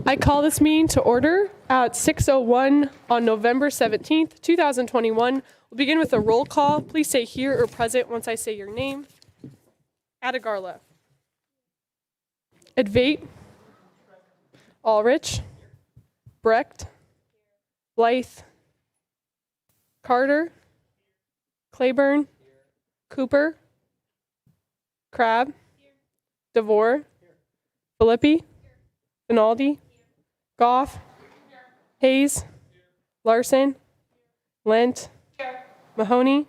I call this meeting to order at 6:01 on November 17th, 2021. We'll begin with a roll call. Please say here or present once I say your name. Adagarla. Advait. Ulrich. Brecht. Blythe. Carter. Claiborne. Cooper. Crabb. DeVore. Philippi. Finaldi. Goff. Hayes. Larson. Lent. Mahoney.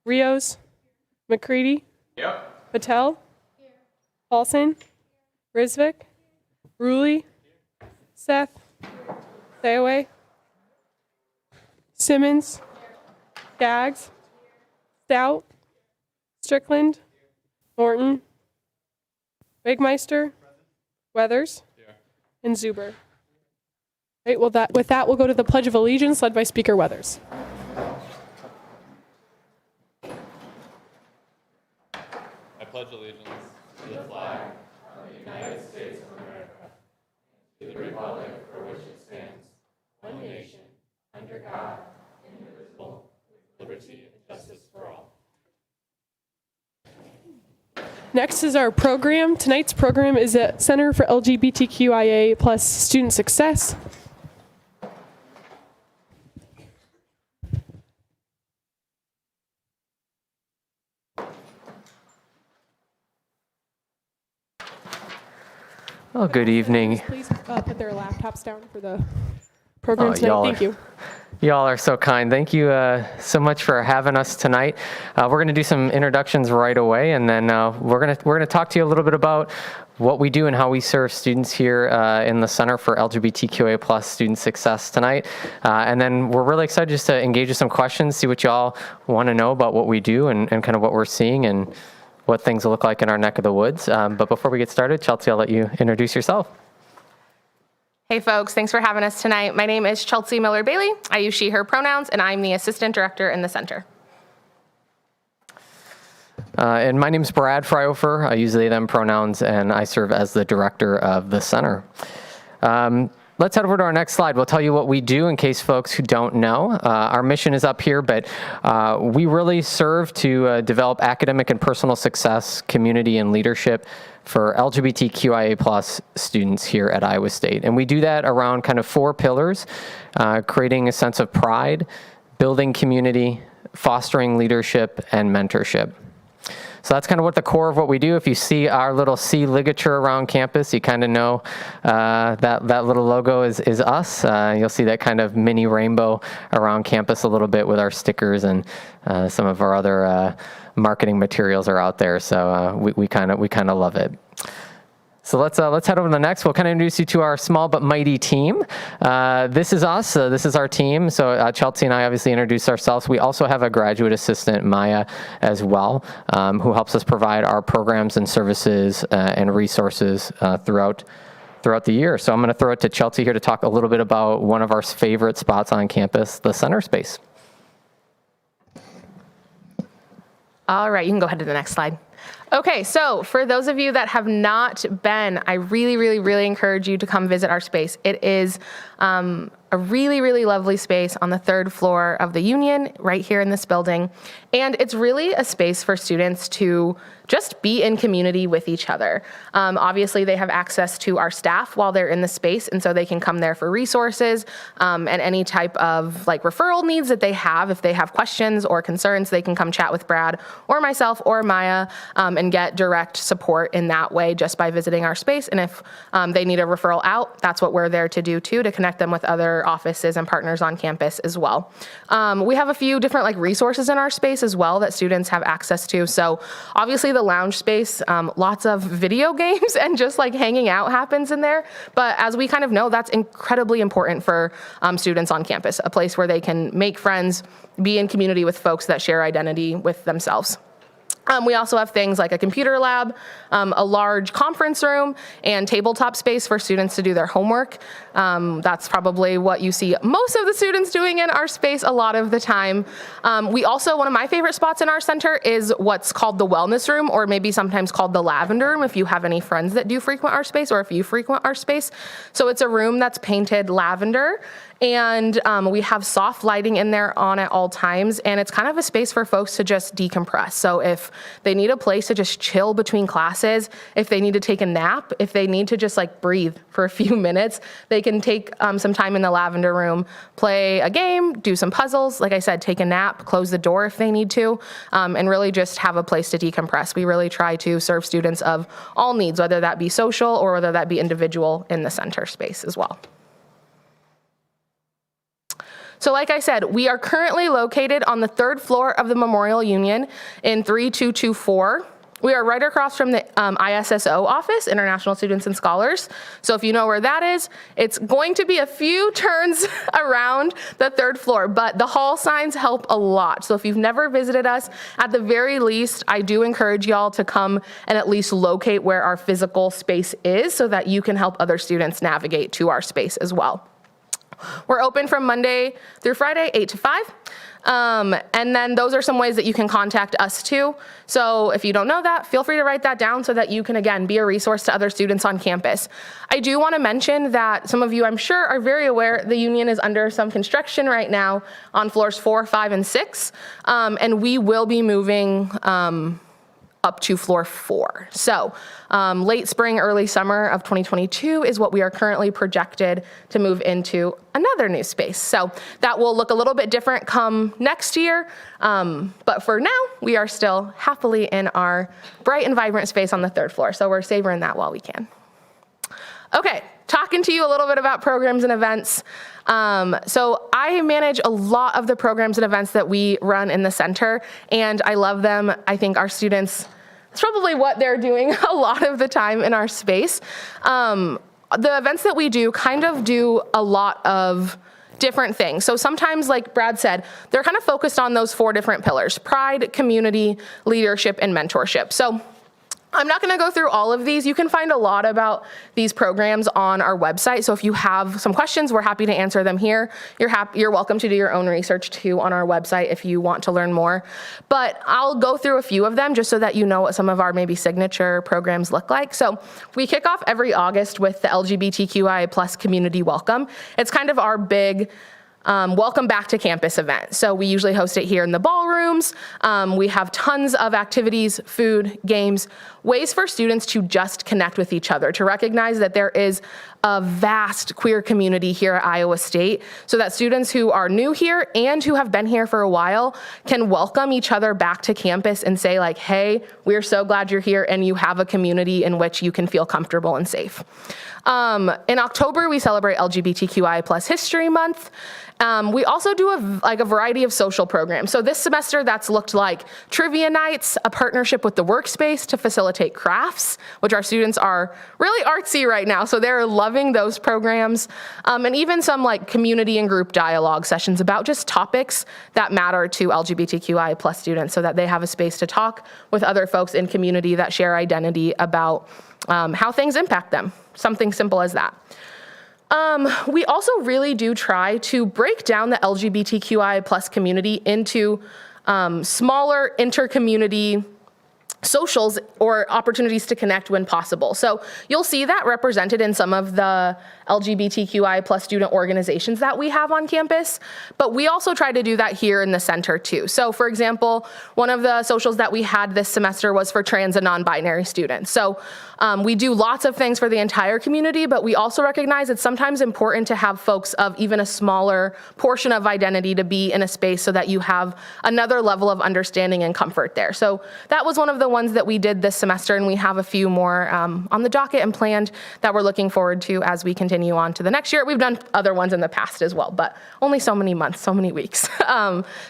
Rios. McCready. Patel. Paulson. Risvik. Ruli. Seth. Sayaway. Simmons. Skaggs. Stout. Strickland. Norton. Wigmeister. Weathers. And Zuber. Right, well, with that, we'll go to the Pledge of Allegiance led by Speaker Weathers. I pledge allegiance to the flag of the United States of America, to the republic for which it stands, one nation, under God, indivisible, with liberty and justice for all. Next is our program. Tonight's program is at Center for LGBTQIA plus Student Success. Oh, good evening. Please put their laptops down for the program tonight. Thank you. Y'all are so kind. Thank you so much for having us tonight. We're going to do some introductions right away, and then we're going to talk to you a little bit about what we do and how we serve students here in the Center for LGBTQIA plus Student Success tonight. And then we're really excited just to engage with some questions, see what y'all want to know about what we do and kind of what we're seeing and what things look like in our neck of the woods. But before we get started, Chelsea, I'll let you introduce yourself. Hey folks, thanks for having us tonight. My name is Chelsea Miller-Bailey. I use she, her pronouns, and I'm the assistant director in the center. And my name is Brad Fryofer. I use they, them pronouns, and I serve as the director of the center. Let's head over to our next slide. We'll tell you what we do in case folks who don't know. Our mission is up here, but we really serve to develop academic and personal success, community, and leadership for LGBTQIA plus students here at Iowa State. And we do that around kind of 4 pillars, creating a sense of pride, building community, fostering leadership, and mentorship. So that's kind of what the core of what we do. If you see our little C ligature around campus, you kind of know that little logo is us. You'll see that kind of mini rainbow around campus a little bit with our stickers, and some of our other marketing materials are out there. So we kind of love it. So let's head over to the next. We'll kind of introduce you to our small but mighty team. This is us. This is our team. So Chelsea and I obviously introduced ourselves. We also have a graduate assistant, Maya, as well, who helps us provide our programs and services and resources throughout the year. So I'm going to throw it to Chelsea here to talk a little bit about one of our favorite spots on campus, the center space. All right, you can go ahead to the next slide. Okay, so for those of you that have not been, I really encourage you to come visit our space. It is a really lovely space on the 3rd floor of the Union, right here in this building. And it's really a space for students to just be in community with each other. Obviously, they have access to our staff while they're in the space, and so they can come there for resources and any type of like referral needs that they have. If they have questions or concerns, they can come chat with Brad or myself or Maya and get direct support in that way just by visiting our space. And if they need a referral out, that's what we're there to do too, to connect them with other offices and partners on campus as well. We have a few different like resources in our space as well that students have access to. So obviously the lounge space, lots of video games and just like hanging out happens in there. But as we kind of know, that's incredibly important for students on campus, a place where they can make friends, be in community with folks that share identity with themselves. We also have things like a computer lab, a large conference room, and tabletop space for students to do their homework. That's probably what you see most of the students doing in our space a lot of the time. We also, one of my favorite spots in our center is what's called the wellness room, or maybe sometimes called the lavender room if you have any friends that do frequent our space, or if you frequent our space. So it's a room that's painted lavender, and we have soft lighting in there on at all times, and it's kind of a space for folks to just decompress. So if they need a place to just chill between classes, if they need to take a nap, if they need to just like breathe for a few minutes, they can take some time in the lavender room, play a game, do some puzzles, like I said, take a nap, close the door if they need to, and really just have a place to decompress. We really try to serve students of all needs, whether that be social or whether that be individual in the center space as well. So like I said, we are currently located on the 3rd floor of the Memorial Union in 3224. We are right across from the ISSO office, International Students and Scholars. So if you know where that is, it's going to be a few turns around the 3rd floor, but the hall signs help a lot. So if you've never visited us, at the very least, I do encourage y'all to come and at least locate where our physical space is so that you can help other students navigate to our space as well. We're open from Monday through Friday, 8 to 5. And then those are some ways that you can contact us too. So if you don't know that, feel free to write that down so that you can, again, be a resource to other students on campus. I do want to mention that some of you, I'm sure, are very aware the union is under some construction right now on floors 4, 5, and 6. And we will be moving up to floor 4. So late spring, early summer of 2022 is what we are currently projected to move into another new space. So that will look a little bit different come next year. But for now, we are still happily in our bright and vibrant space on the 3rd floor. So we're savoring that while we can. Okay, talking to you a little bit about programs and events. So I manage a lot of the programs and events that we run in the center, and I love them. I think our students, it's probably what they're doing a lot of the time in our space. The events that we do kind of do a lot of different things. So sometimes, like Brad said, they're kind of focused on those 4 different pillars: pride, community, leadership, and mentorship. So I'm not going to go through all of these. You can find a lot about these programs on our website. So if you have some questions, we're happy to answer them here. You're welcome to do your own research too on our website if you want to learn more. But I'll go through a few of them just so that you know what some of our maybe signature programs look like. So we kick off every August with the LGBTQI plus community welcome. It's kind of our big welcome back to campus event. So we usually host it here in the ballrooms. We have tons of activities, food, games, ways for students to just connect with each other, to recognize that there is a vast queer community here at Iowa State, so that students who are new here and who have been here for a while can welcome each other back to campus and say like, hey, we're so glad you're here and you have a community in which you can feel comfortable and safe. In October, we celebrate LGBTQI plus History Month. We also do a variety of social programs. So this semester, that's looked like trivia nights, a partnership with the workspace to facilitate crafts, which our students are really artsy right now, so they're loving those programs, and even some like community and group dialogue sessions about just topics that matter to LGBTQI plus students, so that they have a space to talk with other folks in community that share identity about how things impact them. Something simple as that. We also really do try to break down the LGBTQI plus community into smaller inter-community socials or opportunities to connect when possible. So you'll see that represented in some of the LGBTQI plus student organizations that we have on campus, but we also try to do that here in the center too. So for example, one of the socials that we had this semester was for trans and non-binary students. So we do lots of things for the entire community, but we also recognize it's sometimes important to have folks of even a smaller portion of identity to be in a space so that you have another level of understanding and comfort there. So that was one of the ones that we did this semester, and we have a few more on the docket and planned that we're looking forward to as we continue on to the next year. We've done other ones in the past as well, but only so many months, so many weeks.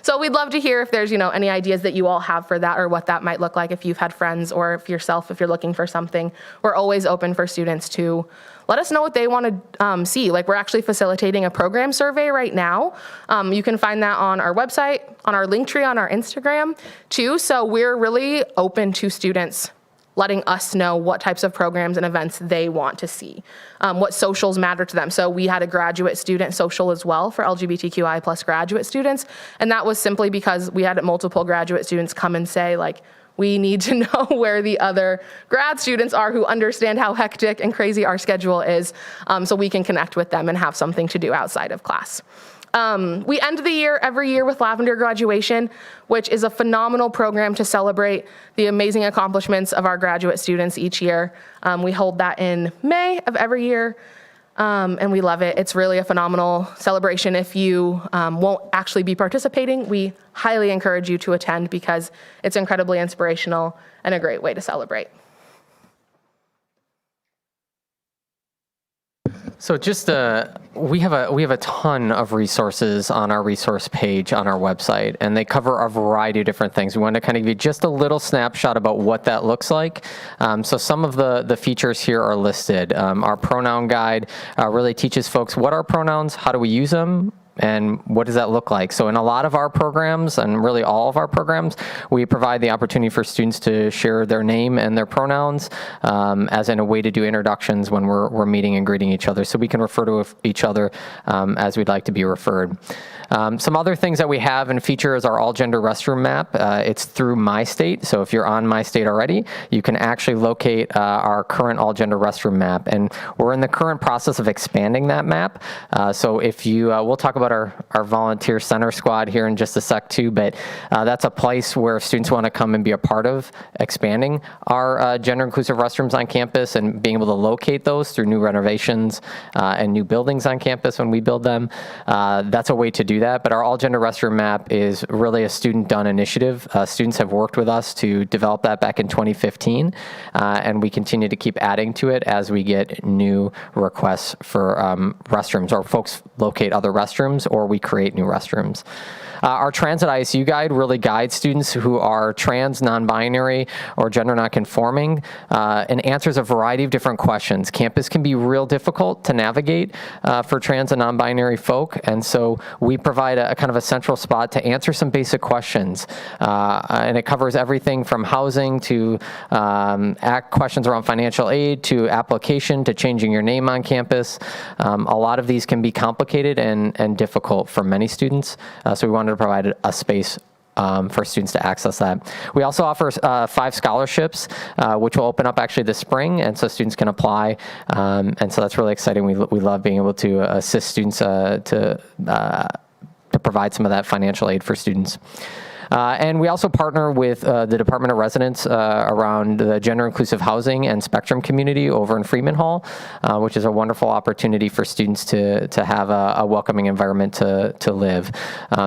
So we'd love to hear if there's any ideas that you all have for that or what that might look like if you've had friends or if you're looking for something. We're always open for students to let us know what they want to see. Like, we're actually facilitating a program survey right now. You can find that on our website, on our link tree, on our Instagram too. So we're really open to students letting us know what types of programs and events they want to see, what socials matter to them. So we had a graduate student social as well for LGBTQI plus graduate students. And that was simply because we had multiple graduate students come and say, like, we need to know where the other grad students are who understand how hectic and crazy our schedule is, so we can connect with them and have something to do outside of class. We end the year every year with Lavender Graduation, which is a phenomenal program to celebrate the amazing accomplishments of our graduate students each year. We hold that in May of every year, and we love it. It's really a phenomenal celebration. If you won't actually be participating, we highly encourage you to attend because it's incredibly inspirational and a great way to celebrate. So just we have a ton of resources on our resource page on our website, and they cover a variety of different things. We wanted to kind of give you just a little snapshot about what that looks like. So some of the features here are listed. Our pronoun guide really teaches folks what are pronouns, how do we use them, and what does that look like? So in a lot of our programs, and really all of our programs, we provide the opportunity for students to share their name and their pronouns as in a way to do introductions when we're meeting and greeting each other, so we can refer to each other as we'd like to be referred. Some other things that we have and feature is our all gender restroom map. It's through My State, so if you're on My State already, you can actually locate our current all gender restroom map, and we're in the current process of expanding that map. So if you, we'll talk about our volunteer center squad here in just a sec too, but that's a place where students want to come and be a part of expanding our gender inclusive restrooms on campus and being able to locate those through new renovations and new buildings on campus when we build them. That's a way to do that, but our all gender restroom map is really a student done initiative. Students have worked with us to develop that back in 2015, and we continue to keep adding to it as we get new requests for restrooms, or folks locate other restrooms, or we create new restrooms. Our Transit ISU guide really guides students who are trans, non-binary, or gender non-conforming, and answers a variety of different questions. Campus can be real difficult to navigate for trans and non-binary folk, and so we provide a kind of a central spot to answer some basic questions. And it covers everything from housing to questions around financial aid to application to changing your name on campus. A lot of these can be complicated and difficult for many students, so we wanted to provide a space for students to access that. We also offer 5 scholarships, which will open up actually this spring, and so students can apply, and so that's really exciting. We love being able to assist students to provide some of that financial aid for students. And we also partner with the Department of Residence around the gender inclusive housing and spectrum community over in Freeman Hall, which is a wonderful opportunity for students to have a welcoming environment to live.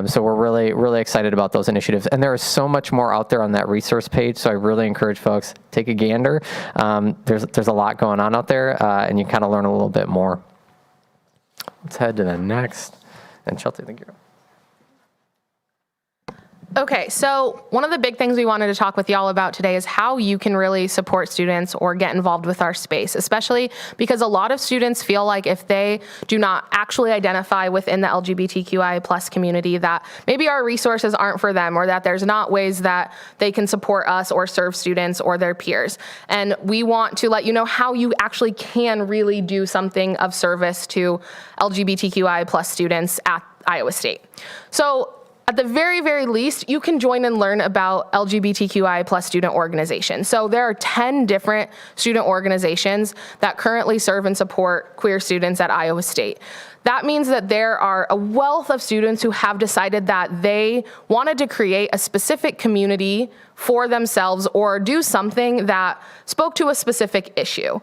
So we're really excited about those initiatives. And there is so much more out there on that resource page, so I really encourage folks, take a gander. There's a lot going on out there, and you kind of learn a little bit more. Let's head to the next. And Chelsea, thank you. Okay, so one of the big things we wanted to talk with y'all about today is how you can really support students or get involved with our space, especially because a lot of students feel like if they do not actually identify within the LGBTQI plus community, that maybe our resources aren't for them, or that there's not ways that they can support us or serve students or their peers. And we want to let you know how you actually can really do something of service to LGBTQI plus students at Iowa State. So at the very, very least, you can join and learn about LGBTQI plus student organizations. So there are 10 different student organizations that currently serve and support queer students at Iowa State. That means that there are a wealth of students who have decided that they wanted to create a specific community for themselves or do something that spoke to a specific issue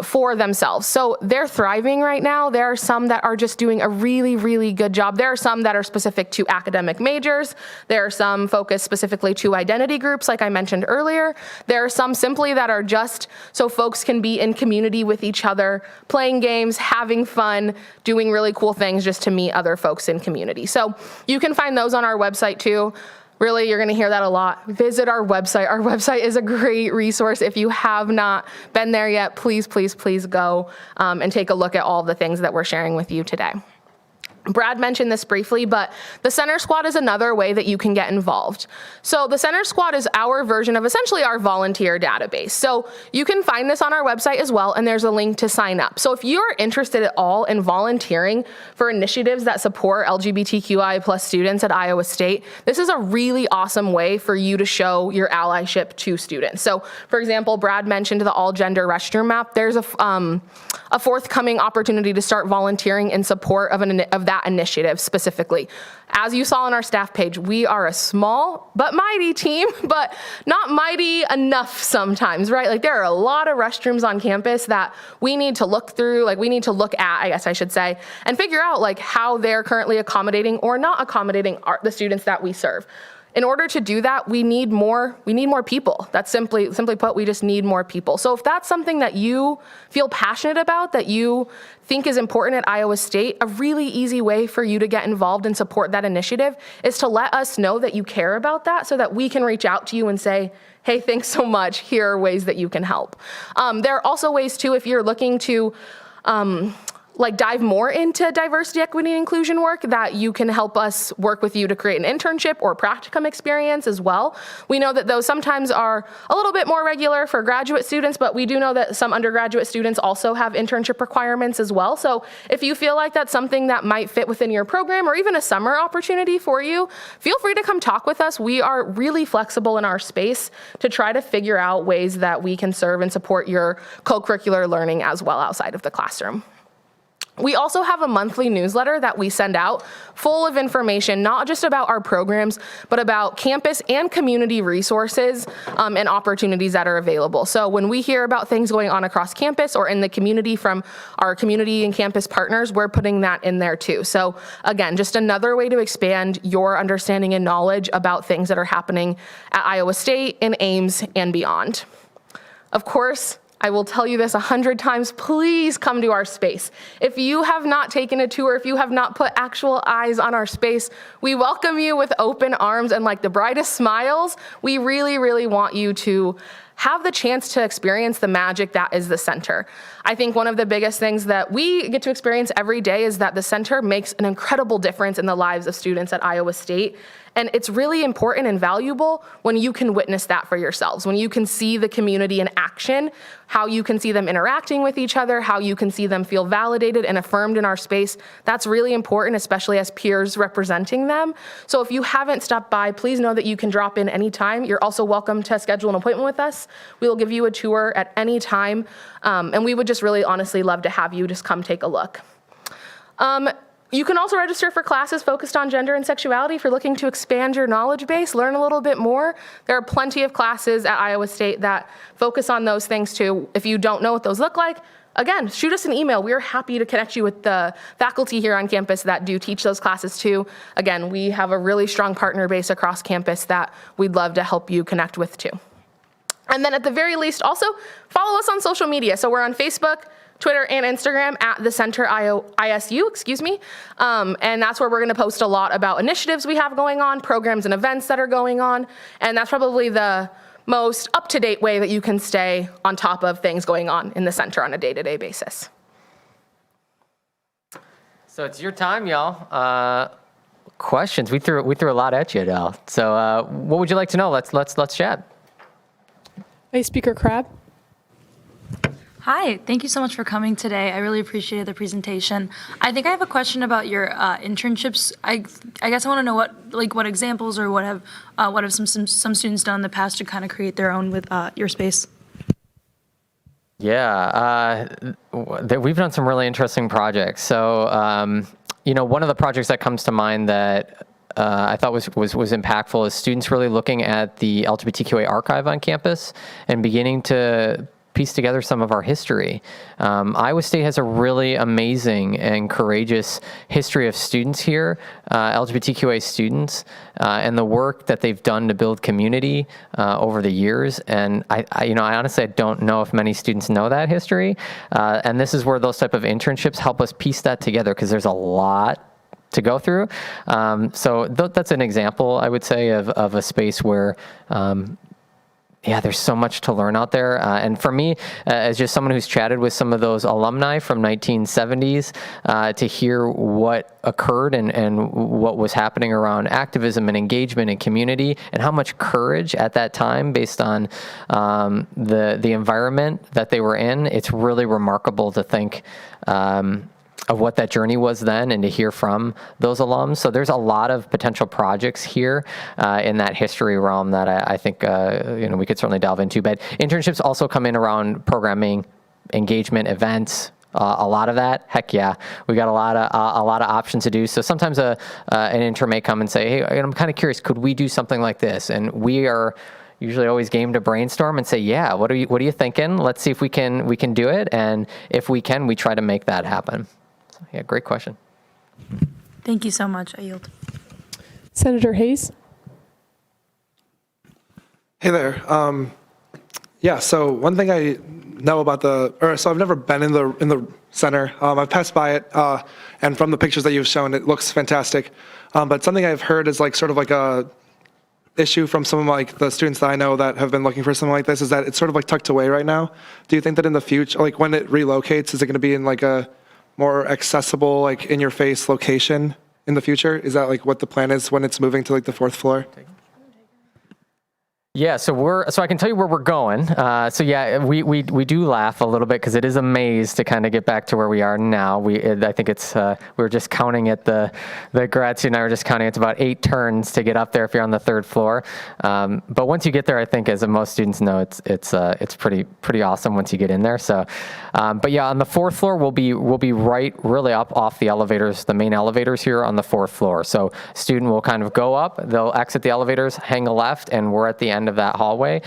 for themselves. So they're thriving right now. There are some that are just doing a really, really good job. There are some that are specific to academic majors. There are some focused specifically to identity groups, like I mentioned earlier. There are some simply that are just so folks can be in community with each other, playing games, having fun, doing really cool things just to meet other folks in community. So you can find those on our website too. Really, you're going to hear that a lot. Visit our website. Our website is a great resource. If you have not been there yet, please, please, please go and take a look at all the things that we're sharing with you today. Brad mentioned this briefly, but the Center Squad is another way that you can get involved. So the Center Squad is our version of essentially our volunteer database. So you can find this on our website as well, and there's a link to sign up. So if you're interested at all in volunteering for initiatives that support LGBTQI plus students at Iowa State, this is a really awesome way for you to show your allyship to students. So for example, Brad mentioned the all gender restroom map. There's a forthcoming opportunity to start volunteering in support of that initiative specifically. As you saw on our staff page, we are a small but mighty team, but not mighty enough sometimes, right? Like there are a lot of restrooms on campus that we need to look through, like we need to look at, I guess I should say, and figure out like how they're currently accommodating or not accommodating the students that we serve. In order to do that, we need more people. That's simply put, we just need more people. So if that's something that you feel passionate about, that you think is important at Iowa State, a really easy way for you to get involved and support that initiative is to let us know that you care about that so that we can reach out to you and say, hey, thanks so much. Here are ways that you can help. There are also ways too, if you're looking to dive more into diversity, equity, and inclusion work, that you can help us work with you to create an internship or practicum experience as well. We know that those sometimes are a little bit more regular for graduate students, but we do know that some undergraduate students also have internship requirements as well. So if you feel like that's something that might fit within your program or even a summer opportunity for you, feel free to come talk with us. We are really flexible in our space to try to figure out ways that we can serve and support your co-curricular learning as well outside of the classroom. We also have a monthly newsletter that we send out full of information, not just about our programs, but about campus and community resources and opportunities that are available. So when we hear about things going on across campus or in the community from our community and campus partners, we're putting that in there too. So again, just another way to expand your understanding and knowledge about things that are happening at Iowa State, in Ames, and beyond. Of course, I will tell you this 100 times, please come to our space. If you have not taken a tour, if you have not put actual eyes on our space, we welcome you with open arms and like the brightest smiles. We really, really want you to have the chance to experience the magic that is the center. I think one of the biggest things that we get to experience every day is that the center makes an incredible difference in the lives of students at Iowa State. And it's really important and valuable when you can witness that for yourselves, when you can see the community in action, how you can see them interacting with each other, how you can see them feel validated and affirmed in our space. That's really important, especially as peers representing them. So if you haven't stopped by, please know that you can drop in anytime. You're also welcome to schedule an appointment with us. We will give you a tour at any time. And we would just really honestly love to have you just come take a look. You can also register for classes focused on gender and sexuality if you're looking to expand your knowledge base, learn a little bit more. There are plenty of classes at Iowa State that focus on those things too. If you don't know what those look like, again, shoot us an email. We're happy to connect you with the faculty here on campus that do teach those classes too. Again, we have a really strong partner base across campus that we'd love to help you connect with too. And then at the very least, also follow us on social media. So we're on Facebook, Twitter, and Instagram at the Center ISU, and that's where we're gonna post a lot about initiatives we have going on, programs and events that are going on, and that's probably the most up-to-date way that you can stay on top of things going on in the center on a day-to-day basis. So it's your time, y'all. Questions? We threw a lot at you, Adele. So what would you like to know? Let's chat. Vice Speaker Crabb. Hi, thank you so much for coming today. I really appreciated the presentation. I think I have a question about your internships. I guess I want to know what examples or what have some students done in the past to kind of create their own with your space. Yeah, we've done some really interesting projects. So, one of the projects that comes to mind that I thought was impactful is students really looking at the LGBTQA archive on campus and beginning to piece together some of our history. Iowa State has a really amazing and courageous history of students here, LGBTQA students, and the work that they've done to build community over the years. And I honestly don't know if many students know that history. And this is where those type of internships help us piece that together, because there's a lot to go through. So that's an example, I would say, of a space where there's so much to learn out there. And for me, as just someone who's chatted with some of those alumni from 1970s, to hear what occurred and what was happening around activism and engagement and community, and how much courage at that time based on the environment that they were in, it's really remarkable to think of what that journey was then and to hear from those alums. So there's a lot of potential projects here in that history realm that I think we could certainly delve into. But internships also come in around programming, engagement, events. A lot of that, heck yeah, we got a lot of options to do. So sometimes an intern may come and say, hey, I'm kind of curious, could we do something like this? And we are usually always game to brainstorm and say, yeah, what are you thinking? Let's see if we can do it. And if we can, we try to make that happen. So, yeah, great question. Thank you so much. I yield. Senator Hayes. Hey there. So one thing I know about so I've never been in the center. I've passed by it, and from the pictures that you've shown, it looks fantastic. But something I've heard is sort of a issue from some of the students that I know that have been looking for something like this, is that it's sort of tucked away right now. Do you think that in the future, when it relocates, is it going to be in a more accessible, in your face location in the future? Is that what the plan is when it's moving to the 4th floor? Yeah, so I can tell you where we're going. We do laugh a little bit because it is a maze to kind of get back to where we are now. I think it's we were just counting at the grad student and I were just counting. It's about 8 turns to get up there if you're on the 3rd floor. But once you get there, I think, as most students know, it's pretty awesome once you get in there. So, but yeah, on the 4th floor we'll be right really up off the elevators, the main elevators here on the 4th floor. So student will kind of go up, they'll exit the elevators, hang a left, and we're at the end of that hallway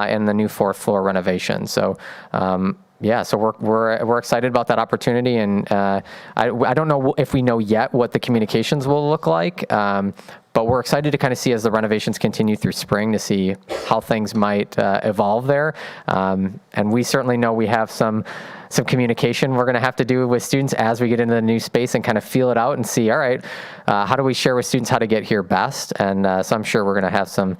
in the new 4th floor renovation. So so we're excited about that opportunity, and I don't know if we know yet what the communications will look like, but we're excited to kind of see as the renovations continue through spring to see how things might evolve there. And we certainly know we have some communication we're going to have to do with students as we get into the new space and kind of feel it out and see, all right, how do we share with students how to get here best? And so I'm sure we're going to have some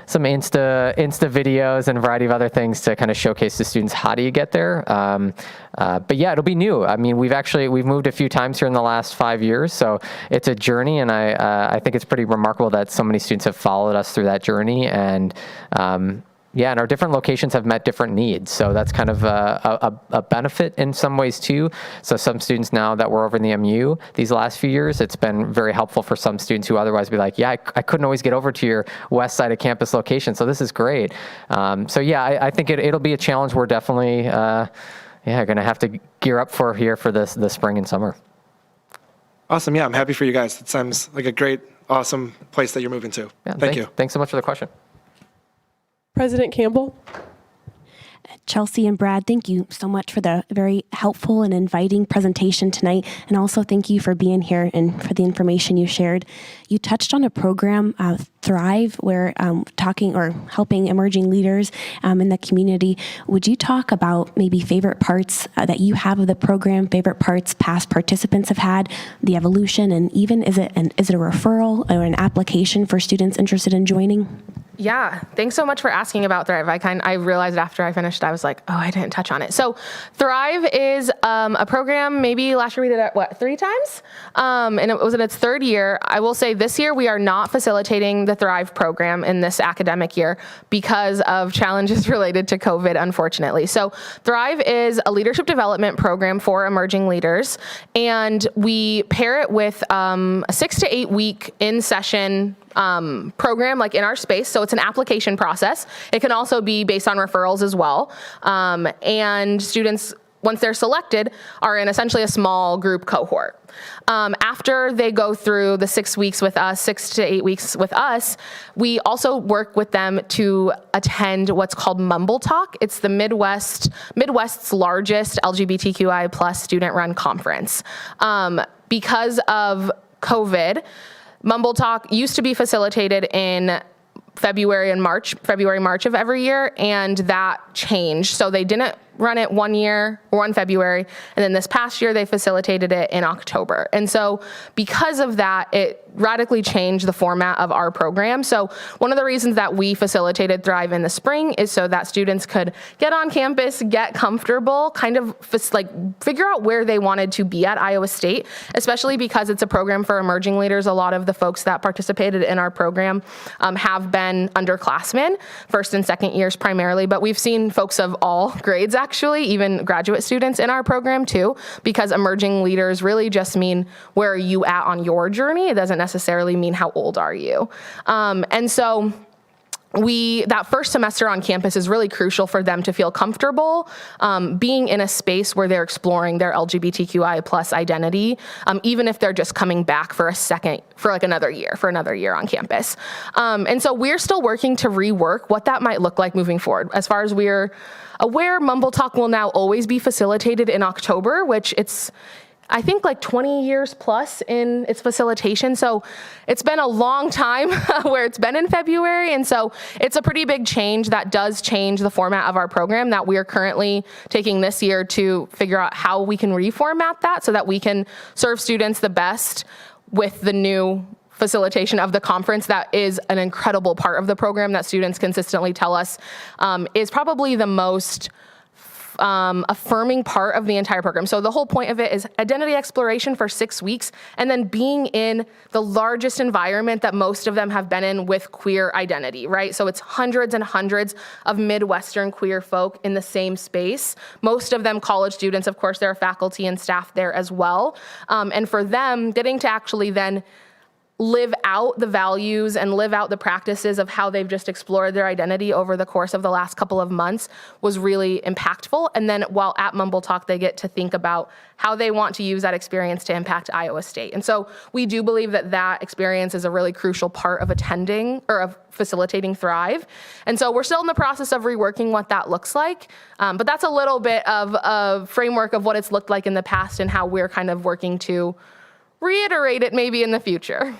Insta videos and a variety of other things to kind of showcase to students how do you get there. But yeah, it'll be new. I mean, we've moved a few times here in the last 5 years, so it's a journey, and I think it's pretty remarkable that so many students have followed us through that journey. And and our different locations have met different needs. So that's kind of a benefit in some ways too. So some students now that we're over in the MU these last few years, it's been very helpful for some students who otherwise be like, yeah, I couldn't always get over to your west side of campus location. So this is great. I think it'll be a challenge we're definitely going to have to gear up for here for this spring and summer. Awesome. Yeah, I'm happy for you guys. It sounds like a great, awesome place that you're moving to. Yeah, Thank you. Thanks so much for the question. President Campbell. Chelsea and Brad, thank you so much for the very helpful and inviting presentation tonight. And also thank you for being here and for the information you shared. You touched on a program, Thrive, where helping emerging leaders in the community. Would you talk about maybe favorite parts that you have of the program, favorite parts past participants have had, the evolution, and even is it a referral or an application for students interested in joining? Yeah, thanks so much for asking about Thrive. I realized after I finished, I was like, oh, I didn't touch on it. So Thrive is a program, maybe last year we did it, 3 times? And it was in its 3rd year. I will say this year we are not facilitating the Thrive program in this academic year because of challenges related to COVID, unfortunately. So Thrive is a leadership development program for emerging leaders, and we pair it with a 6 to 8 week in-session program in our space. So it's an application process. It can also be based on referrals as well. And students, once they're selected, are in essentially a small group cohort. After they go through the 6 weeks with us, 6 to 8 weeks with us, we also work with them to attend what's called Mumble Talk. It's the Midwest's largest LGBTQI plus student-run conference. Because of COVID, Mumble Talk used to be facilitated in February, March of every year, and that changed. So they didn't run it one February, and then this past year they facilitated it in October. And so because of that, it radically changed the format of our program. So one of the reasons that we facilitated Thrive in the spring is so that students could get on campus, get comfortable, kind of figure out where they wanted to be at Iowa State, especially because it's a program for emerging leaders. A lot of the folks that participated in our program have been underclassmen, first and second years primarily, but we've seen folks of all grades actually, even graduate students in our program too, because emerging leaders really just mean where are you at on your journey. It doesn't necessarily mean how old are you. And so that first semester on campus is really crucial for them to feel comfortable being in a space where they're exploring their LGBTQI plus identity, even if they're just coming back for another year on campus. And so we're still working to rework what that might look like moving forward. As far as we're aware, Mumble Talk will now always be facilitated in October, which it's, I think, like 20 years plus in its facilitation. So it's been a long time where it's been in February. And so it's a pretty big change that does change the format of our program that we are currently taking this year to figure out how we can reformat that so that we can serve students the best with the new facilitation of the conference. That is an incredible part of the program that students consistently tell us is probably the most affirming part of the entire program. So the whole point of it is identity exploration for 6 weeks, and then being in the largest environment that most of them have been in with queer identity, right? So it's hundreds and hundreds of Midwestern queer folk in the same space. Most of them college students, of course, there are faculty and staff there as well. And for them, getting to actually then live out the values and live out the practices of how they've just explored their identity over the course of the last couple of months was really impactful. And then while at Mumble Talk, they get to think about how they want to use that experience to impact Iowa State. And so we do believe that that experience is a really crucial part of attending or of facilitating Thrive. And so we're still in the process of reworking what that looks like. But that's a little bit of a framework of what it's looked like in the past and how we're kind of working to reiterate it maybe in the future.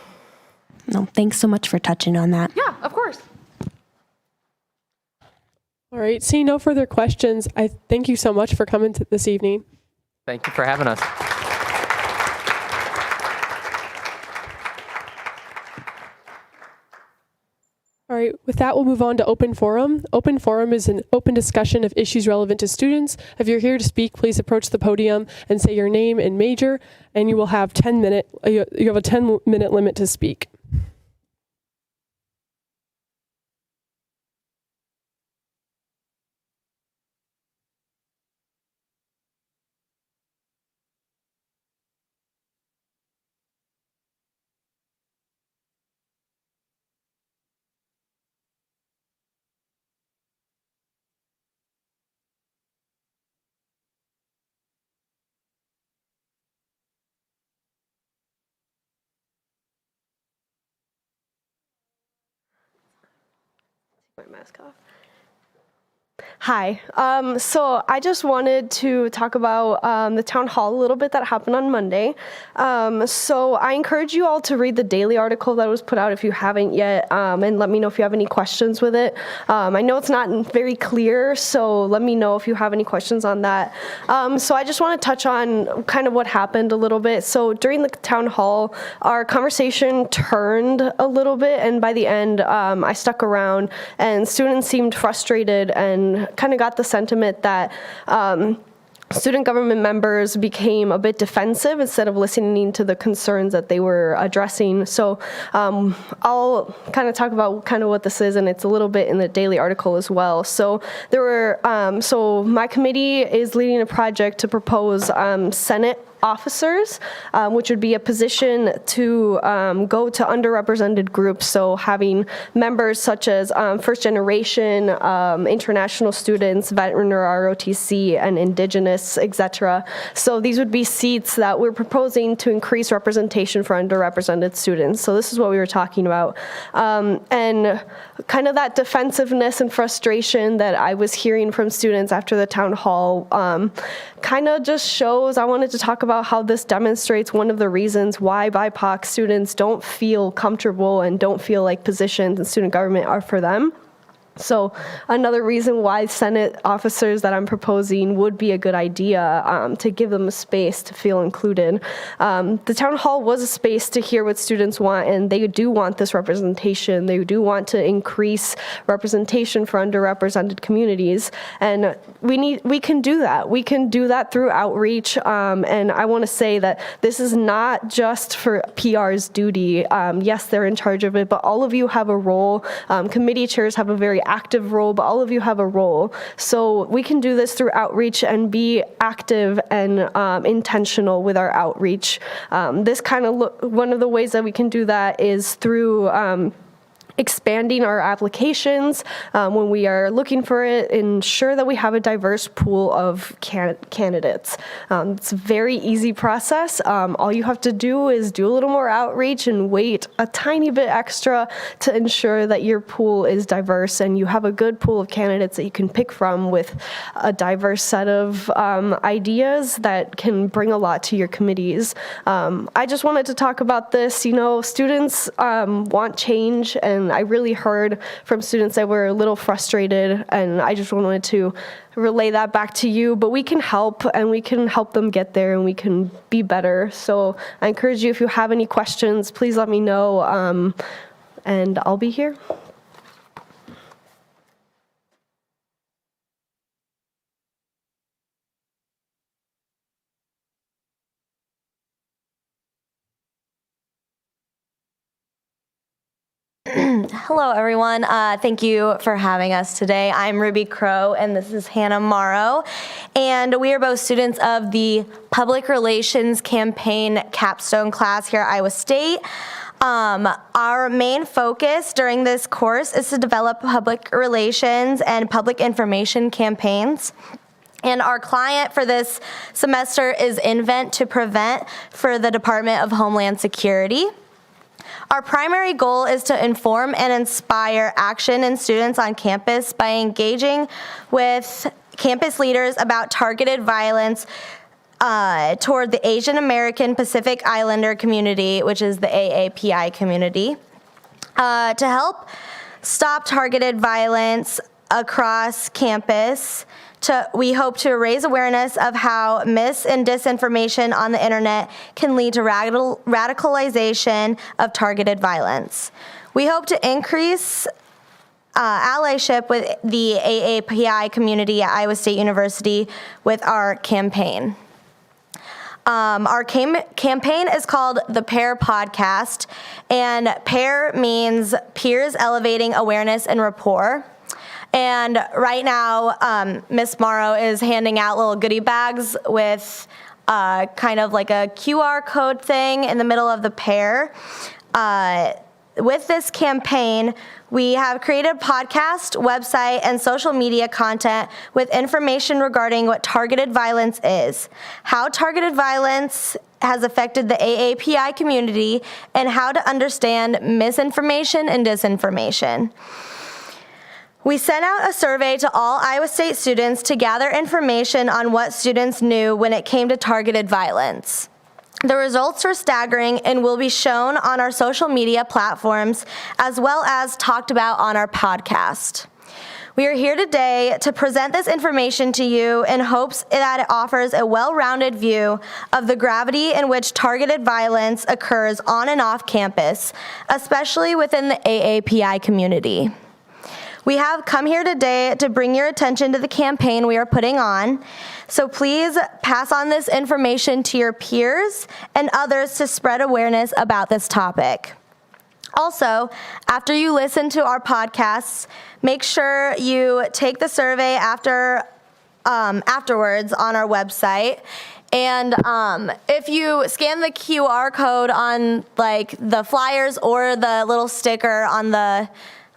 No, thanks so much for touching on that. Yeah, of course. All right, seeing no further questions, I thank you so much for coming this evening. Thank you for having us. All right, with that, we'll move on to Open Forum. Open Forum is an open discussion of issues relevant to students. If you're here to speak, please approach the podium and say your name and major, and you will have you have a 10-minute limit to speak. My mask off. Hi. So I just wanted to talk about the town hall a little bit that happened on Monday. So I encourage you all to read the daily article that was put out if you haven't yet, and let me know if you have any questions with it. I know it's not very clear, so let me know if you have any questions on that. So I just want to touch on kind of what happened a little bit. So during the town hall, our conversation turned a little bit, and by the end, I stuck around, and students seemed frustrated and kind of got the sentiment that student government members became a bit defensive instead of listening to the concerns that they were addressing. So I'll kind of talk about kind of what this is, and it's a little bit in the daily article as well. So there were, so my committee is leading a project to propose Senate officers, which would be a position to go to underrepresented groups. So having members such as first generation, international students, veteran or ROTC, and indigenous finalists, etc. So these would be seats that we're proposing to increase representation for underrepresented students. So this is what we were talking about. And kind of that defensiveness and frustration that I was hearing from students after the town hall kind of just shows, I wanted to talk about how this demonstrates one of the reasons why BIPOC students don't feel comfortable and don't feel like positions in student government are for them. So another reason why Senate officers that I'm proposing would be a good idea to give them a space to feel included. The town hall was a space to hear what students want, and they do want this representation. They do want to increase representation for underrepresented communities, and we can do that. We can do that through outreach, and I want to say that this is not just for PR's duty. Yes, they're in charge of it, but all of you have a role. Committee chairs have a very active role, but all of you have a role. So we can do this through outreach and be active and intentional with our outreach. This kind of one of the ways that we can do that is through expanding our applications when we are looking for it, ensure that we have a diverse pool of candidates. It's a very easy process. All you have to do is do a little more outreach and wait a tiny bit extra to ensure that your pool is diverse and you have a good pool of candidates that you can pick from with a diverse set of ideas that can bring a lot to your committees. I just wanted to talk about this. You know, students want change, and I really heard from students that were a little frustrated, and I just wanted to relay that back to you. But we can help, and we can help them get there, and we can be better. So I encourage you, if you have any questions, please let me know, and I'll be here. Hello, everyone. Thank you for having us today. I'm Ruby Crow, and this is Hannah Morrow, and we are both students of the Public Relations Campaign capstone class here at Iowa State. Our main focus during this course is to develop public relations and public information campaigns. And our client for this semester is Invent to Prevent for the Department of Homeland Security. Our primary goal is to inform and inspire action in students on campus by engaging with campus leaders about targeted violence toward the Asian American Pacific Islander community, which is the AAPI community. To help stop targeted violence across campus, we hope to raise awareness of how mis and disinformation on the internet can lead to radicalization of targeted violence. We hope to increase allyship with the AAPI community at Iowa State University with our campaign. Our campaign is called the PAIR Podcast, and PAIR means Peers Elevating Awareness and Rapport. And right now, Ms. Morrow is handing out little goodie bags with kind of like a QR code thing in the middle of the PAIR. With this campaign, we have created a podcast, website, and social media content with information regarding what targeted violence is, how targeted violence has affected the AAPI community, and how to understand misinformation and disinformation. We sent out a survey to all Iowa State students to gather information on what students knew when it came to targeted violence. The results were staggering and will be shown on our social media platforms as well as talked about on our podcast. We are here today to present this information to you in hopes that it offers a well-rounded view of the gravity in which targeted violence occurs on and off campus, especially within the AAPI community. We have come here today to bring your attention to the campaign we are putting on, so please pass on this information to your peers and others to spread awareness about this topic. Also, after you listen to our podcasts, make sure you take the survey afterwards on our website. And if you scan the QR code on like the flyers or the little sticker on the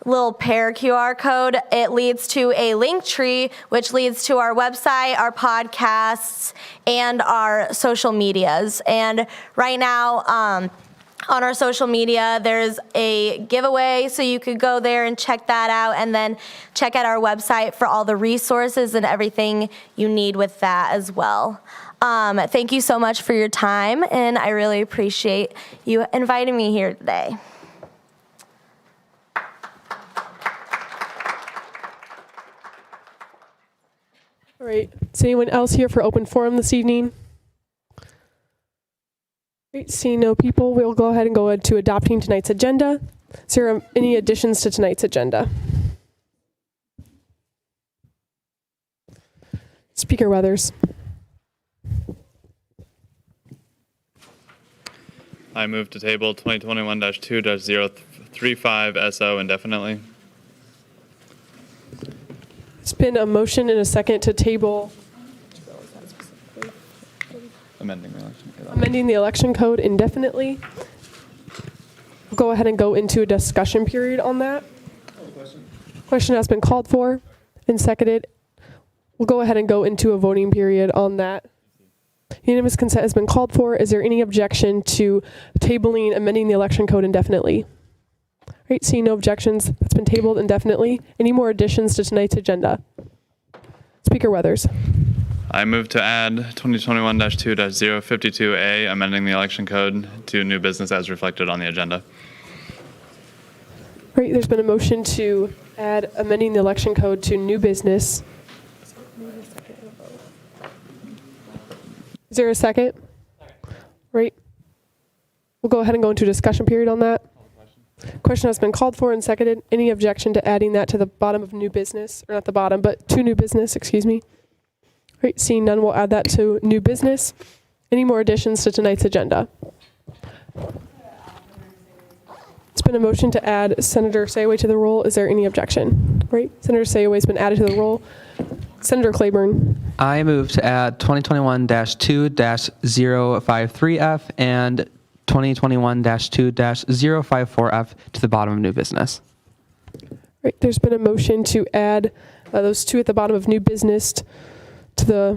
little pair QR code, it leads to a link tree, which leads to our website, our podcasts, and our social medias. And right now, on our social media, there's a giveaway, so you could go there and check that out, and then check out our website for all the resources and everything you need with that as well. Thank you so much for your time, and I really appreciate you inviting me here today. All right. Is anyone else here for open forum this evening? Great. Seeing no people, we'll go ahead and go into adopting tonight's agenda. Is there any additions to tonight's agenda? Speaker Weathers. I move to table 2021-2-035 SO indefinitely. It's been a motion and a second to table amending the election code indefinitely. We'll go ahead and go into a discussion period on that. Question has been called for and seconded. We'll go ahead and go into a voting period on that. Unanimous consent has been called for. Is there any objection to tabling amending the election code indefinitely? All right, seeing no objections, that's been tabled indefinitely. Any more additions to tonight's agenda? Speaker Weathers. I move to add 2021-2-052A, amending the election code, to new business as reflected on the agenda. All right, there's been a motion to add amending the election code to new business. Is there a second? Right. We'll go ahead and go into a discussion period on that. Question has been called for and seconded. Any objection to adding that to the bottom of new business? Or not the bottom, but to new business, excuse me. All right, seeing none, we'll add that to new business. Any more additions to tonight's agenda? It's been a motion to add Senator Sayaway to the roll. Is there any objection? Right, Senator Sayaway's been added to the roll. Senator Claiborne. I move to add 2021-2-053F and 2021-2-054F to the bottom of new business. Right, there's been a motion to add those two at the bottom of new business to the.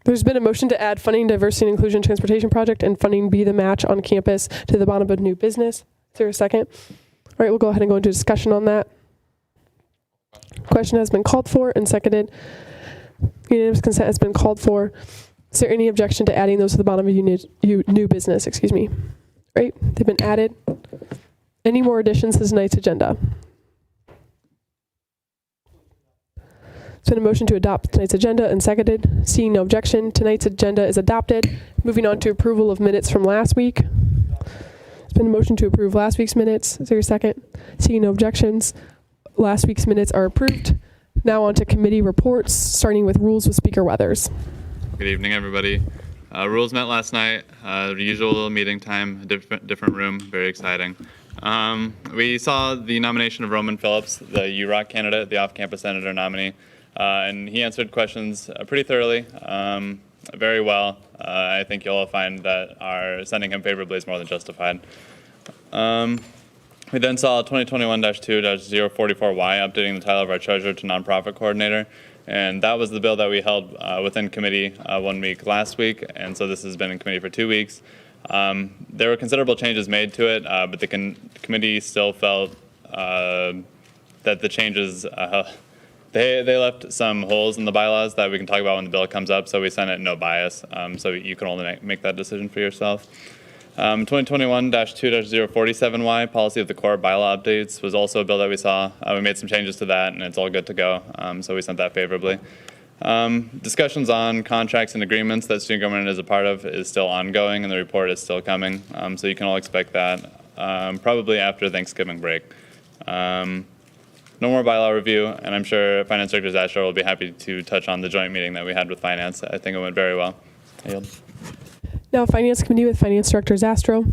There's been a motion to add funding, diversity and inclusion transportation project and funding be the match on campus to the bottom of new business. Is there a second? All right, we'll go ahead and go into discussion on that. Question has been called for and seconded. Unanimous consent has been called for. Is there any objection to adding those to the bottom of new business? Excuse me. Right, they've been added. Any more additions to tonight's agenda? It's been a motion to adopt tonight's agenda and seconded. Seeing no objection, tonight's agenda is adopted. Moving on to approval of minutes from last week. It's been a motion to approve last week's minutes. Is there a second? Seeing no objections, last week's minutes are approved. Now on to committee reports, starting with rules with Speaker Weathers. Good evening, everybody. Rules met last night. Usual meeting time, different room. Very exciting. We saw the nomination of Roman Phillips, the UROC candidate, the off-campus senator nominee, and he answered questions pretty thoroughly, very well. I think you'll all find that our sending him favorably is more than justified. We then saw 2021-2-044Y, updating the title of our treasurer to nonprofit coordinator. And that was the bill that we held within committee 1 week last week. And so this has been in committee for 2 weeks. There were considerable changes made to it, but the committee still felt that the changes, they left some holes in the bylaws that we can talk about when the bill comes up. So we sent it no bias. So you can only make that decision for yourself. 2021-2-047Y, policy of the core bylaw updates, was also a bill that we saw. We made some changes to that, and it's all good to go. So we sent that favorably. Discussions on contracts and agreements that student government is a part of is still ongoing, and the report is still coming. So you can all expect that probably after Thanksgiving break. No more bylaw review, and I'm sure Finance Director Zastro will be happy to touch on the joint meeting that we had with Finance. I think it went very well. I yield. Now, Finance Committee with Finance Director Zastro.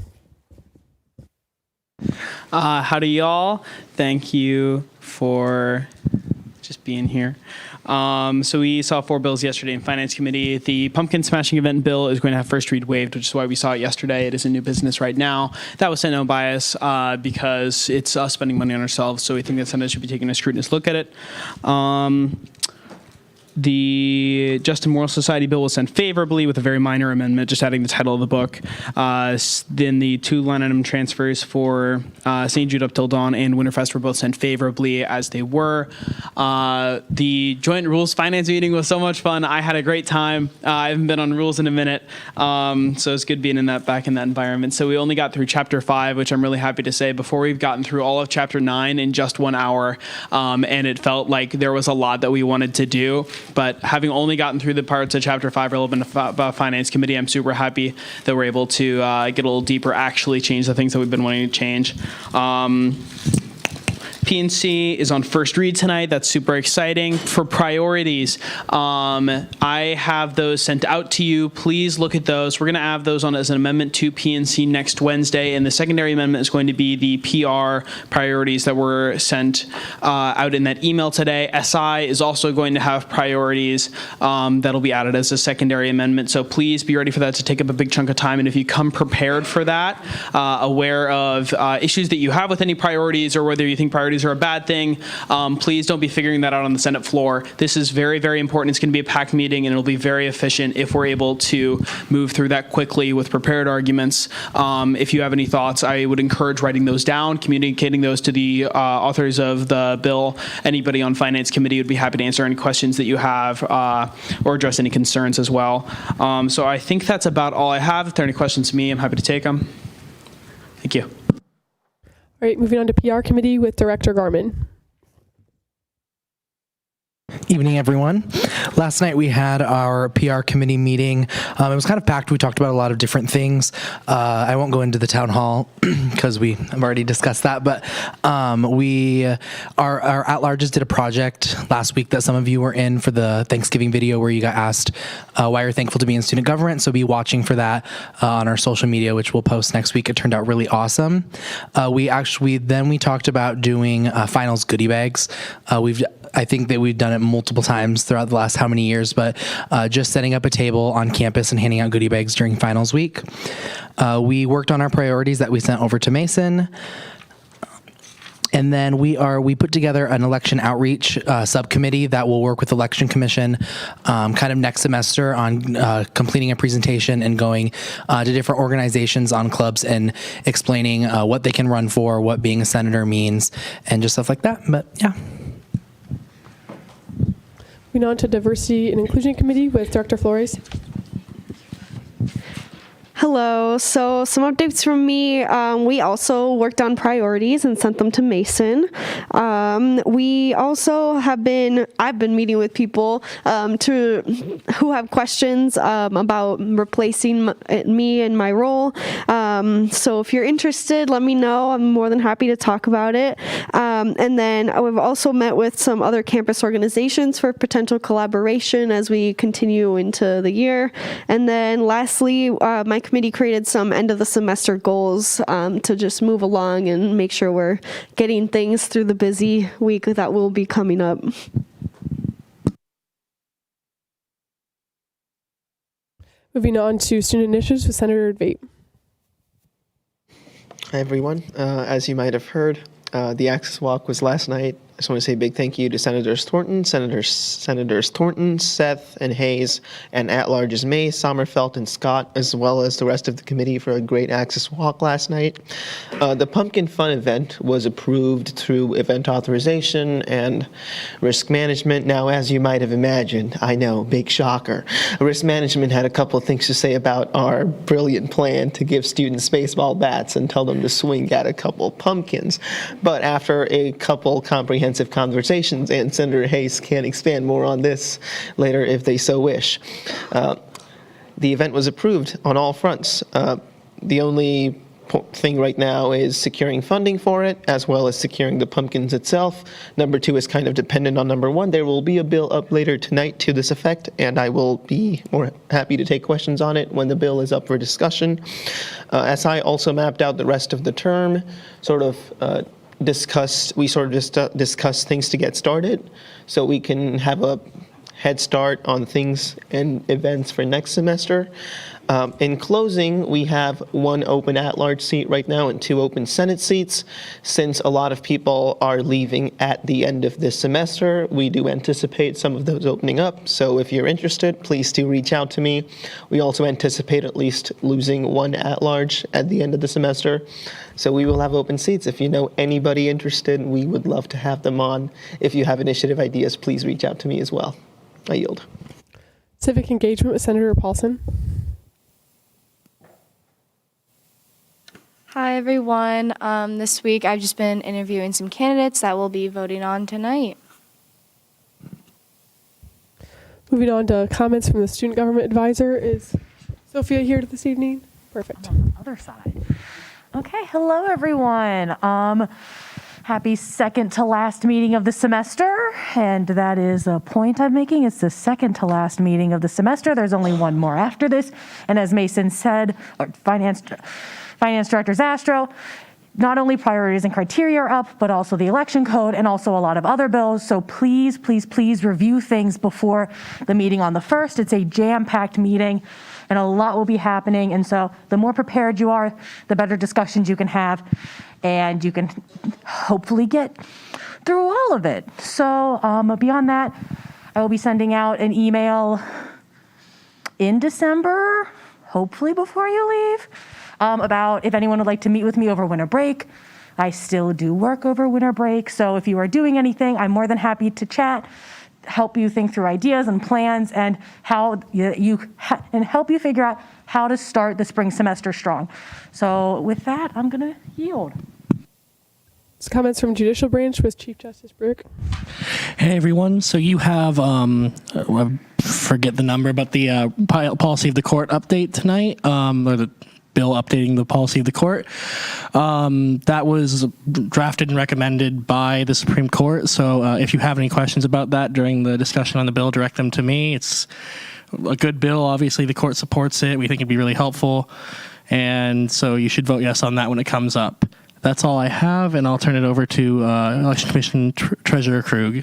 Howdy, y'all. Thank you for just being here. So we saw 4 bills yesterday in Finance Committee. The pumpkin smashing event bill is going to have first read waived, which is why we saw it yesterday. It is in new business right now. That was sent no bias because it's us spending money on ourselves, so we think that Senate should be taking a scrutinous look at it. The Just and Moral Society bill was sent favorably with a very minor amendment, just adding the title of the book. Then the 2 line item transfers for St. Jude Up Till Dawn and Winterfest were both sent favorably as they were. The joint rules finance meeting was so much fun. I had a great time. I haven't been on rules in a minute, so it's good being back in that environment. So we only got through chapter 5, which I'm really happy to say, before we've gotten through all of chapter 9 in just 1 hour, and it felt like there was a lot that we wanted to do. But having only gotten through the parts of Chapter 5 relevant to Finance Committee, I'm super happy that we're able to get a little deeper, actually change the things that we've been wanting to change. P&C is on first read tonight. That's super exciting. For priorities, I have those sent out to you. Please look at those. We're going to have those on as an amendment to P&C next Wednesday, and the secondary amendment is going to be the PR priorities that were sent out in that email today. SI is also going to have priorities that'll be added as a secondary amendment, so please be ready for that to take up a big chunk of time, and if you come prepared for that, aware of issues that you have with any priorities or whether you think priorities are a bad thing, please don't be figuring that out on the Senate floor. This is very, very important. It's going to be a packed meeting, and it'll be very efficient if we're able to move through that quickly with prepared arguments. If you have any thoughts, I would encourage writing those down, communicating those to the authors of the bill. Anybody on Finance Committee would be happy to answer any questions that you have or address any concerns as well. So I think that's about all I have. If there are any questions to me, I'm happy to take them. Thank you. All right, moving on to PR Committee with Director Garmin. Evening, everyone. Last night we had our PR committee meeting. It was kind of packed. We talked about a lot of different things. I won't go into the town hall because we have already discussed that, but our at-larges did a project last week that some of you were in for the Thanksgiving video where you got asked why you're thankful to be in student government, so be watching for that on our social media, which we'll post next week. It turned out really awesome. We talked about doing finals goodie bags. I think that we've done it multiple times throughout the last how many years, but just setting up a table on campus and handing out goodie bags during finals week. We worked on our priorities that we sent over to Mason. And then we put together an election outreach subcommittee that will work with Election Commission kind of next semester on completing a presentation and going to different organizations on clubs and explaining what they can run for, what being a senator means, and just stuff like that. But yeah. Moving on to Diversity and Inclusion Committee with Director Flores. Hello. So some updates from me. We also worked on priorities and sent them to Mason. We also I've been meeting with people who have questions about replacing me in my role. So if you're interested, let me know. I'm more than happy to talk about it. And then we've also met with some other campus organizations for potential collaboration as we continue into the year. And then lastly, my committee created some end of the semester goals to just move along and make sure we're getting things through the busy week that will be coming up. Moving on to student initiatives with Senator Vape. Hi, everyone. As you might have heard, the Access Walk was last night. I just want to say a big thank you to Senators Thornton, Seth, and Hayes, and at-larges May, Sommerfeld, and Scott, as well as the rest of the committee for a great Access Walk last night. The Pumpkin Fun event was approved through event authorization and risk management. Now, as you might have imagined, I know, big shocker, risk management had a couple of things to say about our brilliant plan to give students baseball bats and tell them to swing at a couple pumpkins. But after a couple comprehensive conversations, and Senator Hayes can expand more on this later if they so wish, the event was approved on all fronts. The only thing right now is securing funding for it, as well as securing the pumpkins itself. Number 2 is kind of dependent on number 1. There will be a bill up later tonight to this effect, and I will be more happy to take questions on it when the bill is up for discussion. SI also mapped out the rest of the term, sort of discuss things to get started so we can have a head start on things and events for next semester. In closing, we have 1 open at-large seat right now and 2 open Senate seats. Since a lot of people are leaving at the end of this semester, we do anticipate some of those opening up. So if you're interested, please do reach out to me. We also anticipate at least losing 1 at-large at the end of the semester. So we will have open seats. If you know anybody interested, we would love to have them on. If you have initiative ideas, please reach out to me as well. I yield. Civic Engagement with Senator Paulson. Hi, everyone. This week, I've just been interviewing some candidates that we'll be voting on tonight. Moving on to comments from the Student Government Advisor. Is Sophia here this evening? Perfect. On the other side. Okay, hello, everyone. Happy second to last meeting of the semester, and that is a point I'm making. It's the second to last meeting of the semester. There's only one more after this, and as Mason said, or Finance Director Zastro, not only priorities and criteria are up, but also the election code and also a lot of other bills. So please, please, please review things before the meeting on the 1st. It's a jam-packed meeting and a lot will be happening. And so the more prepared you are, the better discussions you can have, and you can hopefully get through all of it. So beyond that, I will be sending out an email in December, hopefully before you leave, about if anyone would like to meet with me over winter break. I still do work over winter break, so if you are doing anything, I'm more than happy to chat, help you think through ideas and plans, and how and help you figure out how to start the spring semester strong. So with that, I'm going to yield. It's comments from Judicial Branch with Chief Justice Brooke. Hey everyone, so you have, I forget the number, but the policy of the court update tonight, or the bill updating the policy of the court. That was drafted and recommended by the Supreme Court. So if you have any questions about that during the discussion on the bill, direct them to me. It's a good bill. Obviously, the court supports it. We think it'd be really helpful. And so you should vote yes on that when it comes up. That's all I have, and I'll turn it over to Election Commission Treasurer Krug.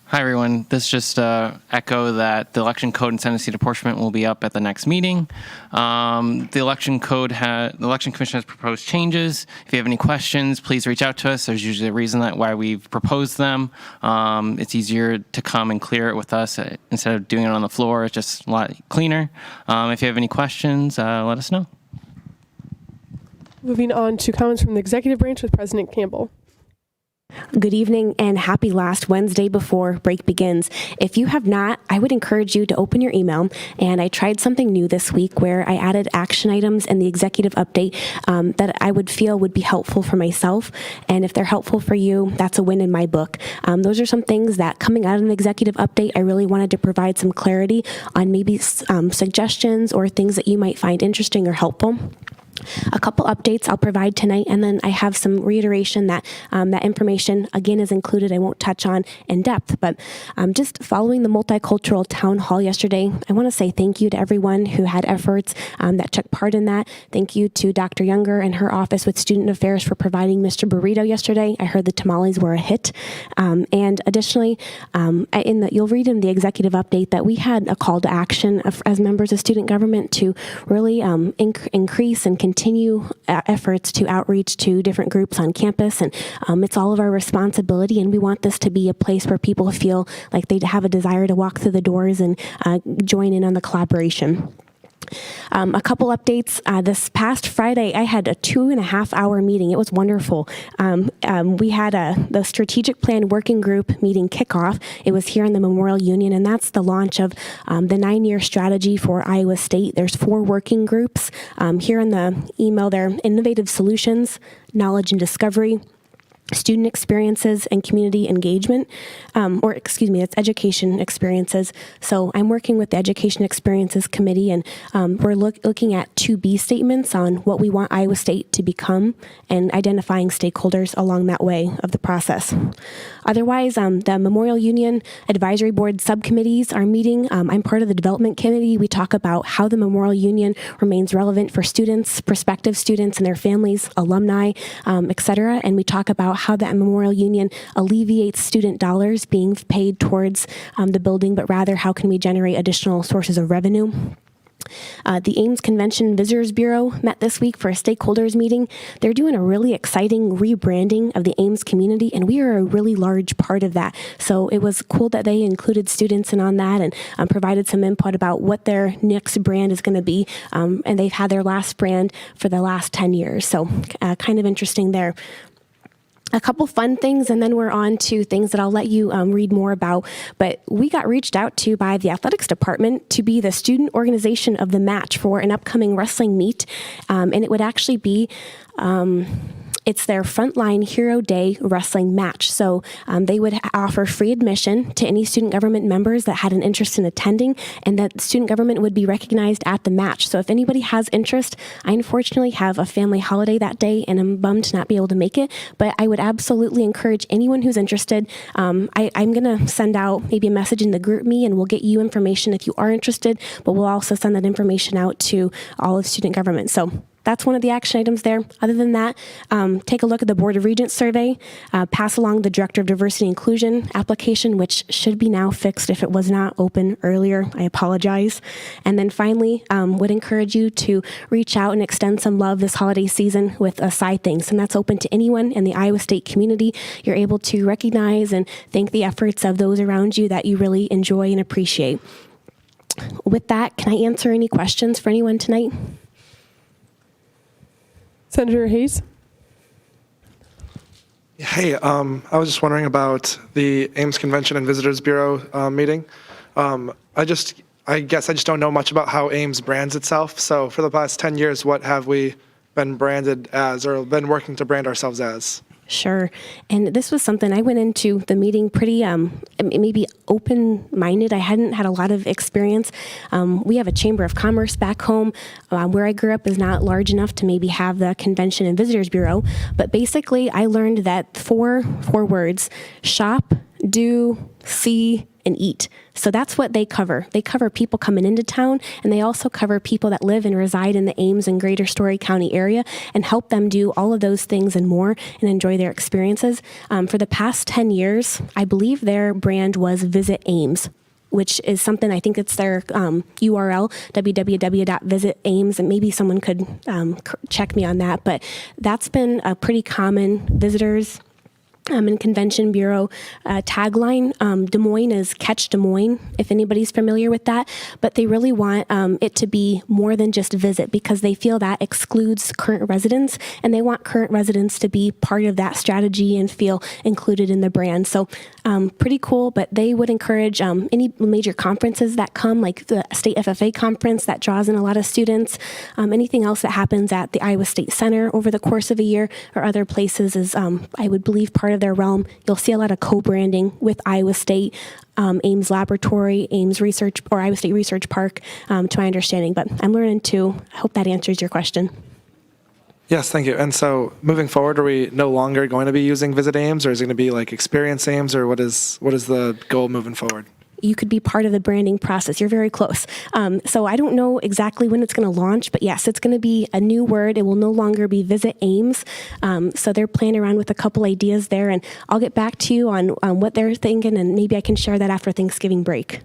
Hi, everyone. This just echo that the election code and Senate seat apportionment will be up at the next meeting. The election commission has proposed changes. If you have any questions, please reach out to us. There's usually a reason why we've proposed them. It's easier to come and clear it with us instead of doing it on the floor. It's just a lot cleaner. If you have any questions, let us know. Moving on to comments from the Executive Branch with President Campbell. Good evening and happy last Wednesday before break begins. If you have not, I would encourage you to open your email. And I tried something new this week where I added action items in the executive update that I would feel would be helpful for myself. And if they're helpful for you, that's a win in my book. Those are some things that coming out of an executive update, I really wanted to provide some clarity on maybe suggestions or things that you might find interesting or helpful. A couple updates I'll provide tonight, and then I have some reiteration that that information, again, is included. I won't touch on in depth, but just following the multicultural town hall yesterday, I want to say thank you to everyone who had efforts that took part in that. Thank you to Dr. Younger and her office with Student Affairs for providing Mr. Burrito yesterday. I heard the tamales were a hit. And additionally, you'll read in the executive update that we had a call to action as members of student government to really increase and continue efforts to outreach to different groups on campus. And it's all of our responsibility, and we want this to be a place where people feel like they have a desire to walk through the doors and join in on the collaboration. A couple updates. This past Friday, I had a 2.5-hour meeting. It was wonderful. We had the strategic plan working group meeting Kickoff. It was here in the Memorial Union, and that's the launch of the 9-year strategy for Iowa State. There's 4 working groups. Here in the email, they're innovative solutions, knowledge and discovery, student experiences and community engagement, it's education experiences. So I'm working with the Education Experiences Committee, and we're looking at 2B statements on what we want Iowa State to become and identifying stakeholders along that way of the process. Otherwise, the Memorial Union Advisory Board subcommittees are meeting. I'm part of the Development Committee. We talk about how the Memorial Union remains relevant for students, prospective students and their families, alumni, et cetera. And we talk about how that Memorial Union alleviates student dollars being paid towards the building, but rather how can we generate additional sources of revenue. The Ames Convention Visitors Bureau met this week for a stakeholders meeting. They're doing a really exciting rebranding of the Ames community, and we are a really large part of that. So it was cool that they included students in on that and provided some input about what their next brand is going to be. And they've had their last brand for the last 10 years. So kind of interesting there. A couple fun things, and then we're on to things that I'll let you read more about. But we got reached out to by the athletics department to be the student organization of the match for an upcoming wrestling meet. And it would actually be it's their Frontline Hero Day wrestling match. So they would offer free admission to any student government members that had an interest in attending, and that student government would be recognized at the match. So if anybody has interest, I unfortunately have a family holiday that day, and I'm bummed to not be able to make it, but I would absolutely encourage anyone who's interested. I'm going to send out maybe a message in the group me, and we'll get you information if you are interested, but we'll also send that information out to all of student government. So that's one of the action items there. Other than that, take a look at the Board of Regents survey, pass along the Director of Diversity and Inclusion application, which should be now fixed if it was not open earlier. I apologize. And then finally, would encourage you to reach out and extend some love this holiday season with a side things. And that's open to anyone in the Iowa State community. You're able to recognize and thank the efforts of those around you that you really enjoy and appreciate. With that, can I answer any questions for anyone tonight? Senator Hayes. Hey, I was just wondering about the Ames Convention and Visitors Bureau meeting. I guess I just don't know much about how Ames brands itself. So for the past 10 years, what have we been branded as or been working to brand ourselves as? Sure. And this was something I went into the meeting pretty maybe open-minded. I hadn't had a lot of experience. We have a Chamber of Commerce back home. Where I grew up is not large enough to maybe have the Convention and Visitors Bureau. But basically, I learned that four words: shop, do, see, and eat. So that's what they cover. They cover people coming into town, and they also cover people that live and reside in the Ames and Greater Story County area and help them do all of those things and more and enjoy their experiences. For the past 10 years, I believe their brand was Visit Ames, which is something, I think it's their URL, www.visitames, and maybe someone could check me on that. But that's been a pretty common visitors and Convention Bureau tagline. Des Moines is Catch Des Moines, if anybody's familiar with that. But they really want it to be more than just visit, because they feel that excludes current residents, and they want current residents to be part of that strategy and feel included in the brand. So pretty cool, but they would encourage any major conferences that come, like the State FFA conference that draws in a lot of students, anything else that happens at the Iowa State Center over the course of a year or other places is, I would believe, part of their realm. You'll see a lot of co-branding with Iowa State, Ames Laboratory, Ames Research, or Iowa State Research Park, to my understanding. But I'm learning too. I hope that answers your question. Yes, thank you. And so moving forward, are we no longer going to be using Visit Ames, or is it going to be like Experience Ames, or what is the goal moving forward? You could be part of the branding process. You're very close. So I don't know exactly when it's going to launch, but yes, it's going to be a new word. It will no longer be Visit Ames. So they're playing around with a couple ideas there, and I'll get back to you on what they're thinking, and maybe I can share that after Thanksgiving break.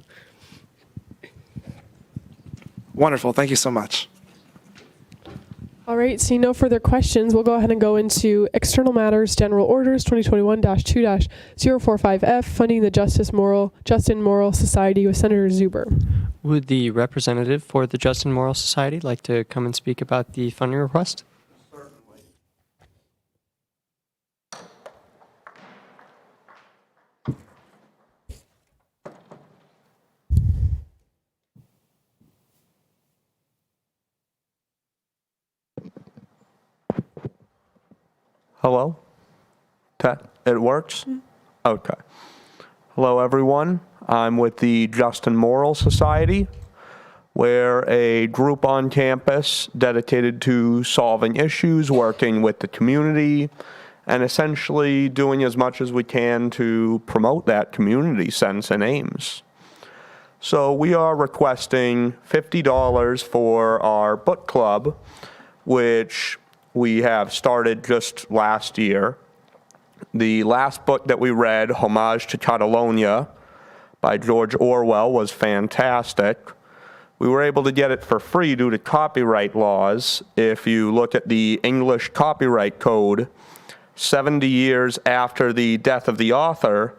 Wonderful. Thank you so much. All right, seeing no further questions, we'll go ahead and go into External Matters, General Orders 2021-2-045F, funding the Just and Moral Society with Senator Zuber. Would the representative for the Just and Moral Society like to come and speak about the funding request? Hello? It works? Okay. Hello, everyone. I'm with the Justin Morrill Society. We're a group on campus dedicated to solving issues, working with the community, and essentially doing as much as we can to promote that community sense and aims. So we are requesting $50 for our book club, which we have started just last year. The last book that we read, Homage to Catalonia by George Orwell, was fantastic. We were able to get it for free due to copyright laws. If you look at the English Copyright Code, 70 years after the death of the author,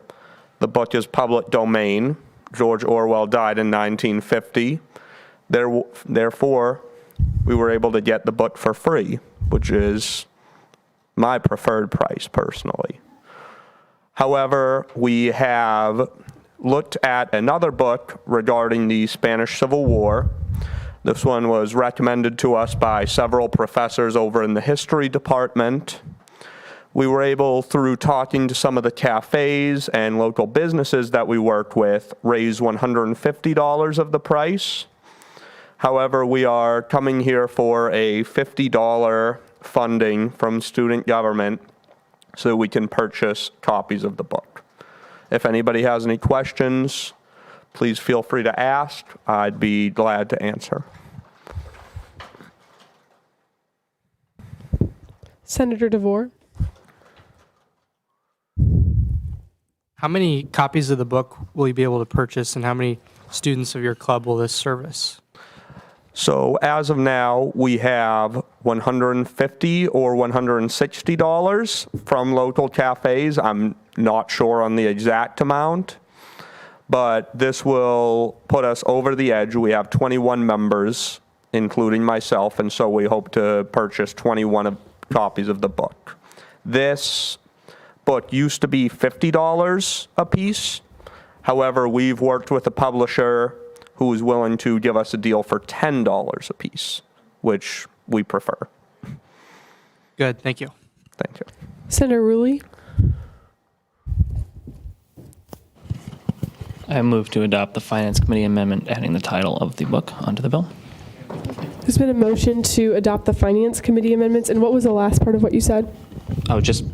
the book is public domain. George Orwell died in 1950. Therefore, we were able to get the book for free, which is my preferred price personally. However, we have looked at another book regarding the Spanish Civil War. This one was recommended to us by several professors over in the history department. We were able, through talking to some of the cafes and local businesses that we worked with, raise $150 of the price. However, we are coming here for a $50 funding from student government so we can purchase copies of the book. If anybody has any questions, please feel free to ask. I'd be glad to answer. Senator DeVore. How many copies of the book will you be able to purchase, and how many students of your club will this service? So as of now, we have $150 or $160 from local cafes. I'm not sure on the exact amount, but this will put us over the edge. We have 21 members, including myself, and so we hope to purchase 21 copies of the book. This book used to be $50 a piece. However, we've worked with a publisher who is willing to give us a deal for $10 a piece, which we prefer. Good, thank you. Thank you. Senator Ruli. I move to adopt the Finance Committee amendment adding the title of the book onto the bill. There's been a motion to adopt the Finance Committee amendments, and what was the last part of what you said? Oh, just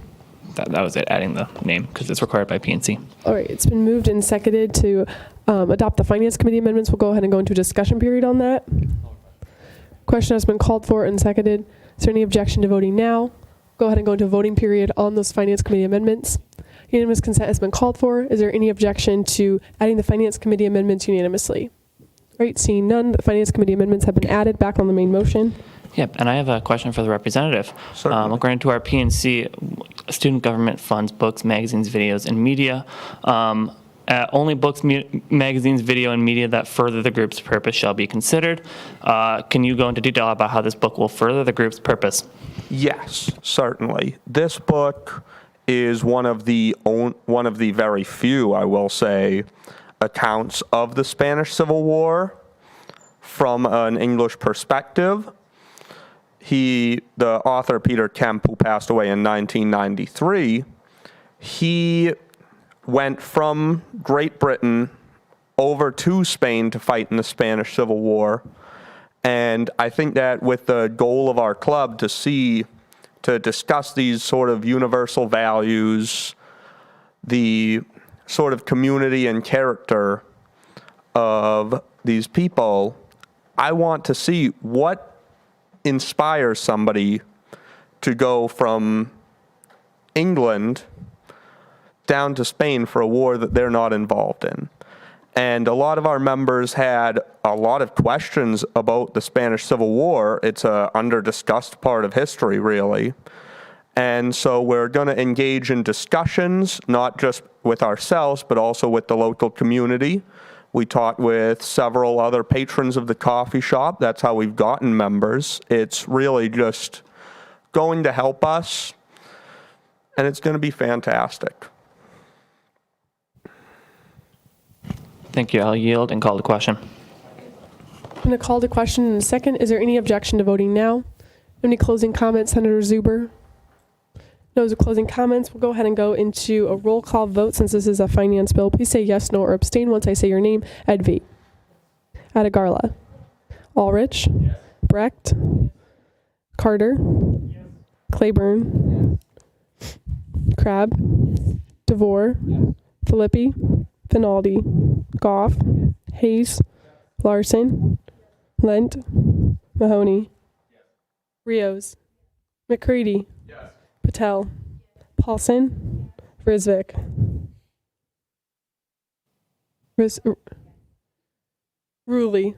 that was it, adding the name because it's required by PNC. All right, it's been moved and seconded to adopt the Finance Committee amendments. We'll go ahead and go into a discussion period on that. Question has been called for and seconded. Is there any objection to voting now? Go ahead and go into a voting period on those Finance Committee amendments. Unanimous consent has been called for. Is there any objection to adding the Finance Committee amendments unanimously? All right, seeing none, the Finance Committee amendments have been added back on the main motion. Yep, and I have a question for the representative. According to our PNC, student government funds books, magazines, videos, and media. Only books, magazines, video, and media that further the group's purpose shall be considered. Can you go into detail about how this book will further the group's purpose? Yes, certainly. This book is one of the very few, I will say, accounts of the Spanish Civil War from an English perspective. The author Peter Kemp, who passed away in 1993, he went from Great Britain over to Spain to fight in the Spanish Civil War. And I think that with the goal of our club to discuss these sort of universal values, the sort of community and character of these people, I want to see what inspires somebody to go from England down to Spain for a war that they're not involved in. And a lot of our members had a lot of questions about the Spanish Civil War. It's a under-discussed part of history, really. And so we're going to engage in discussions, not just with ourselves, but also with the local community. We talked with several other patrons of the coffee shop. That's how we've gotten members. It's really just going to help us, and it's going to be fantastic. Thank you. I'll yield and call the question. I'm going to call the question in a second. Is there any objection to voting now? Any closing comments, Senator Zuber? No closing comments. We'll go ahead and go into a roll call vote since this is a finance bill. Please say yes, no, or abstain once I say your name. Edvate. Adagarla. Ulrich. Yes. Brecht. Carter. Yes. Claiborne. Yes. Crabb. DeVore. Yes. Philippi. Finaldi. Goff. Yes. Hayes. Yes. Larson. Lent. Mahoney. Yes. Rios. McCready. Yes. Patel. Paulson. Risvik. Ruli.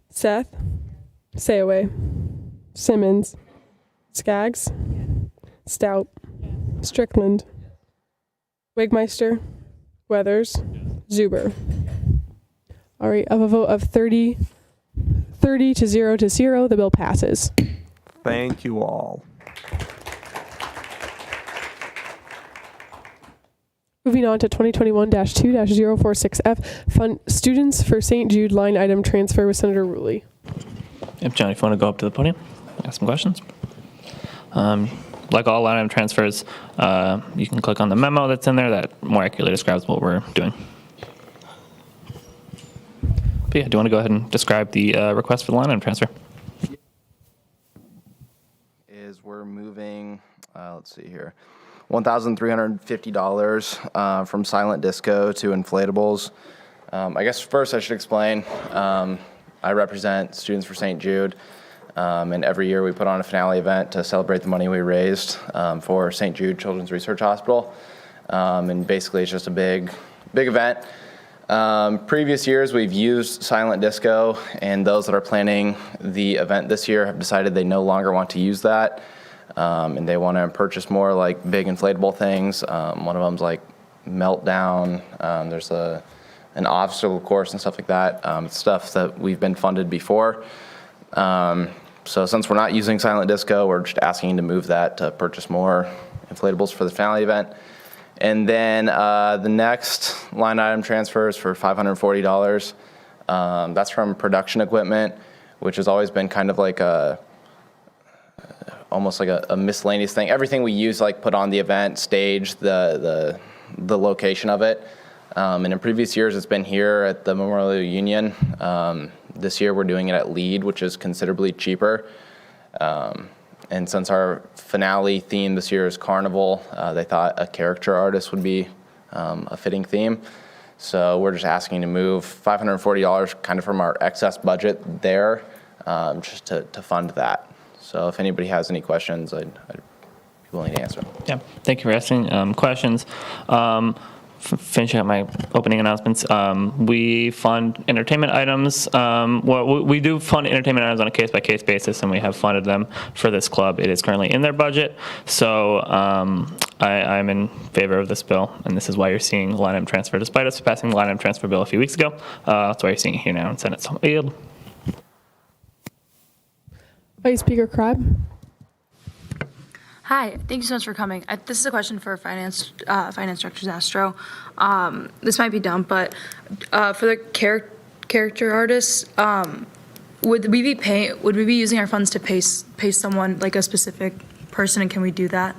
Seth. Sayaway. Simmons. Skaggs. Stout. Strickland. Wigmeister. Weathers. Zuber. All right, of a vote of 30 to 0 to 0, the bill passes. Thank you all. Moving on to 2021-2-046F, Fund Students for St. Jude line item transfer with Senator Ruli. If John, if you want to go up to the podium, ask some questions. Like all line item transfers, you can click on the memo that's in there that more accurately describes what we're doing. But yeah, do you want to go ahead and describe the request for the line item transfer? We're moving, let's see here, $1,350 from silent disco to inflatables. I guess first I should explain, I represent Students for St. Jude, and every year we put on a finale event to celebrate the money we raised for St. Jude Children's Research Hospital. And basically it's just a big event. Previous years we've used silent disco, and those that are planning the event this year have decided they no longer want to use that. And they want to purchase more like big inflatable things. One of them's like Meltdown. There's an obstacle course and stuff like that. Stuff that we've been funded before. So since we're not using silent disco, we're just asking to move that to purchase more inflatables for the finale event. And then the next line item transfer is for $540. That's from production equipment, which has always been kind of like almost like a miscellaneous thing. Everything we use, like put on the event, stage, the location of it. And in previous years, it's been here at the Memorial Union. This year, we're doing it at Lead, which is considerably cheaper. And since our finale theme this year is Carnival, they thought a character artist would be a fitting theme. So we're just asking to move $540 kind of from our excess budget there, just to fund that. So if anybody has any questions, I'd be willing to answer them. Yeah, thank you for asking questions. Finishing up my opening announcements, we fund entertainment items. Well, we do fund entertainment items on a case-by-case basis, and we have funded them for this club. It is currently in their budget, so I'm in favor of this bill, and this is why you're seeing line item transfer, despite us passing the line item transfer bill a few weeks ago. That's why you're seeing it here now in Senate. So, yield. Vice Speaker Crabb. Hi, thank you so much for coming. This is a question for Finance Director Zastro. This might be dumb, but for the character artists, would we be using our funds to pay someone, like a specific person, and can we do that?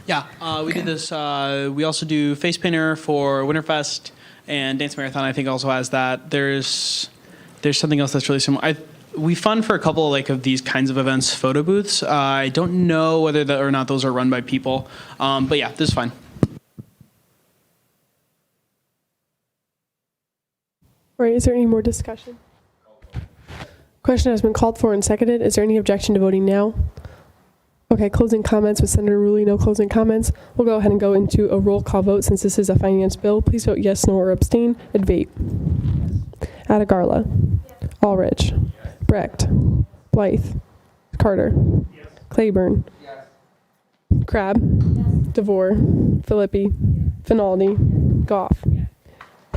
Yeah, we did this. We also do face painter for Winterfest, and Dance Marathon I think also has that. There's something else that's really similar. We fund for a couple of these kinds of events photo booths. I don't know whether or not those are run by people, but yeah, this is fine. All right, is there any more discussion? Question has been called for and seconded. Is there any objection to voting now? Okay, closing comments with Senator Ruli. No closing comments. We'll go ahead and go into a roll call vote since this is a finance bill. Please vote yes, no, or abstain. Advate. Adagarla. Yes. Ulrich. Yes. Brecht. Blythe. Carter. Yes. Claiborne. Yes. Crabb. Yes. DeVore. Philippi. Yes. Finaldi. Goff. Yes.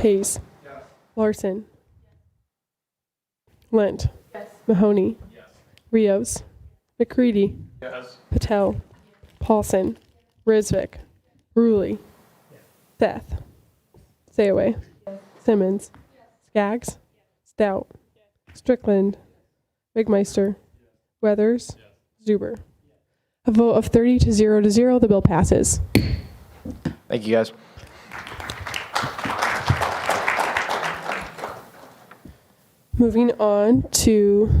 Hayes. Yes. Larson. Yes. Lent. Yes. Mahoney. Yes. Rios. McCready. Yes. Patel. Yes. Paulson. Risvik. Ruli. Yes. Seth. Sayaway. Yes. Simmons. Yes. Skaggs. Yes. Stout. Yes. Strickland. Wigmeister. Yes. Weathers. Yes. Zuber. Yes. A vote of 30 to 0 to 0, the bill passes. Thank you, guys. Moving on to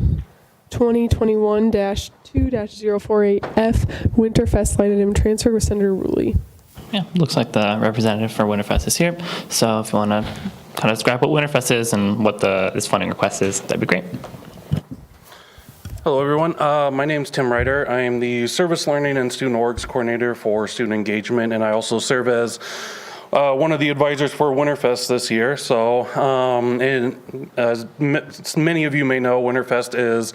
2021-2-048F Winterfest line item transfer with Senator Ruli. Yeah, looks like the representative for Winterfest is here. So if you want to kind of describe what Winterfest is and what this funding request is, that'd be great. Hello, everyone. My name's Tim Ryder. I am the Service Learning and Student Orgs Coordinator for Student Engagement, and I also serve as one of the advisors for Winterfest this year. So, as many of you may know, Winterfest is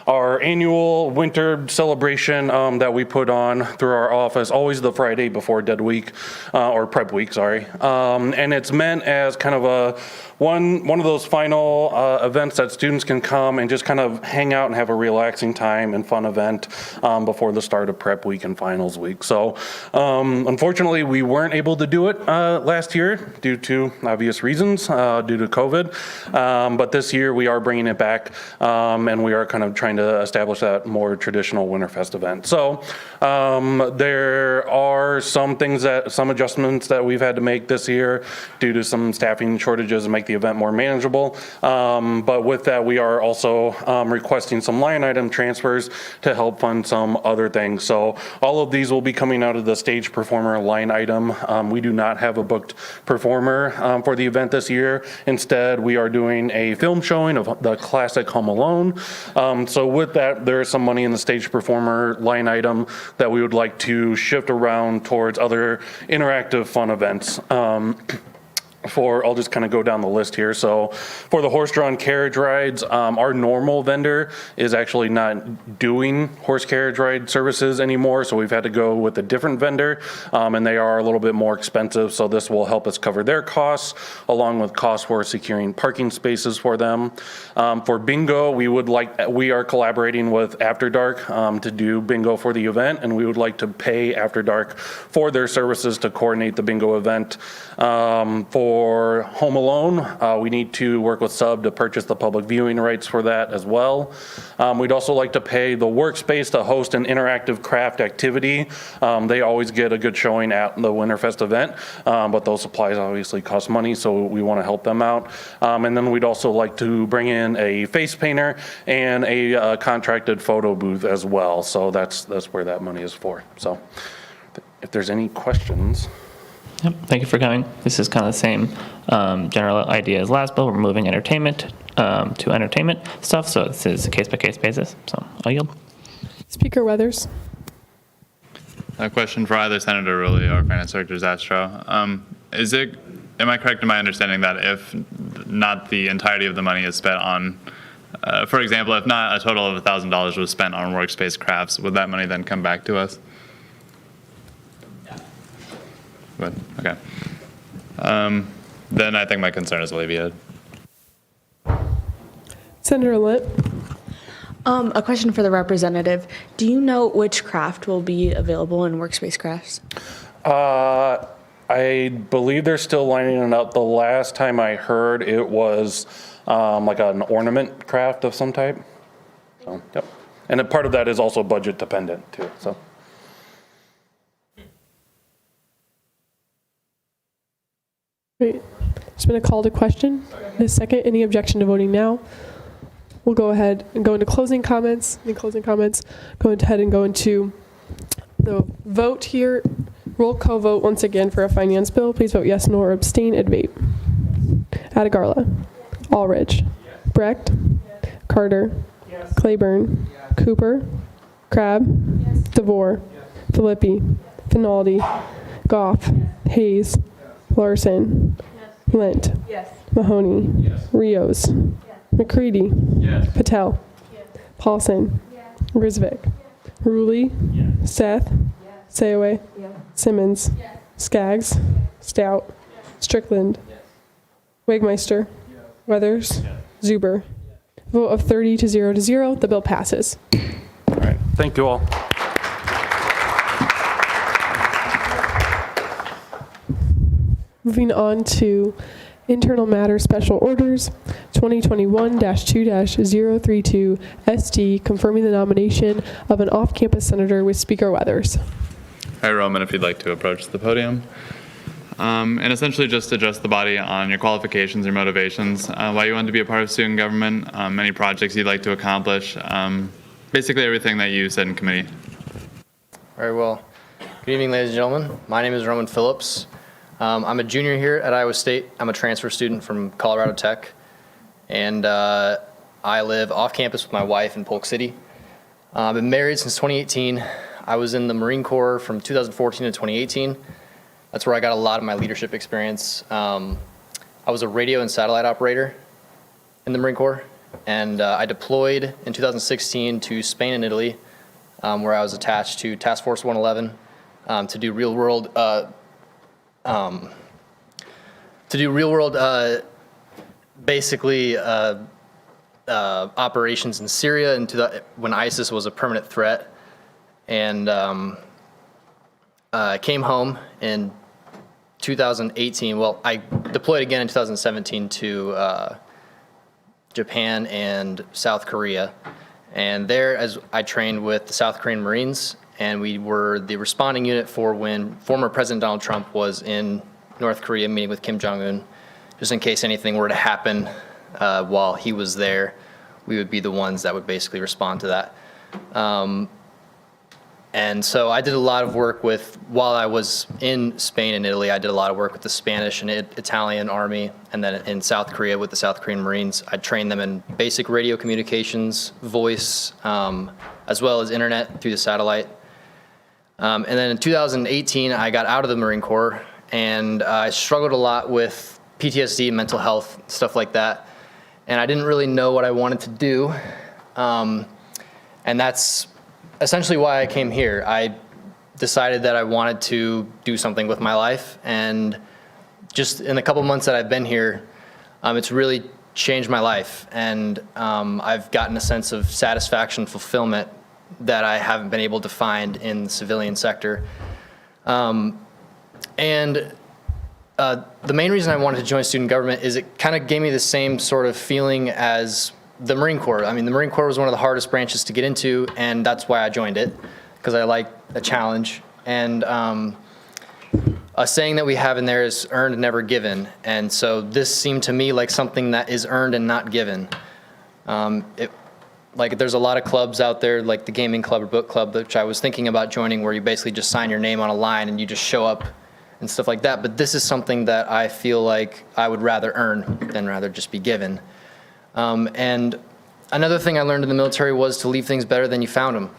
our annual winter celebration that we put on through our office, always the Friday before Dead Week, or Prep Week, sorry. And it's meant as kind of one of those final events that students can come and just kind of hang out and have a relaxing time and fun event before the start of Prep Week and Finals Week. So unfortunately, we weren't able to do it last year due to obvious reasons, due to COVID. But this year we are bringing it back, and we are kind of trying to establish that more traditional Winterfest event. So there are some adjustments that we've had to make this year due to some staffing shortages and make the event more manageable. But with that, we are also requesting some line item transfers to help fund some other things. So all of these will be coming out of the stage performer line item. We do not have a booked performer for the event this year. Instead, we are doing a film showing of the classic Home Alone. So with that, there is some money in the stage performer line item that we would like to shift around towards other interactive fun events. I'll just kind of go down the list here. So for the horse-drawn carriage rides, our normal vendor is actually not doing horse carriage ride services anymore. So we've had to go with a different vendor, and they are a little bit more expensive. So this will help us cover their costs, along with costs for securing parking spaces for them. For bingo, we are collaborating with After Dark to do bingo for the event, and we would like to pay After Dark for their services to coordinate the bingo event. For Home Alone, we need to work with Sub to purchase the public viewing rights for that as well. We'd also like to pay the Workspace to host an interactive craft activity. They always get a good showing at the Winterfest event, but those supplies obviously cost money, so we want to help them out. And then we'd also like to bring in a face painter and a contracted photo booth as well. So that's where that money is for. So if there's any questions. Yep, thank you for coming. This is kind of the same general idea as last bill. We're moving entertainment to entertainment stuff, so this is a case-by-case basis. So I'll yield. Speaker Weathers. A question for either Senator Ruli or Finance Director Zastro. Am I correct in my understanding that if not the entirety of the money is spent on, for example, if not a total of $1,000 was spent on Workspace crafts, would that money then come back to us? But, okay. Then I think my concern is alleviated. Senator Litt. A question for the representative. Do you know which craft will be available in Workspace Crafts? I believe they're still lining it up. The last time I heard it was like an ornament craft of some type. So, yep. And a part of that is also budget dependent too, so. Great. There's been a call to question. In a second, any objection to voting now? We'll go ahead and go into closing comments. Any closing comments? Go ahead and go into the vote here. Roll call vote once again for a finance bill. Please vote yes, no, or abstain at vape. Adegarla. Allridge. Brecht. Carter. Claiborne. Cooper. Crabb. DeVore. Filippi. Finaldi. Goff. Hayes. Larson. Lent. Mahoney. Rios. McCready. Patel. Paulson. Grisvick. Ruli. Seth. Sayaway. Simmons. Skaggs. Stout. Strickland. Wegmeister. Weathers. Zuber. Vote of 30 to 0 to 0. The bill passes. All right. Thank you all. Moving on to internal matters special orders. 2021-2-032 ST, confirming the nomination of an off-campus senator with Speaker Weathers. Hi, Roman, if you'd like to approach the podium. And essentially just address the body on your qualifications or motivations, why you want to be a part of student government, any projects you'd like to accomplish, basically everything that you said in committee. Very well. Good evening, ladies and gentlemen. My name is Roman Phillips. I'm a junior here at Iowa State. I'm a transfer student from Colorado Tech, and I live off campus with my wife in Polk City. I've been married since 2018. I was in the Marine Corps from 2014 to 2018. That's where I got a lot of my leadership experience. I was a radio and satellite operator in the Marine Corps, and I deployed in 2016 to Spain and Italy, where I was attached to Task Force 111 to do real world basically operations in Syria and when ISIS was a permanent threat. And I came home in 2018. Well, I deployed again in 2017 to Japan and South Korea. And there, as I trained with the South Korean Marines, and we were the responding unit for when former President Donald Trump was in North Korea meeting with Kim Jong-un. Just in case anything were to happen while he was there, we would be the ones that would basically respond to that. And so I did a lot of work while I was in Spain and Italy, I did a lot of work with the Spanish and Italian Army, and then in South Korea with the South Korean Marines. I trained them in basic radio communications, voice, as well as internet through the satellite. And then in 2018, I got out of the Marine Corps, and I struggled a lot with PTSD, mental health, stuff like that. And I didn't really know what I wanted to do. And that's essentially why I came here. I decided that I wanted to do something with my life, and just in the couple months that I've been here, it's really changed my life, and I've gotten a sense of satisfaction, fulfillment that I haven't been able to find in the civilian sector. And the main reason I wanted to join student government is it kind of gave me the same sort of feeling as the Marine Corps. I mean, the Marine Corps was one of the hardest branches to get into, and that's why I joined it, because I like a challenge. And a saying that we have in there is earned and never given. And so this seemed to me like something that is earned and not given. Like there's a lot of clubs out there, like the gaming club or book club, which I was thinking about joining, where you basically just sign your name on a line and you just show up and stuff like that. But this is something that I feel like I would rather earn than rather just be given. And another thing I learned in the military was to leave things better than you found them.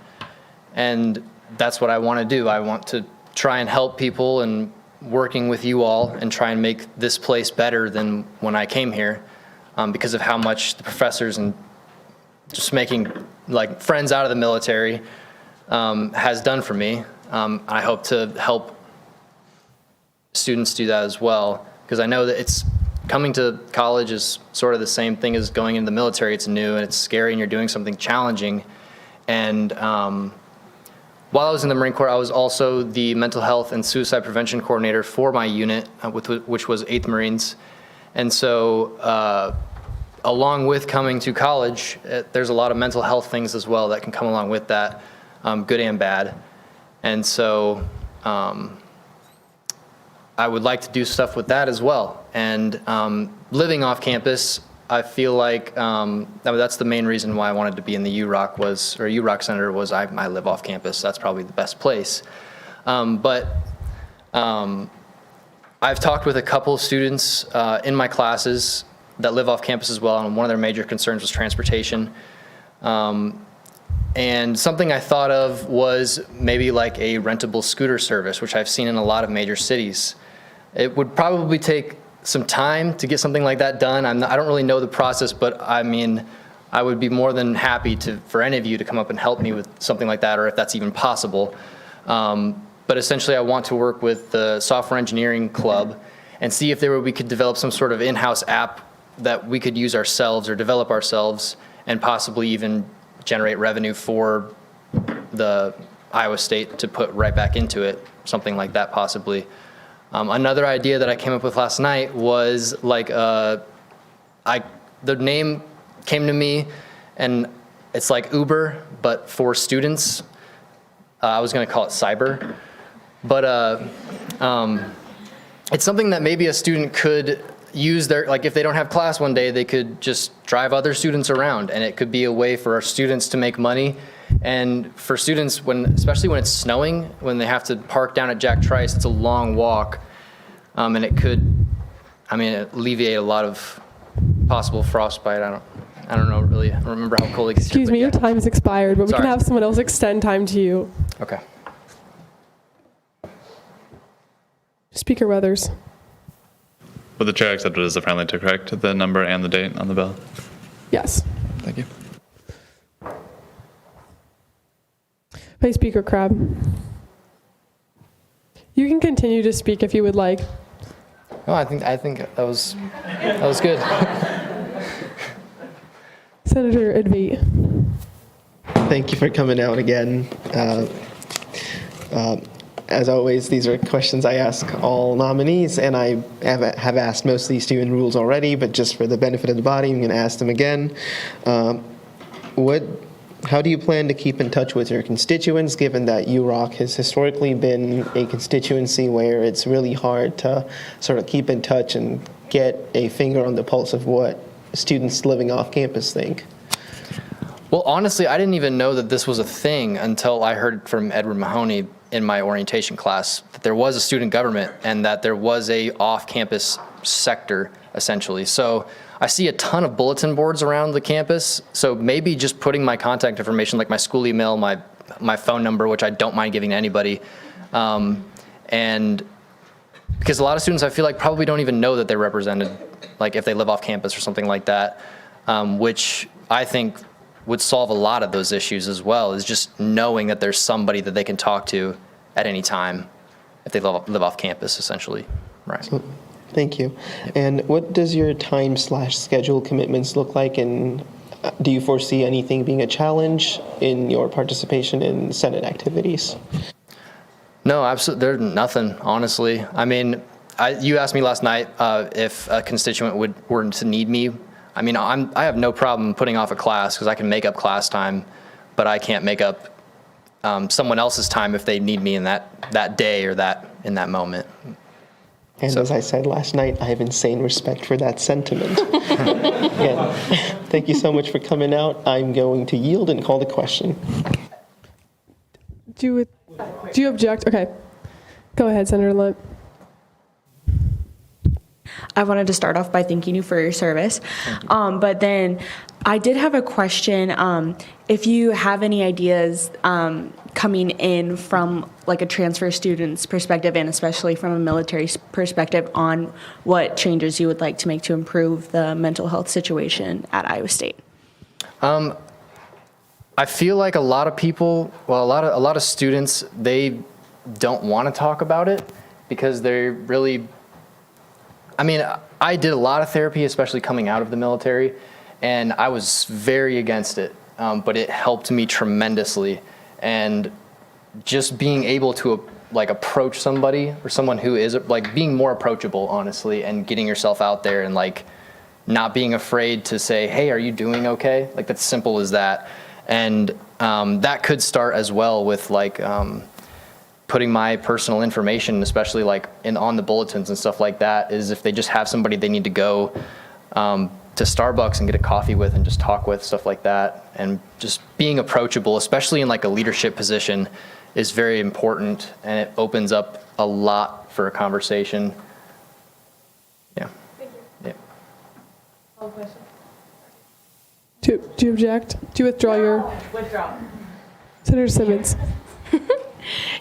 And that's what I want to do. I want to try and help people, and working with you all and try and make this place better than when I came here, because of how much the professors and just making like friends out of the military has done for me. I hope to help students do that as well, because I know that coming to college is sort of the same thing as going into the military. It's new and it's scary and you're doing something challenging. And while I was in the Marine Corps, I was also the mental health and suicide prevention coordinator for my unit, which was 8th Marines. And so along with coming to college, there's a lot of mental health things as well that can come along with that, good and bad. And so I would like to do stuff with that as well. And living off campus, I feel like that's the main reason why I wanted to be in the UROC Center was I live off campus. That's probably the best place. But I've talked with a couple of students in my classes that live off campus as well, and one of their major concerns was transportation. And something I thought of was maybe like a rentable scooter service, which I've seen in a lot of major cities. It would probably take some time to get something like that done. I don't really know the process, but I mean, I would be more than happy for any of you to come up and help me with something like that, or if that's even possible. But essentially, I want to work with the Software Engineering Club and see if we could develop some sort of in-house app that we could use ourselves or develop ourselves, and possibly even generate revenue for the Iowa State to put right back into it, something like that possibly. Another idea that I came up with last night was like, I the name came to me, and it's like Uber, but for students. I was going to call it cyber, but it's something that maybe a student could use like if they don't have class one day, they could just drive other students around, and it could be a way for our students to make money. And for students, especially when it's snowing, when they have to park down at Jack Trice, it's a long walk, and it could, alleviate a lot of possible frostbite. I don't know really. I don't remember how cold it gets. Excuse me, your time has expired, but we can have someone else extend time to you. Okay. Speaker Weathers. Would the chair accept it as a friendly to correct the number and the date on the bill? Yes. Thank you. Vice Speaker Crabb. You can continue to speak if you would like. No, I think that was good. Senator Advait. Thank you for coming out again. As always, these are questions I ask all nominees, and I have asked most of these student rules already, but just for the benefit of the body, I'm going to ask them again. How do you plan to keep in touch with your constituents, given that UROC has historically been a constituency where it's really hard to sort of keep in touch and get a finger on the pulse of what students living off campus think? Well, honestly, I didn't even know that this was a thing until I heard from Edward Mahoney in my orientation class that there was a student government and that there was a off-campus sector, essentially. So I see a ton of bulletin boards around the campus. So maybe just putting my contact information, like my school email, my phone number, which I don't mind giving to anybody. And because a lot of students, I feel like, probably don't even know that they're represented, like if they live off campus or something like that, which I think would solve a lot of those issues as well, is just knowing that there's somebody that they can talk to at any time if they live off campus, essentially. Right. So, thank you. And what does your time/schedule commitments look like, and do you foresee anything being a challenge in your participation in Senate activities? No, absolutely. There's nothing, honestly. I mean, you asked me last night if a constituent were to need me. I mean, I have no problem putting off a class because I can make up class time, but I can't make up someone else's time if they need me in that day or in that moment. And as I said last night, I have insane respect for that sentiment. Again, thank you so much for coming out. I'm going to yield and call the question. Do you object? Okay. Go ahead, Senator Lunt. I wanted to start off by thanking you for your service. But then I did have a question. If you have any ideas coming in from like a transfer student's perspective, and especially from a military perspective, on what changes you would like to make to improve the mental health situation at Iowa State. I feel like a lot of people, well, a lot of students, they don't want to talk about it because they're really, I mean, I did a lot of therapy, especially coming out of the military, and I was very against it, but it helped me tremendously. And just being able to like approach somebody or someone who is like being more approachable, honestly, and getting yourself out there and like not being afraid to say, hey, are you doing okay? Like that's simple as that. And that could start as well with like putting my personal information, especially like on the bulletins and stuff like that, is if they just have somebody they need to go to Starbucks and get a coffee with and just talk with, stuff like that. And just being approachable, especially in like a leadership position, is very important, and it opens up a lot for a conversation. Yeah. Thank you. Yeah. All questions? Do you object? Do you withdraw your? Withdraw. Senator Simmons.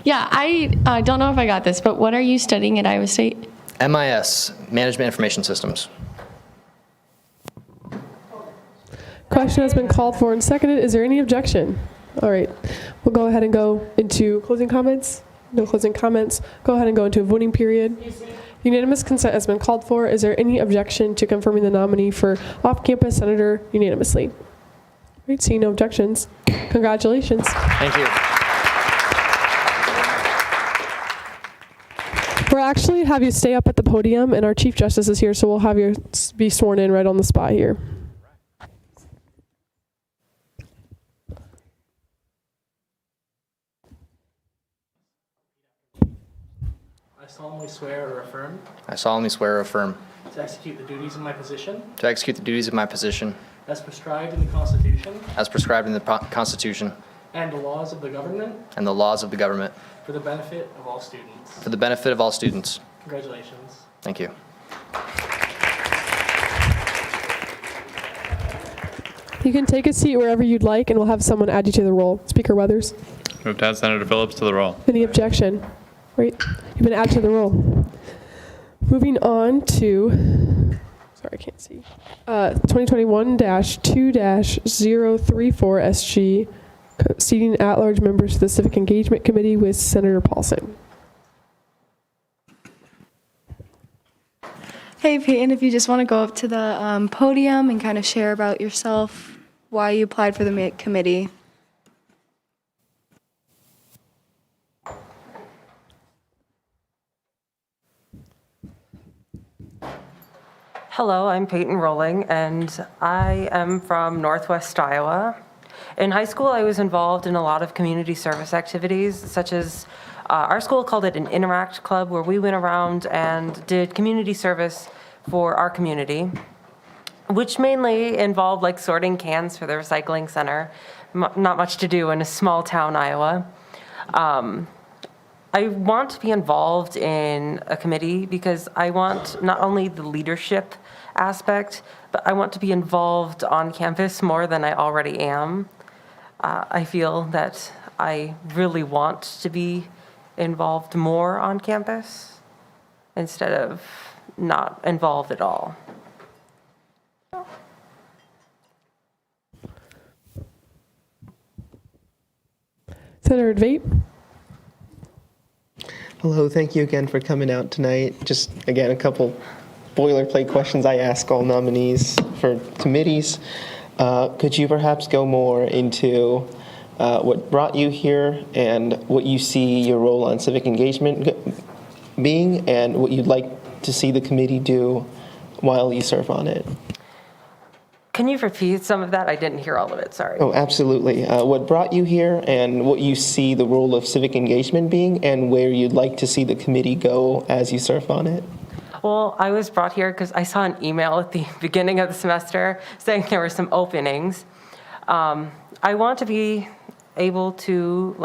Yeah, I don't know if I got this, but what are you studying at Iowa State? MIS, Management Information Systems. Question has been called for and seconded. Is there any objection? All right. We'll go ahead and go into closing comments. No closing comments. Go ahead and go into a voting period. Unanimous consent has been called for. Is there any objection to confirming the nominee for off-campus senator unanimously? All right, seeing no objections. Congratulations. Thank you. We'll actually have you stay up at the podium, and our Chief Justice is here, so we'll have you be sworn in right on the spot here. I solemnly swear or affirm I solemnly swear or affirm to execute the duties of my position to execute the duties of my position as prescribed in the Constitution as prescribed in the Constitution and the laws of the government and the laws of the government for the benefit of all students. for the benefit of all students. Congratulations. Thank you. You can take a seat wherever you'd like, and we'll have someone add you to the roll. Speaker Weathers. Move to add Senator Phillips to the roll. Any objection? Right. You've been added to the roll. Moving on to, sorry, I can't see. 2021-2-034 SG, seating at-large members to the Civic Engagement Committee with Senator Paulson. Hey, Peyton, if you just want to go up to the podium and kind of share about yourself, why you applied for the committee. Hello, I'm Peyton Rolling, and I am from Northwest Iowa. In high school, I was involved in a lot of community service activities, such as our school called it an Interact Club, where we went around and did community service for our community, which mainly involved like sorting cans for the recycling center. Not much to do in a small town, Iowa. I want to be involved in a committee because I want not only the leadership aspect, but I want to be involved on campus more than I already am. I feel that I really want to be involved more on campus instead of not involved at all. Senator Dvait. Hello, thank you again for coming out tonight. Just again, a couple boilerplate questions I ask all nominees for committees. Could you perhaps go more into what brought you here and what you see your role on civic engagement being and what you'd like to see the committee do while you serve on it? Can you repeat some of that? I didn't hear all of it, sorry. Oh, absolutely. What brought you here and what you see the role of civic engagement being and where you'd like to see the committee go as you serve on it? Well, I was brought here because I saw an email at the beginning of the semester saying there were some openings. I want to be able to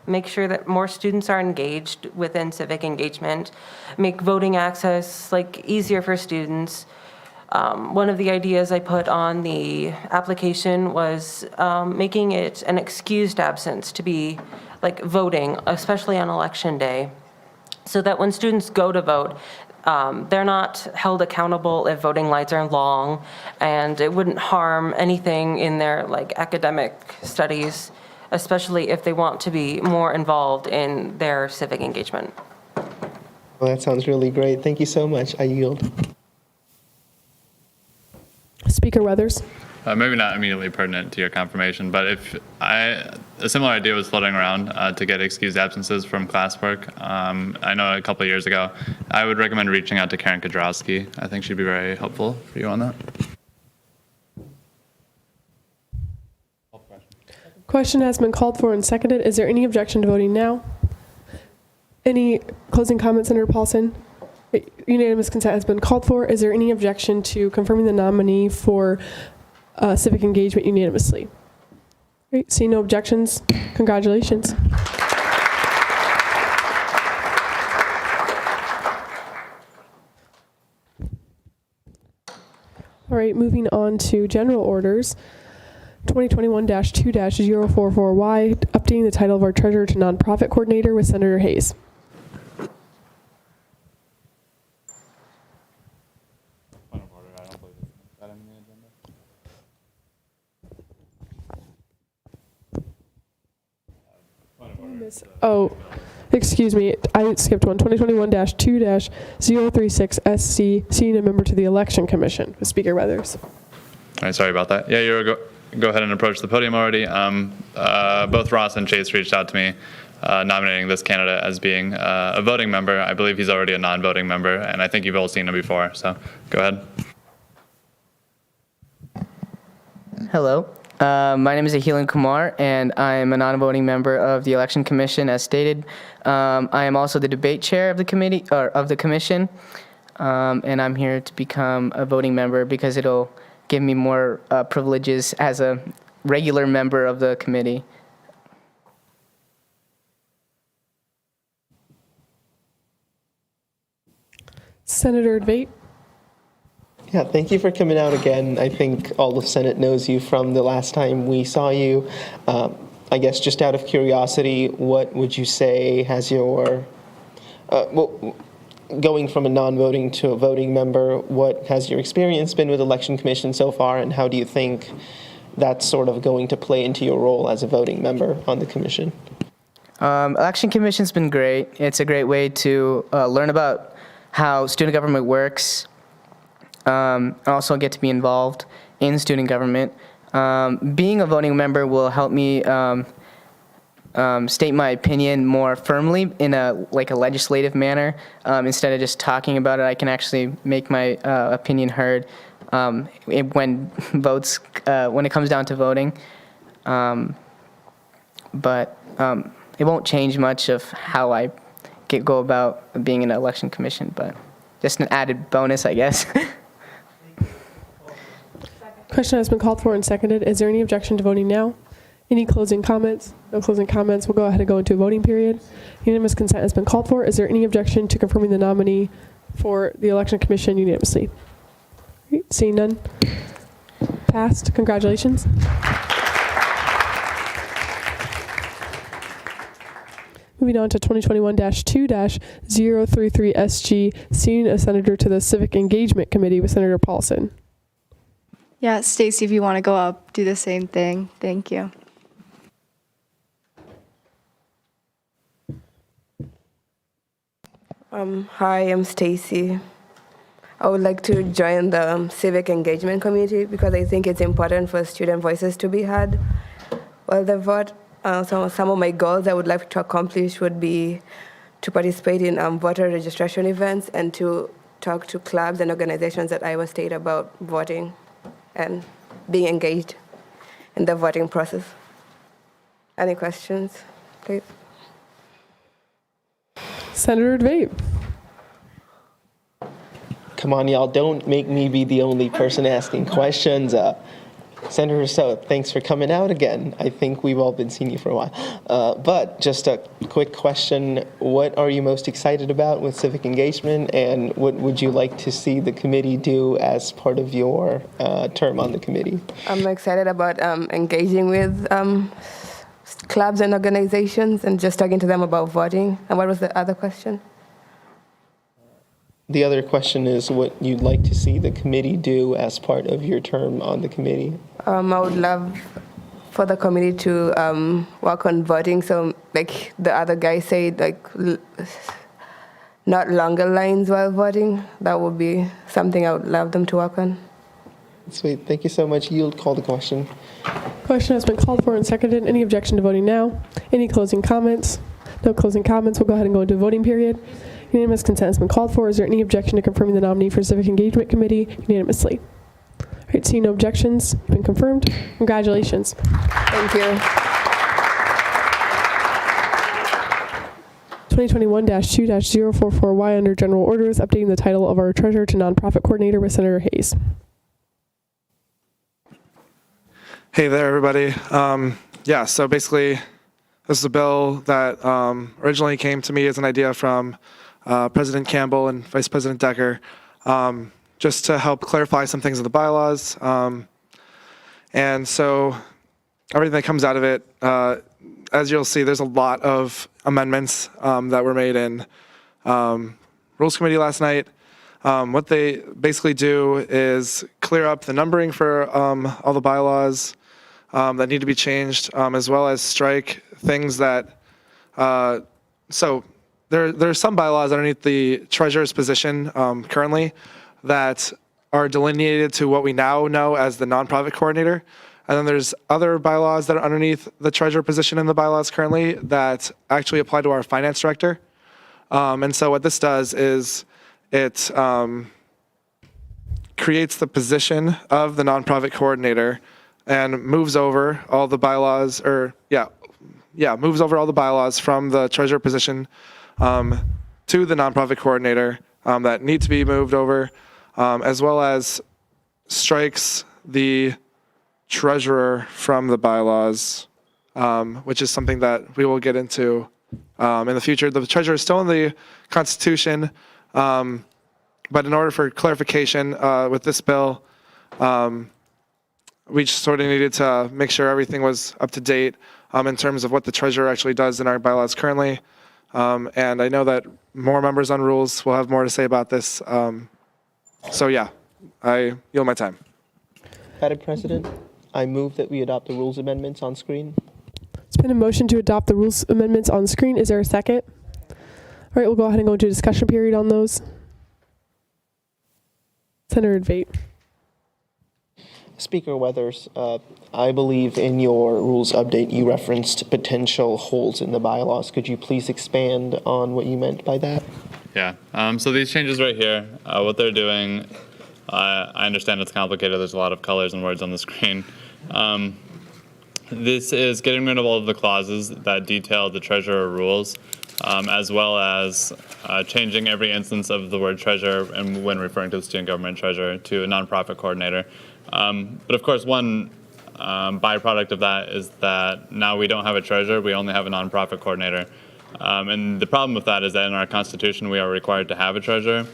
make sure that more students are engaged within civic engagement, make voting access easier for students. One of the ideas I put on the application was making it an excused absence to be voting, especially on election day, so that when students go to vote, they're not held accountable if voting lines are long, and it wouldn't harm anything in their academic studies, especially if they want to be more involved in their civic engagement. Well, that sounds really great. Thank you so much. I yield. Speaker Weathers. Maybe not immediately pertinent to your confirmation, but if a similar idea was floating around to get excused absences from classwork. I know a couple of years ago, I would recommend reaching out to Karen Kodrowski. I think she'd be very helpful for you on that. Question has been called for and seconded. Is there any objection to voting now? Any closing comments, Senator Paulson? Unanimous consent has been called for. Is there any objection to confirming the nominee for civic engagement unanimously? Great. See no objections. Congratulations. All right, moving on to general orders. 2021-2-044Y, updating the title of our treasurer to nonprofit coordinator with Senator Hayes. Oh, excuse me, I skipped one. 2021-2-036 SC, seating a member to the Election Commission with Speaker Weathers. All right, sorry about that. Yeah, you go ahead and approach the podium already. Both Ross and Chase reached out to me nominating this candidate as being a voting member. I believe he's already a non-voting member, and I think you've all seen him before, so go ahead. Hello, My name is Ahilan Kumar, and I am a non-voting member of the Election Commission, as stated. I am also the debate chair of the committee or of the commission, and I'm here to become a voting member because it'll give me more privileges as a regular member of the committee. Senator Debate. Yeah, thank you for coming out again. I think all of Senate knows you from the last time we saw you. I guess just out of curiosity, what would you say has your, going from a non-voting to a voting member, what has your experience been with Election Commission so far, and how do you think that's sort of going to play into your role as a voting member on the commission? Election Commission's been great. It's a great way to learn about how student government works, and also get to be involved in student government. Being a voting member will help me state my opinion more firmly in a legislative manner. Instead of just talking about it, I can actually make my opinion heard when it comes down to voting. But it won't change much of how I go about being in an election commission, but just an added bonus, I guess. Question has been called for and seconded. Is there any objection to voting now? Any closing comments? No closing comments. We'll go ahead and go into a voting period. Unanimous consent has been called for. Is there any objection to confirming the nominee for the Election Commission unanimously? Right, seeing none. Passed. Congratulations. Moving on to 2021-2-033SG, seeing a senator to the Civic Engagement Committee with Senator Paulson. Yeah, Stacy, if you want to go up, do the same thing. Thank you. Hi, I'm Stacy. I would like to join the Civic Engagement Committee because I think it's important for student voices to be heard while they vote. Some of my goals I would like to accomplish would be to participate in voter registration events and to talk to clubs and organizations at Iowa State about voting and being engaged in the voting process. Any questions, please? Senator Debate. Come on, y'all, don't make me be the only person asking questions. Senator Rousseau, thanks for coming out again. I think we've all been seeing you for a while. But just a quick question, what are you most excited about with civic engagement, and what would you like to see the committee do as part of your term on the committee? I'm excited about engaging with clubs and organizations and just talking to them about voting. And what was the other question? The other question is what you'd like to see the committee do as part of your term on the committee. I would love for the committee to work on voting. So like the other guy said, not longer lines while voting. That would be something I would love them to work on. Sweet, thank you so much. You'll call the question. Question has been called for and seconded. Any objection to voting now? Any closing comments? No closing comments. We'll go ahead and go into a voting period. Unanimous consent has been called for. Is there any objection to confirming the nominee for Civic Engagement Committee unanimously? All right, seeing no objections, been confirmed. Congratulations. Thank you. 2021-2-044Y under general orders, updating the title of our treasurer to nonprofit coordinator with Senator Hayes. Hey there, everybody. So basically, this is a bill that originally came to me as an idea from President Campbell and Vice President Decker, just to help clarify some things in the bylaws. And so everything that comes out of it, as you'll see, there's a lot of amendments that were made in Rules Committee last night. What they basically do is clear up the numbering for all the bylaws that need to be changed, as well as strike things that, so there are some bylaws underneath the treasurer's position currently that are delineated to what we now know as the nonprofit coordinator. And then there's other bylaws that are underneath the treasurer position in the bylaws currently that actually apply to our finance director. And so what this does is it creates the position of the nonprofit coordinator and moves over all the bylaws, moves over all the bylaws from the treasurer position to the nonprofit coordinator that need to be moved over, as well as strikes the treasurer from the bylaws, which is something that we will get into in the future. The treasurer is still in the Constitution, but in order for clarification with this bill, we just sort of needed to make sure everything was up to date in terms of what the treasurer actually does in our bylaws currently. And I know that more members on rules will have more to say about this. So yeah, I yield my time. Madam President, I move that we adopt the rules amendments on screen. It's been a motion to adopt the rules amendments on screen. Is there a second? All right, we'll go ahead and go into a discussion period on those. Senator Debate. Speaker Weathers, I believe in your rules update you referenced potential holes in the bylaws. Could you please expand on what you meant by that? Yeah, so these changes right here, what they're doing, I understand it's complicated. There's a lot of colors and words on the screen. This is getting rid of all of the clauses that detail the treasurer rules, as well as changing every instance of the word treasurer and when referring to the student government treasurer to a nonprofit coordinator. But of course, one byproduct of that is that now we don't have a treasurer, we only have a nonprofit coordinator. And the problem with that is that in our Constitution, we are required to have a treasurer.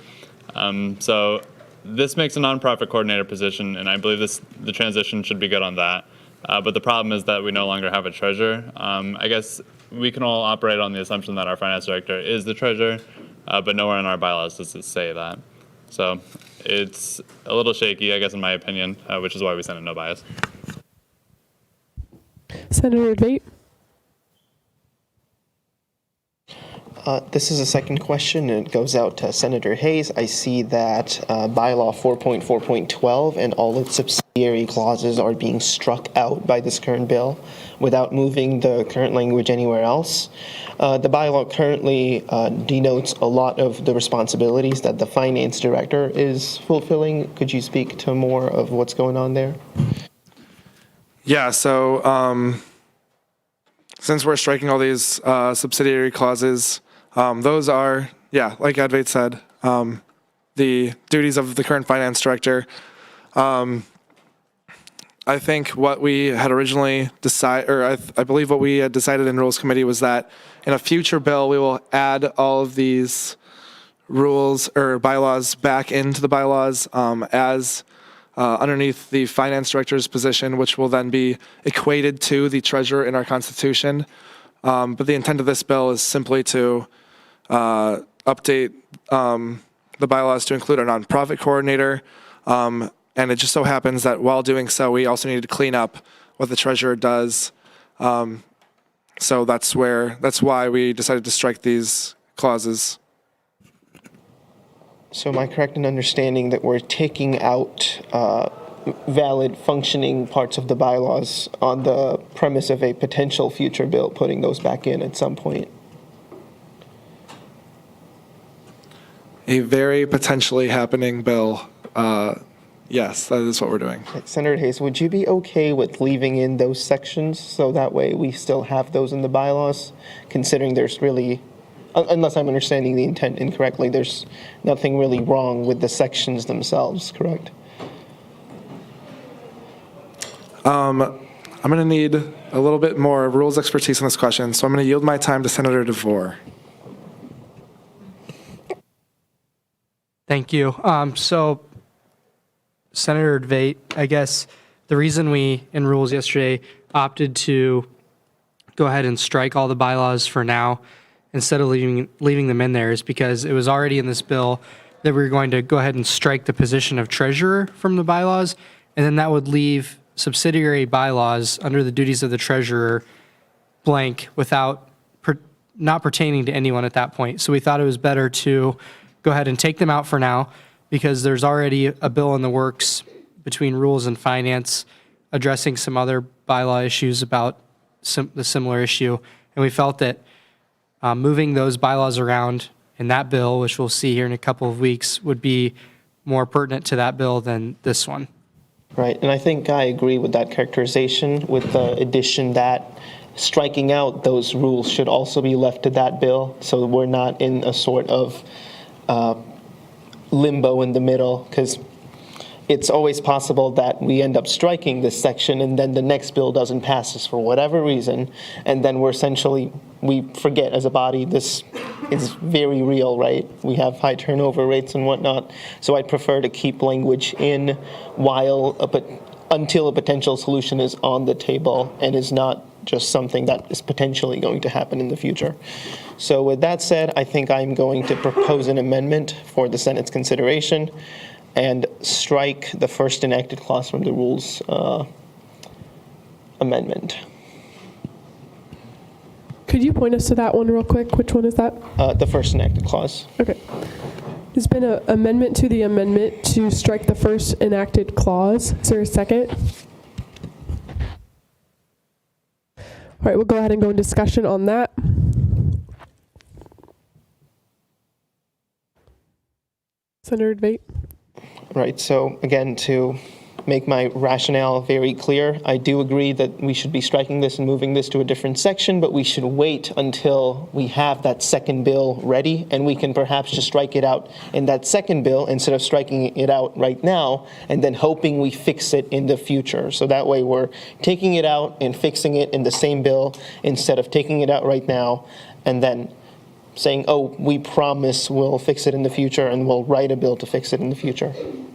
So this makes a nonprofit coordinator position, and I believe the transition should be good on that. But the problem is that we no longer have a treasurer. I guess we can all operate on the assumption that our finance director is the treasurer, but nowhere in our bylaws does it say that. So it's a little shaky, I guess, in my opinion, which is why we sent a no bias. Senator Debate. This is a second question, and it goes out to Senator Hayes. I see that bylaw 4.4.12 and all its subsidiary clauses are being struck out by this current bill without moving the current language anywhere else. The bylaw currently denotes a lot of the responsibilities that the finance director is fulfilling. Could you speak to more of what's going on there? Yeah, so since we're striking all these subsidiary clauses, those are, like Advait said, the duties of the current finance director. I think what we had originally decided, or I believe what we had decided in Rules Committee was that in a future bill, we will add all of these rules or bylaws back into the bylaws as underneath the finance director's position, which will then be equated to the treasurer in our Constitution. But the intent of this bill is simply to update the bylaws to include our nonprofit coordinator. And it just so happens that while doing so, we also need to clean up what the treasurer does. So that's why we decided to strike these clauses. So am I correct in understanding that we're taking out valid functioning parts of the bylaws on the premise of a potential future bill, putting those back in at some point? A very potentially happening bill. Yes, that is what we're doing. Senator Hayes, would you be okay with leaving in those sections so that way we still have those in the bylaws, considering there's really, unless I'm understanding the intent incorrectly, there's nothing really wrong with the sections themselves, correct? I'm going to need a little bit more rules expertise on this question, so I'm going to yield my time to Senator DeVore. Thank you. So, Senator Debate, I guess the reason we, in rules yesterday, opted to go ahead and strike all the bylaws for now instead of leaving them in there is because it was already in this bill that we were going to go ahead and strike the position of treasurer from the bylaws, and then that would leave subsidiary bylaws under the duties of the treasurer blank without not pertaining to anyone at that point. So we thought it was better to go ahead and take them out for now, because there's already a bill in the works between Rules and Finance addressing some other bylaw issues about the similar issue. And we felt that moving those bylaws around in that bill, which we'll see here in a couple of weeks, would be more pertinent to that bill than this one. Right, and I think I agree with that characterization with the addition that striking out those rules should also be left to that bill, so we're not in a sort of limbo in the middle, because it's always possible that we end up striking this section and then the next bill doesn't pass us for whatever reason, and then we forget as a body this is very real, right? We have high turnover rates and whatnot, so I'd prefer to keep language in until a potential solution is on the table and is not just something that is potentially going to happen in the future. So with that said, I think I'm going to propose an amendment for the Senate's consideration and strike the first enacted clause from the rules amendment. Could you point us to that one real quick? Which one is that? The first enacted clause. Okay. There's been an amendment to the amendment to strike the first enacted clause. Is there a second? All right, we'll go ahead and go in discussion on that. Senator Debate. Right, so again, to make my rationale very clear, I do agree that we should be striking this and moving this to a different section, but we should wait until we have that second bill ready, and we can perhaps just strike it out in that second bill instead of striking it out right now and then hoping we fix it in the future. So that way we're taking it out and fixing it in the same bill instead of taking it out right now and then saying, oh, we promise we'll fix it in the future and we'll write a bill to fix it in the future.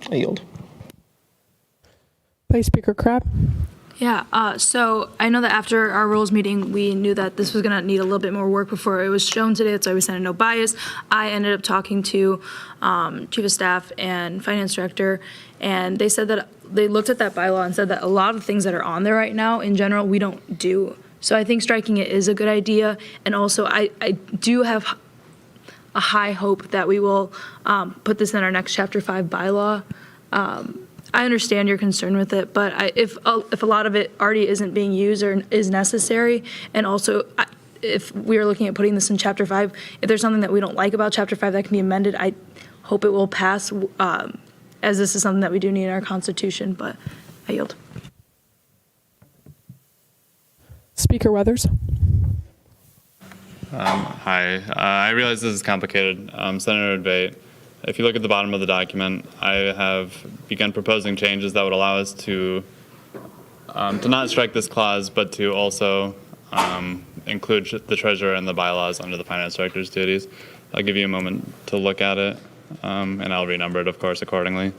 I yield. Vice Speaker Crabb. Yeah, so I know that after our rules meeting, we knew that this was going to need a little bit more work before it was shown today. That's why we sent a no bias. I ended up talking to Chief of Staff and Finance Director, and they said that they looked at that bylaw and said that a lot of things that are on there right now, in general, we don't do. So I think striking it is a good idea. And also, I do have a high hope that we will put this in our next Chapter 5 bylaw. I understand your concern with it, but if a lot of it already isn't being used or is necessary, and also if we are looking at putting this in Chapter 5, if there's something that we don't like about Chapter 5 that can be amended, I hope it will pass, as this is something that we do need in our Constitution, but I yield. Speaker Weathers. Hi. I realize this is complicated. Senator Debate, if you look at the bottom of the document, I have begun proposing changes that would allow us to not strike this clause, but to also include the treasurer and the bylaws under the finance director's duties. I'll give you a moment to look at it, and I'll renumber it, of course, accordingly.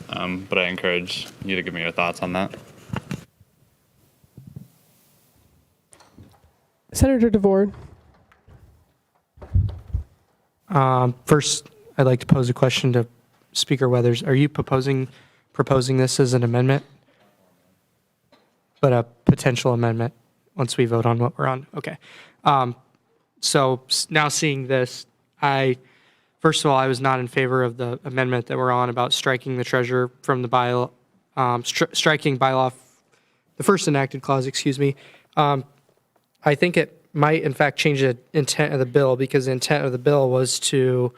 But I encourage you to give me your thoughts on that. Senator DeVore. First, I'd like to pose a question to Speaker Weathers. Are you proposing this as an amendment? But a potential amendment once we vote on what we're on? Okay. So now seeing this, first of all, I was not in favor of the amendment that we're on about striking the treasurer from the bylaw, striking bylaw, the first enacted clause, excuse me. I think it might, in fact, change the intent of the bill, because the intent of the bill was to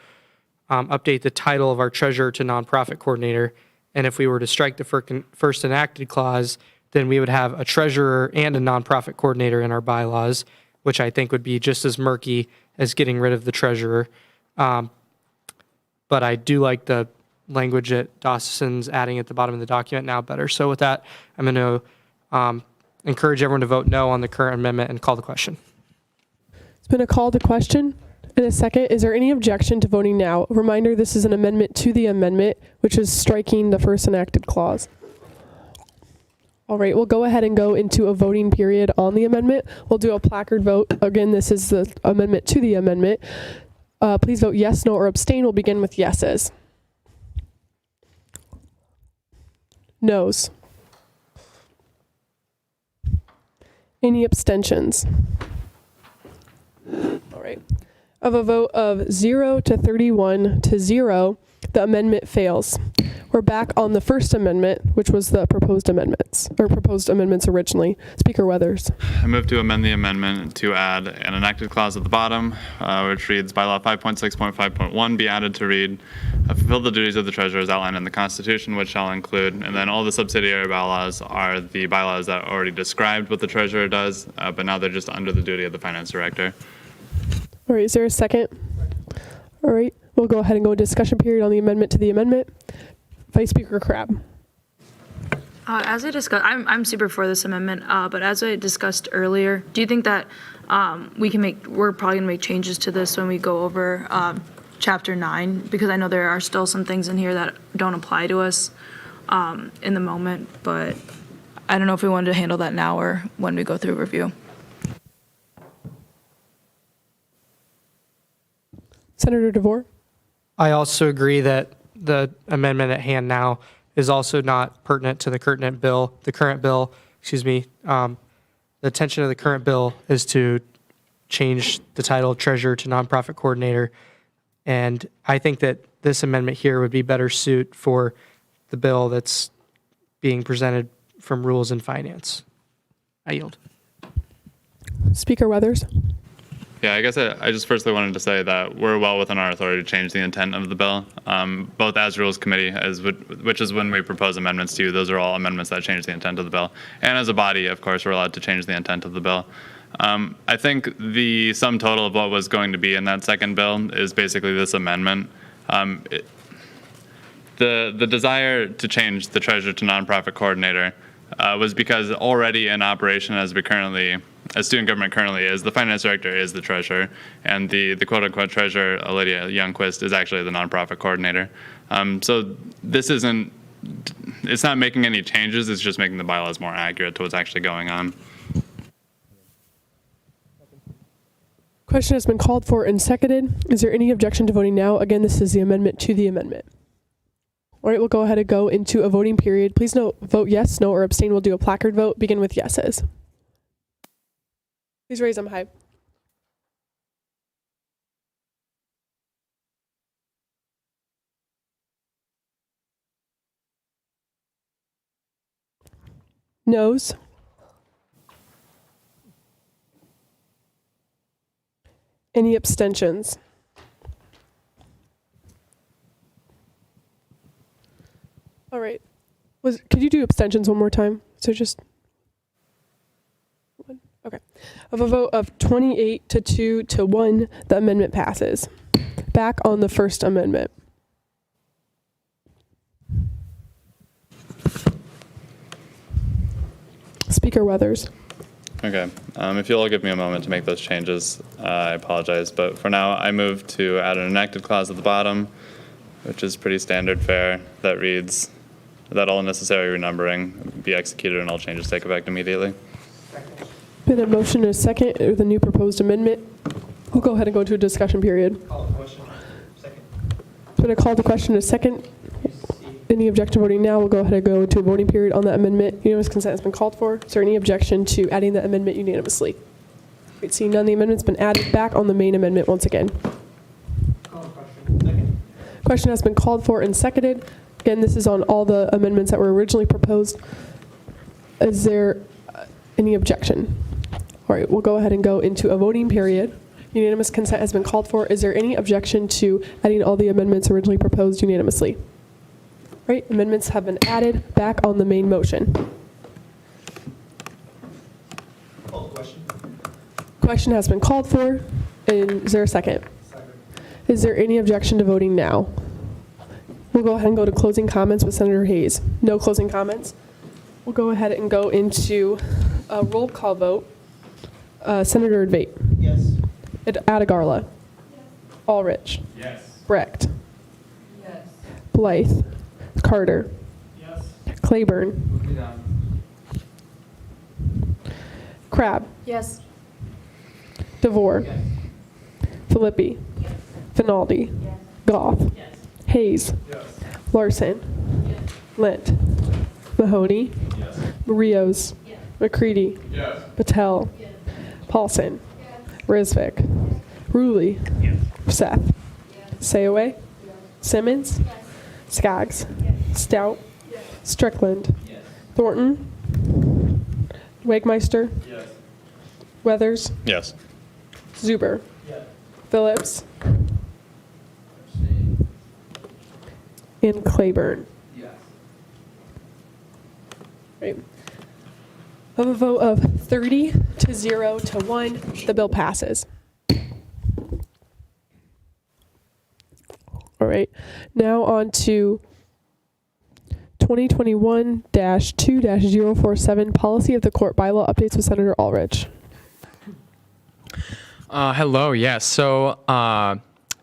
update the title of our treasurer to nonprofit coordinator. And if we were to strike the first enacted clause, then we would have a treasurer and a nonprofit coordinator in our bylaws, which I think would be just as murky as getting rid of the treasurer. But I do like the language that Dawson's adding at the bottom of the document now better. So with that, I'm going to encourage everyone to vote no on the current amendment and call the question. It's been a call to question and a second. Is there any objection to voting now? A reminder, this is an amendment to the amendment, which is striking the first enacted clause. All right, we'll go ahead and go into a voting period on the amendment. We'll do a placard vote. Again, this is the amendment to the amendment. Please vote yes, no, or abstain. We'll begin with yeses. Noes. Any abstentions? All right. Of a vote of 0 to 31 to 0, the amendment fails. We're back on the first amendment, which was the proposed amendments originally. Speaker Weathers. I move to amend the amendment to add an enacted clause at the bottom, which reads, bylaw 5.6.5.1 be added to read, fulfill the duties of the treasurer as outlined in the Constitution, which shall include, and then all the subsidiary bylaws are the bylaws that already described what the treasurer does, but now they're just under the duty of the finance director. All right, is there a second? All right, we'll go ahead and go into discussion period on the amendment to the amendment. Vice Speaker Crabb. As I discussed, I'm super for this amendment, but as I discussed earlier, do you think that we're probably gonna make changes to this when we go over Chapter 9? Because I know there are still some things in here that don't apply to us in the moment, but I don't know if we wanted to handle that now or when we go through review. Senator DeVore. I also agree that the amendment at hand now is also not pertinent to the current bill. The current bill, the intention of the current bill is to change the title treasurer to nonprofit coordinator. And I think that this amendment here would be better suited for the bill that's being presented from Rules and Finance. I yield. Speaker Weathers. Yeah, I guess I just firstly wanted to say that we're well within our authority to change the intent of the bill, both as Rules Committee, which is when we propose amendments to you. Those are all amendments that change the intent of the bill. And as a body, of course, we're allowed to change the intent of the bill. I think the sum total of what was going to be in that second bill is basically this amendment. The desire to change the treasurer to nonprofit coordinator was because already in operation as student government currently is, the finance director is the treasurer, and the quote-unquote treasurer, Lydia Youngquist, is actually the nonprofit coordinator. So this it's not making any changes, it's just making the bylaws more accurate to what's actually going on. Question has been called for and seconded. Is there any objection to voting now? Again, this is the amendment to the amendment. All right, we'll go ahead and go into a voting period. Please note, vote yes, no, or abstain. We'll do a placard vote. Begin with yeses. Please raise them high. Noes. Any abstentions? All right. Could you do abstentions one more time? So just one. Okay. Of a vote of 28 to 2 to 1, the amendment passes. Back on the first amendment. Speaker Weathers. Okay, if you'll all give me a moment to make those changes, I apologize. But for now, I move to add an enacted clause at the bottom, which is pretty standard fare, that reads that all necessary renumbering be executed and all changes take effect immediately. Been a motion and a second with a new proposed amendment. We'll go ahead and go to a discussion period. Call the question. Second. It's been a call to question and a second. Any objection to voting now? We'll go ahead and go to a voting period on that amendment. Unanimous consent has been called for. Is there any objection to adding the amendment unanimously? Great, seeing none, the amendment's been added back on the main amendment once again. Call the question. Second. Question has been called for and seconded. Again, this is on all the amendments that were originally proposed. Is there any objection? All right, we'll go ahead and go into a voting period. Unanimous consent has been called for. Is there any objection to adding all the amendments originally proposed unanimously? Right, amendments have been added back on the main motion. Call the question. Question has been called for. And is there a second? Second. Is there any objection to voting now? We'll go ahead and go to closing comments with Senator Hayes. No closing comments. We'll go ahead and go into a roll call vote. Senator Advait. Yes. Adegarla. Yes. Ulrich. Yes. Brecht. Yes. Blythe. Carter. Yes. Claiborne. Crabb. Yes. DeVore. Yes. Filippi. Yes. Finaldi. Yes. Goff. Yes. Hayes. Yes. Larson. Yes. Lent. Mahoney. Yes. Rios. Yes. McCready. Yes. Patel. Yes. Paulson. Yes. Risvik. Ruli. Yes. Seth. Sayaway. Simmons. Skaggs. Stout. Strickland. Thornton. Wegmeister. Weathers. Yes. Zuber. Phillips. And Claiborne. Right. Of a vote of 30 to 0 to 1, the bill passes. All right. Now on to 2021-2-047 Policy of the Court Bylaw Updates with Senator Ulrich. Hello, yes. So,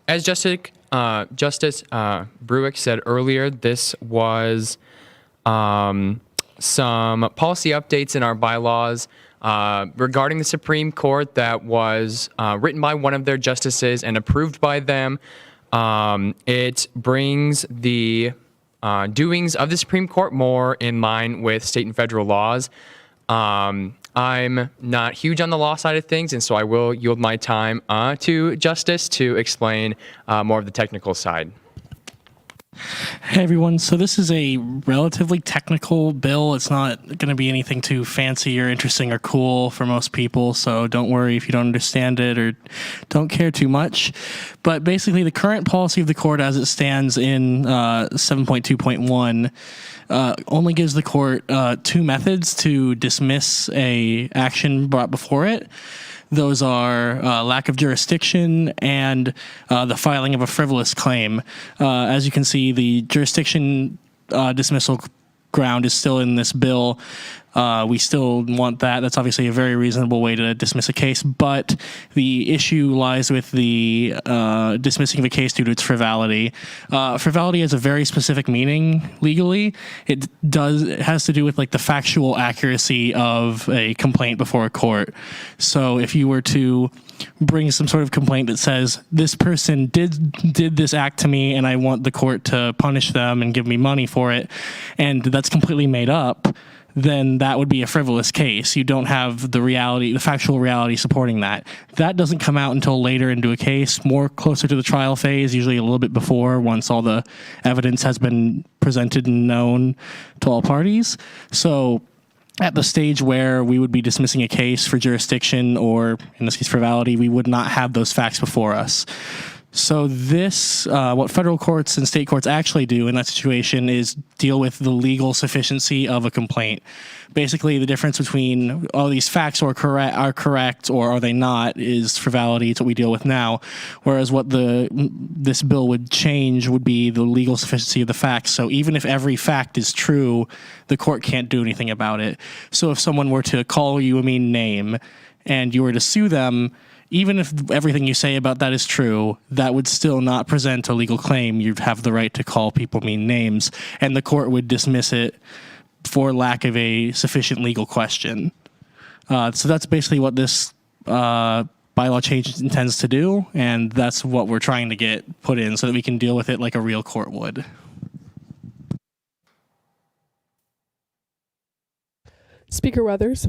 as Justice Bruick said earlier, this was some policy updates in our bylaws regarding the Supreme Court that was written by one of their justices and approved by them. It brings the doings of the Supreme Court more in line with state and federal laws. I'm not huge on the law side of things, and so I will yield my time to Justice to explain more of the technical side. Hey everyone, so this is a relatively technical bill. It's not going to be anything too fancy or interesting or cool for most people, so don't worry if you don't understand it or don't care too much. But basically the current policy of the court as it stands in 7.2.1 only gives the court two methods to dismiss a action brought before it. Those are lack of jurisdiction and the filing of a frivolous claim. As you can see, the jurisdiction dismissal ground is still in this bill. We still want that. That's obviously a very reasonable way to dismiss a case, but the issue lies with the dismissing of a case due to its frivolity. Frivolity has a very specific meaning legally. It has to do with like the factual accuracy of a complaint before a court. So if you were to bring some sort of complaint that says this person did this act to me and I want the court to punish them and give me money for it, and that's completely made up, then that would be a frivolous case. You don't have the reality, the factual reality supporting that. That doesn't come out until later into a case, more closer to the trial phase, usually a little bit before, once all the evidence has been presented and known to all parties. So at the stage where we would be dismissing a case for jurisdiction, or in this case frivolity, we would not have those facts before us. So this, what federal courts and state courts actually do in that situation is deal with the legal sufficiency of a complaint. Basically, the difference between all these facts are correct or are they not is frivolity. It's what we deal with now. Whereas what this bill would change would be the legal sufficiency of the facts. So even if every fact is true, the court can't do anything about it. So if someone were to call you a mean name and you were to sue them, even if everything you say about that is true, that would still not present a legal claim. You'd have the right to call people mean names, and the court would dismiss it for lack of a sufficient legal question. So that's basically what this bylaw change intends to do, and that's what we're trying to get put in so that we can deal with it like a real court would. Speaker Weathers.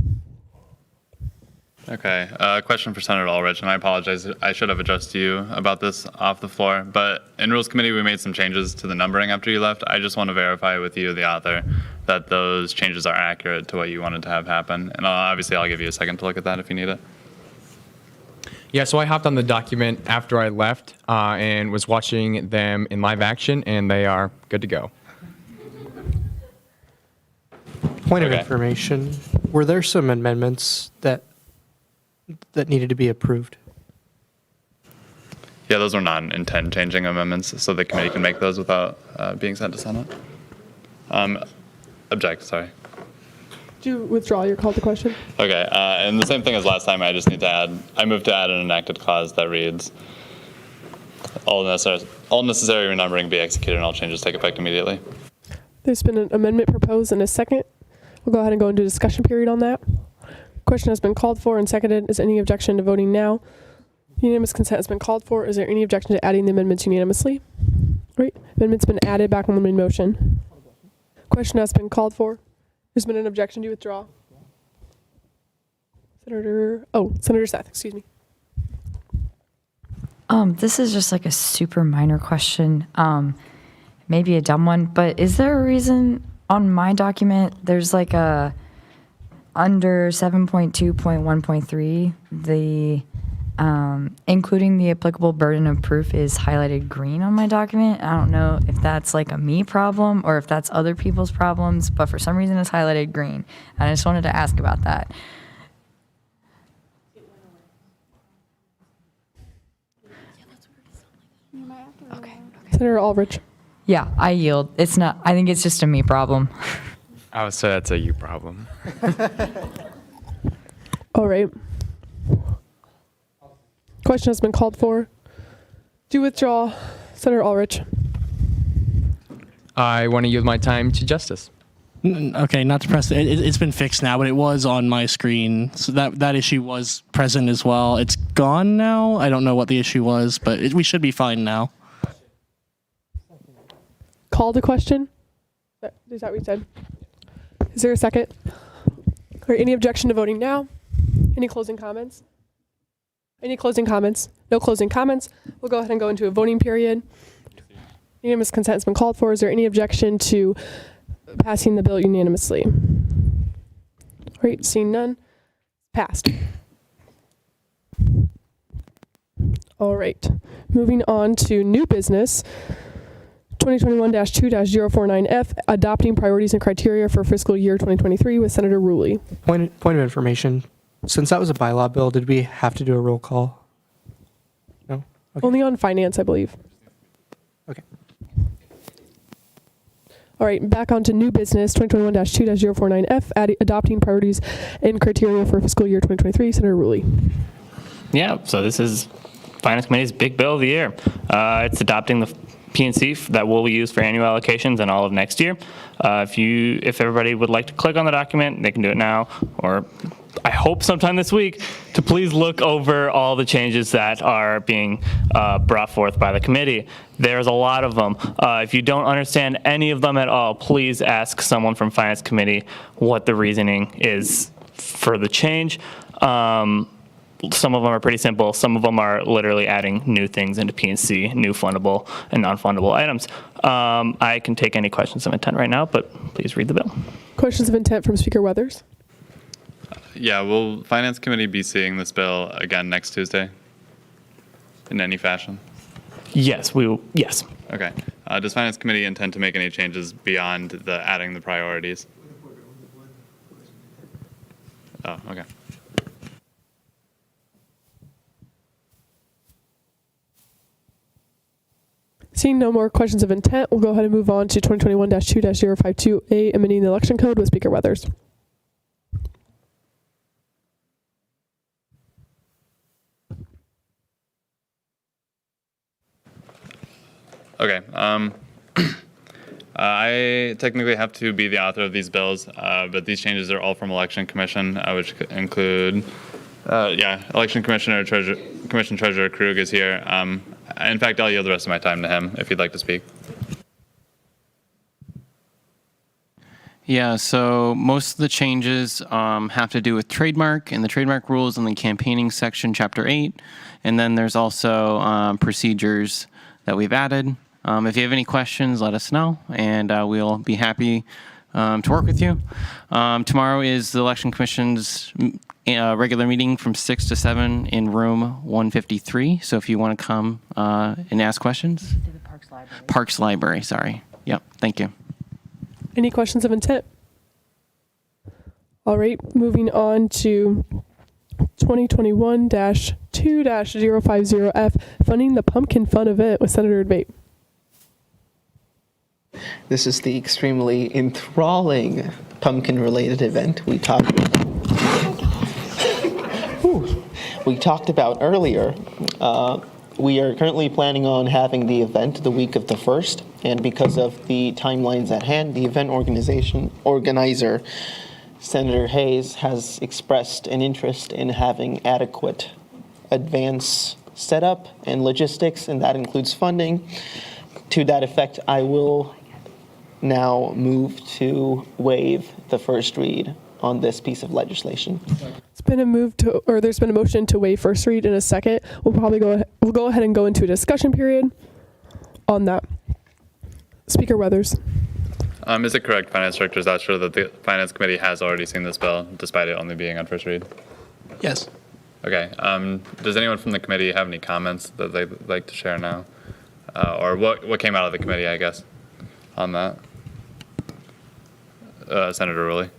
Okay, question for Senator Ulrich, and I apologize, I should have addressed you about this off the floor, but in Rules Committee we made some changes to the numbering after you left. I just want to verify with you, the author, that those changes are accurate to what you wanted to have happen, and obviously I'll give you a second to look at that if you need it. Yeah, so I hopped on the document after I left and was watching them in live action, and they are good to go. Point of information, were there some amendments that needed to be approved? Yeah, those are non-intent changing amendments, so the committee can make those without being sent to Senate. Object, sorry. Do you withdraw your call to question? Okay, and the same thing as last time, I just need to add, I move to add an enacted clause that reads, all necessary renumbering be executed and all changes take effect immediately. There's been an amendment proposed in a second. We'll go ahead and go into discussion period on that. Question has been called for and seconded. Is there any objection to voting now? Unanimous consent has been called for. Is there any objection to adding the amendments unanimously? Great. Amendment's been added back on the main motion. Question has been called for. There's been an objection to withdraw. Senator Seth, excuse me. This is just like a super minor question, maybe a dumb one, but is there a reason on my document there's like a under 7.2.1.3 the including the applicable burden of proof is highlighted green on my document? I don't know if that's like a me problem or if that's other people's problems, but for some reason it's highlighted green. And I just wanted to ask about that. Senator Ulrich. Yeah, I yield. It's not, I think it's just a me problem. I would say that's a you problem. All right. Question has been called for. Do you withdraw, Senator Ulrich? I want to yield my time to Justice. Okay, not to press it's been fixed now, but it was on my screen. So that issue was present as well. It's gone now. I don't know what the issue was, but we should be fine now. Call the question? Is that what you said? Is there a second? Or any objection to voting now? Any closing comments? Any closing comments? No closing comments. We'll go ahead and go into a voting period. Unanimous consent has been called for. Is there any objection to passing the bill unanimously? All right, seeing none. Passed. All right, moving on to new business. 2021-2-049F, adopting priorities and criteria for fiscal year 2023 with Senator Ruli. Point of information. Since that was a bylaw bill, did we have to do a roll call? No? Okay. Only on finance, I believe. Okay. All right, back on to new business, 2021-2-049F, adopting priorities and criteria for fiscal year 2023. Senator Ruli. Yeah, so this is Finance Committee's big bill of the year. It's adopting the PNC that we'll use for annual allocations and all of next year. If everybody would like to click on the document, they can do it now, or I hope sometime this week, to please look over all the changes that are being brought forth by the committee. There's a lot of them. If you don't understand any of them at all, please ask someone from Finance Committee what the reasoning is for the change. Some of them are pretty simple. Some of them are literally adding new things into PNC, new fundable and non-fundable items. I can take any questions of intent right now, but please read the bill. Questions of intent from Speaker Weathers. Yeah, will Finance Committee be seeing this bill again next Tuesday in any fashion? Yes, we will. Yes. Okay. Does Finance Committee intend to make any changes beyond the adding the priorities? Oh, okay. Seeing no more questions of intent, we'll go ahead and move on to 2021-2-052A, amending the election code with Speaker Weathers. Okay. I technically have to be the author of these bills, but these changes are all from Election Commission, which include, Election Commissioner Commission Treasurer Krug is here. In fact, I'll yield the rest of my time to him if you'd like to speak. Yeah, so most of the changes have to do with trademark and the trademark rules in the campaigning section, Chapter 8. And then there's also procedures that we've added. If you have any questions, let us know, and we'll be happy to work with you. Tomorrow is the Election Commission's regular meeting from 6 to 7 in room 153. So if you want to come and ask questions. Parks Library, sorry. Yep, thank you. Any questions of intent? All right, moving on to 2021-2-050F, funding the Pumpkin Fun event with Senator Debate. This is the extremely enthralling pumpkin-related event we talked about earlier. We are currently planning on having the event the week of the 1st, and because of the timelines at hand, the event organizer, Senator Hayes, has expressed an interest in having adequate advance setup and logistics, and that includes funding. To that effect, I will now move to waive the first read on this piece of legislation. It's been there's been a motion to waive first read in a second. We'll go ahead and go into a discussion period on that. Speaker Weathers. Is it correct, Finance Director Zastrow, that the Finance Committee has already seen this bill, despite it only being on first read? Yes. Okay. Does anyone from the committee have any comments that they'd like to share now? Or what came out of the committee, I guess, on that? Senator Ruli.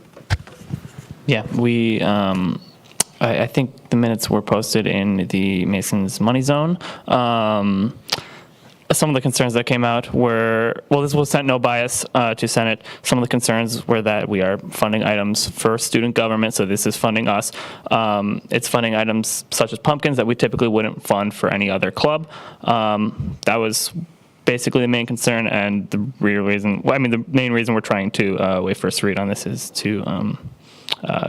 Yeah, we, I think the minutes were posted in the Mason's Money Zone. Some of the concerns that came out were, well, this was sent no bias to Senate. Some of the concerns were that we are funding items for student government, so this is funding us. It's funding items such as pumpkins that we typically wouldn't fund for any other club. That was basically the main concern, and the real reason, well, I mean, the main reason we're trying to waive first read on this is to,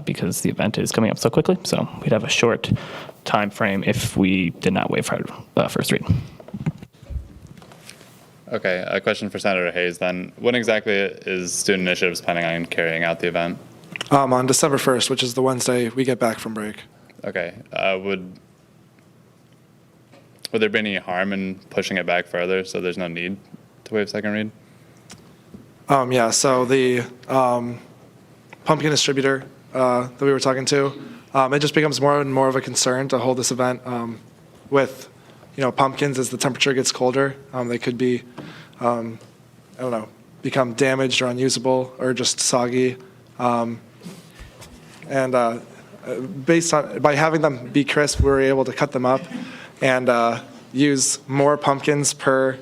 because the event is coming up so quickly, so we'd have a short time frame if we did not waive first read. Okay, a question for Senator Hayes then. When exactly is Student Initiatives planning on carrying out the event? On December 1st, which is the Wednesday we get back from break. Okay, would there be any harm in pushing it back further so there's no need to waive second read? Yeah, so the pumpkin distributor that we were talking to, it just becomes more and more of a concern to hold this event with pumpkins. As the temperature gets colder, they could be, become damaged or unusable or just soggy. And by having them be crisp, we were able to cut them up and use more pumpkins or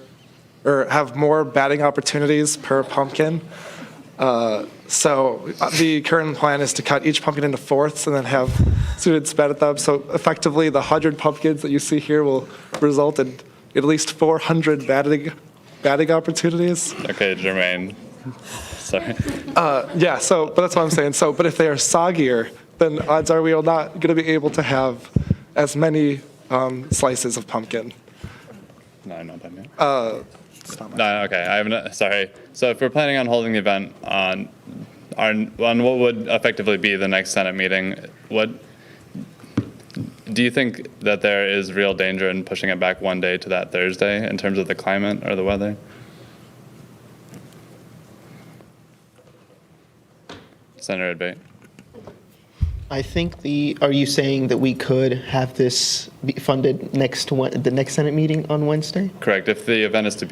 have more batting opportunities per pumpkin. So the current plan is to cut each pumpkin into fourths and then have students bat at them. So effectively, the 100 pumpkins that you see here will result in at least 400 batting opportunities. Okay, Jermaine. Sorry. Yeah. But that's what I'm saying. But if they are soggier, then odds are we are not going to be able to have as many slices of pumpkin. No, I'm not done yet. No, okay. Sorry. So if we're planning on holding the event on what would effectively be the next Senate meeting, what do you think that there is real danger in pushing it back one day to that Thursday in terms of the climate or the weather? Senator Debate. I think are you saying that we could have this be funded the next Senate meeting on Wednesday? Correct. If the event is to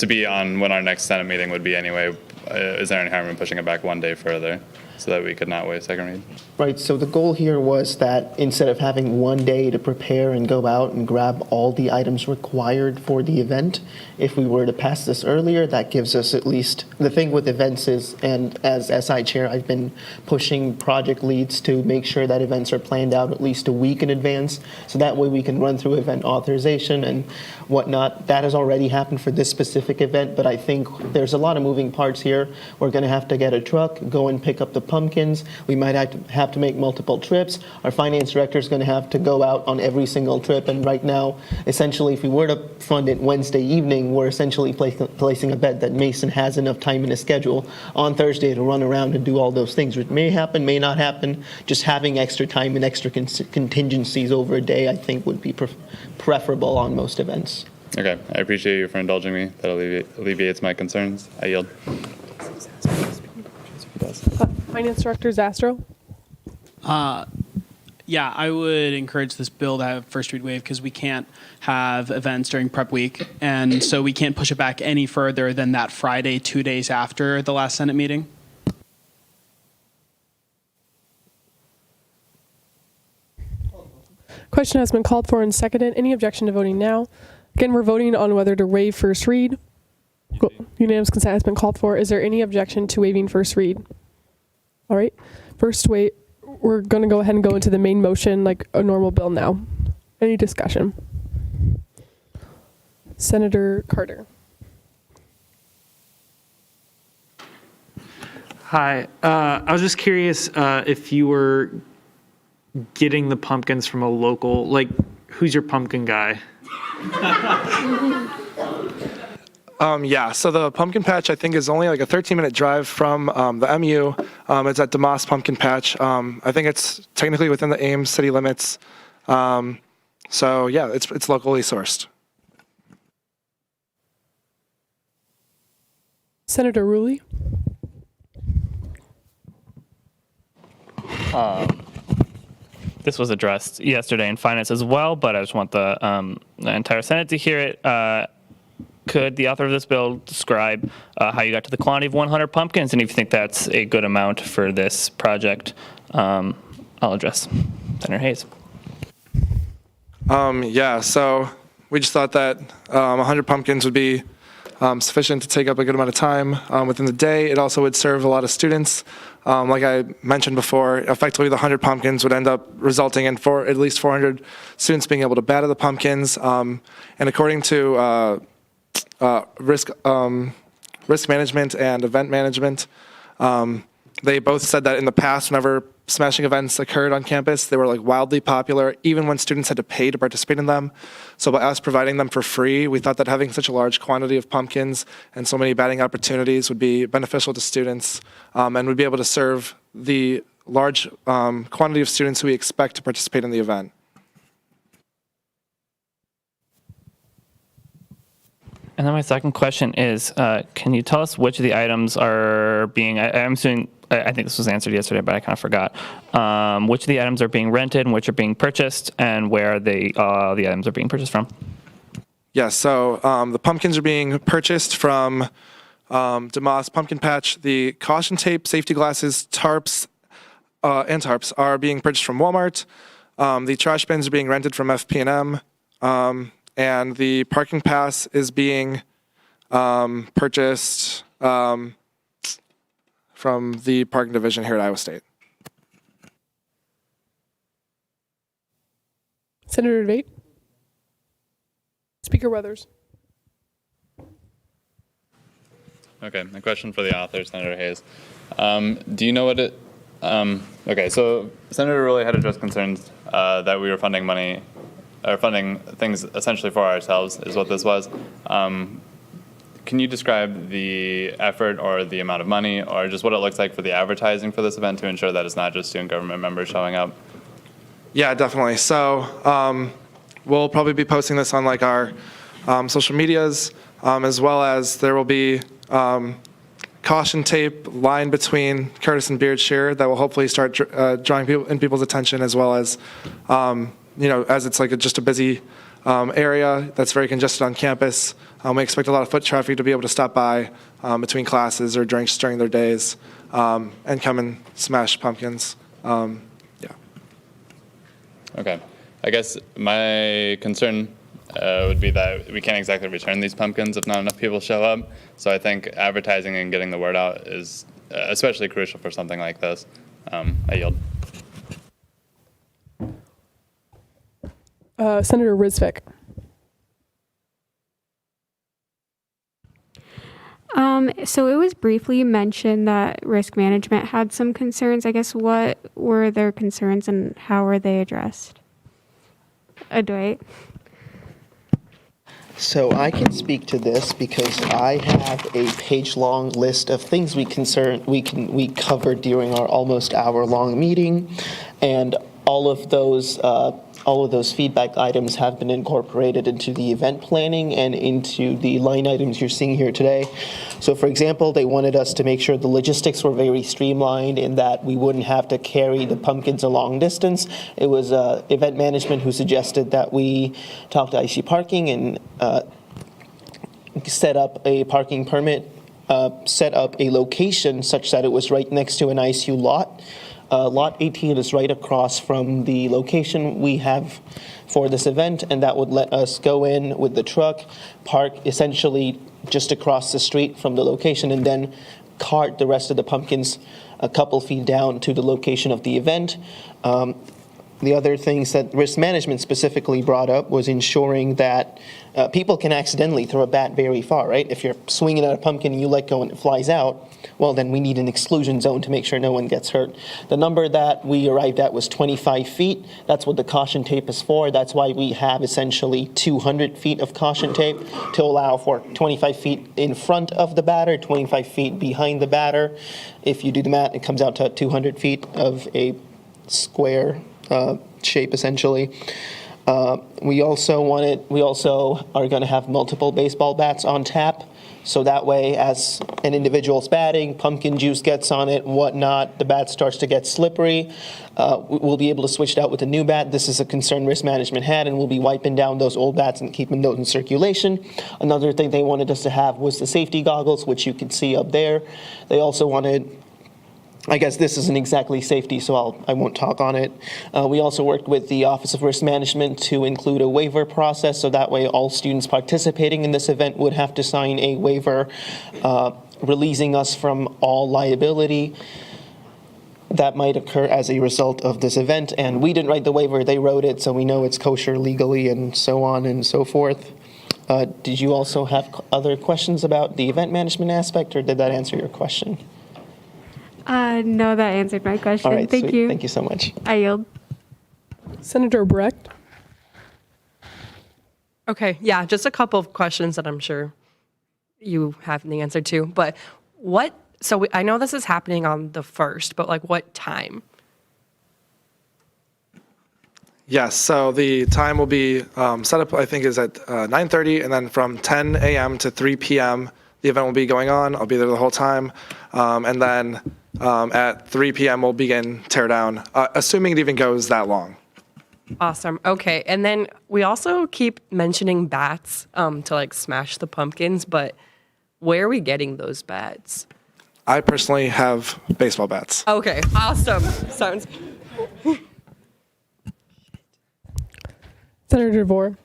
be on when our next Senate meeting would be anyway, is there any harm in pushing it back one day further so that we could not waive second read? Right. So the goal here was that instead of having one day to prepare and go out and grab all the items required for the event, if we were to pass this earlier, that gives us at least, the thing with events is, and as SI chair, I've been pushing project leads to make sure that events are planned out at least a week in advance. So that way we can run through event authorization and whatnot. That has already happened for this specific event, but I think there's a lot of moving parts here. We're going to have to get a truck, go and pick up the pumpkins. We might have to make multiple trips. Our finance director is going to have to go out on every single trip. And right now, essentially, if we were to fund it Wednesday evening, we're essentially placing a bet that Mason has enough time in his schedule on Thursday to run around and do all those things, which may happen, may not happen. Just having extra time and extra contingencies over a day, I think, would be preferable on most events. Okay, I appreciate you for indulging me. That alleviates my concerns. I yield. Finance Director Zastrow. Yeah, I would encourage this bill to have first read waive because we can't have events during prep week. And so we can't push it back any further than that Friday, 2 days after the last Senate meeting. Question has been called for and seconded. Any objection to voting now? Again, we're voting on whether to waive first read. Unanimous consent has been called for. Is there any objection to waiving first read? All right. We're going to go ahead and go into the main motion like a normal bill now. Any discussion? Senator Carter. Hi. I was just curious if you were getting the pumpkins from a local, like, who's your pumpkin guy? Yeah, so the pumpkin patch, I think, is only like a 13-minute drive from the MU. It's at DeMoss Pumpkin Patch. I think it's technically within the Ames city limits. So yeah, it's locally sourced. Senator Ruli. This was addressed yesterday in finance as well, but I just want the entire Senate to hear it. Could the author of this bill describe how you got to the quantity of 100 pumpkins, and if you think that's a good amount for this project? I'll address Senator Hayes. Yeah, so we just thought that 100 pumpkins would be sufficient to take up a good amount of time within the day. It also would serve a lot of students. Like I mentioned before, effectively the 100 pumpkins would end up resulting in at least 400 students being able to batter the pumpkins. And according to risk management and event management, they both said that in the past, whenever smashing events occurred on campus, they were like wildly popular, even when students had to pay to participate in them. So by us providing them for free, we thought that having such a large quantity of pumpkins and so many batting opportunities would be beneficial to students, and would be able to serve the large quantity of students who we expect to participate in the event. And then my second question is, can you tell us which of the items are being, I'm assuming, I think this was answered yesterday, but I kind of forgot, which of the items are being rented and which are being purchased, and where the items are being purchased from? Yeah, so the pumpkins are being purchased from DeMoss Pumpkin Patch. The caution tape, safety glasses, tarps, and tarps are being purchased from Walmart. The trash bins are being rented from FP&M. And the parking pass is being purchased from the parking division here at Iowa State. Senator Debate. Speaker Weathers. Okay, my question for the author, Senator Hayes. Do you know what it... okay, so Senator Ruli had addressed concerns that we were funding money, or funding things essentially for ourselves, is what this was. Can you describe the effort or the amount of money, or just what it looks like for the advertising for this event to ensure that it's not just student government members showing up? Yeah, definitely. So we'll probably be posting this on like our social medias, as well as there will be caution tape lined between Curtis and Beardshire that will hopefully start drawing people's attention, as well as as it's like just a busy area that's very congested on campus. We expect a lot of foot traffic to be able to stop by between classes or during their days and come and smash pumpkins. Okay. I guess my concern would be that we can't exactly return these pumpkins if not enough people show up. So I think advertising and getting the word out is especially crucial for something like this. I yield. Senator Rizvik. So it was briefly mentioned that risk management had some concerns. I guess what were their concerns and how were they addressed? Dwight? So I can speak to this because I have a page-long list of things we covered during our almost hour-long meeting, and all of those feedback items have been incorporated into the event planning and into the line items you're seeing here today. So for example, they wanted us to make sure the logistics were very streamlined in that we wouldn't have to carry the pumpkins a long distance. It was event management who suggested that we talk to IC Parking and set up a parking permit, set up a location such that it was right next to an ICU lot. Lot 18 is right across from the location we have for this event, and that would let us go in with the truck, park essentially just across the street from the location, and then cart the rest of the pumpkins a couple feet down to the location of the event. The other things that risk management specifically brought up was ensuring that people can accidentally throw a bat very far, right? If you're swinging at a pumpkin and you let go and it flies out, well, then we need an exclusion zone to make sure no one gets hurt. The number that we arrived at was 25 feet. That's what the caution tape is for. That's why we have essentially 200 feet of caution tape to allow for 25 feet in front of the batter, 25 feet behind the batter. If you do the math, it comes out to 200 feet of a square shape, essentially. We also are going to have multiple baseball bats on tap. So that way, as an individual's batting, pumpkin juice gets on it, whatnot, the bat starts to get slippery. We'll be able to switch it out with a new bat. This is a concern risk management had, and we'll be wiping down those old bats and keeping those in circulation. Another thing they wanted us to have was the safety goggles, which you can see up there. They also wanted, I guess this isn't exactly safety, so I won't talk on it. We also worked with the Office of Risk Management to include a waiver process, so that way all students participating in this event would have to sign a waiver releasing us from all liability that might occur as a result of this event. And we didn't write the waiver, they wrote it, so we know it's kosher legally and so on and so forth. Did you also have other questions about the event management aspect, or did that answer your question? No, that answered my question. All right, Thank sweet. you. Thank you so much. I yield. Senator Brecht. Okay, yeah, just a couple of questions that I'm sure you have the answer to. But I know this is happening on the 1st, but like what time? Yes, so the time will be set up, I think, is at 9:30, and then from 10 a.m. to 3 p.m., the event will be going on. I'll be there the whole time. And then at 3 p.m., we'll begin teardown, assuming it even goes that long. Awesome. Okay, and then we also keep mentioning bats to like smash the pumpkins, but where are we getting those bats? I personally have baseball bats. Okay, awesome. Sounds Senator DeVore.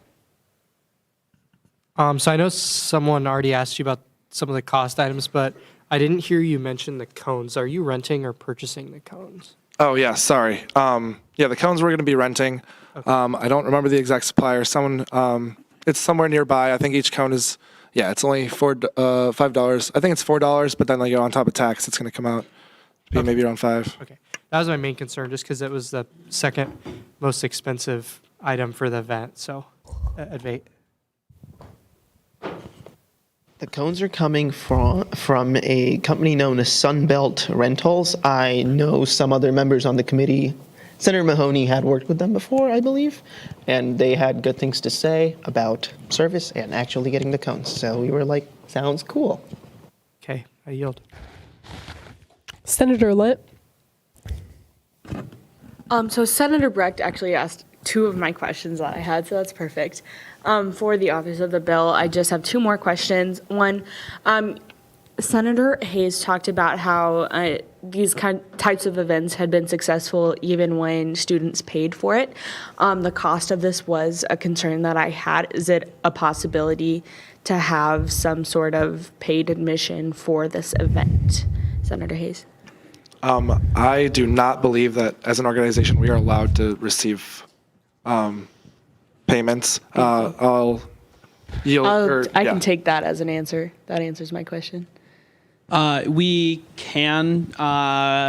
So I know someone already asked you about some of the cost items, but I didn't hear you mention the cones. Are you renting or purchasing the cones? Oh, yeah, sorry. Yeah, the cones we're going to be renting. Okay. I don't remember the exact supplier. It's somewhere nearby. I think each cone is, it's only $5. I think it's $4, but then like on top of tax, it's going to come out to be maybe around $5. Okay. That was my main concern, just because it was the second most expensive item for the event, so at Vate. The cones are coming from a company known as Sunbelt Rentals. I know some other members on the committee. Senator Mahoney had worked with them before, I believe, and they had good things to say about service and actually getting the cones. So we were like, sounds cool. Okay, I yield. Senator Litt. So Senator Brecht actually asked two of my questions that I had, so that's perfect. For the authors of the bill, I just have two more questions. One, Senator Hayes talked about how these types of events had been successful even when students paid for it. The cost of this was a concern that I had. Is it a possibility to have some sort of paid admission for this event? Senator Hayes. I do not believe that as an organization we are allowed to receive payments. I'll yield. I can take that as an answer. That answers my question. We can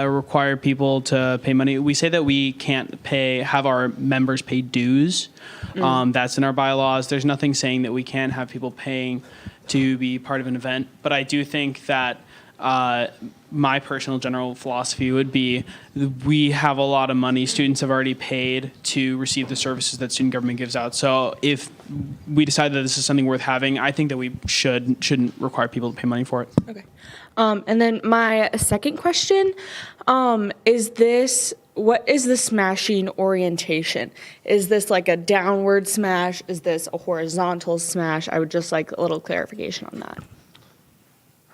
require people to pay money. We say that we can't have our members pay dues. That's in our bylaws. There's nothing saying that we can't have people paying to be part of an event. But I do think that my personal general philosophy would be we have a lot of money students have already paid to receive the services that student government gives out. So if we decide that this is something worth having, I think that we shouldn't require people to pay money for it. Okay. And then my second question is what is the smashing orientation? Is this like a downward smash? Is this a horizontal smash? I would just like a little clarification on that.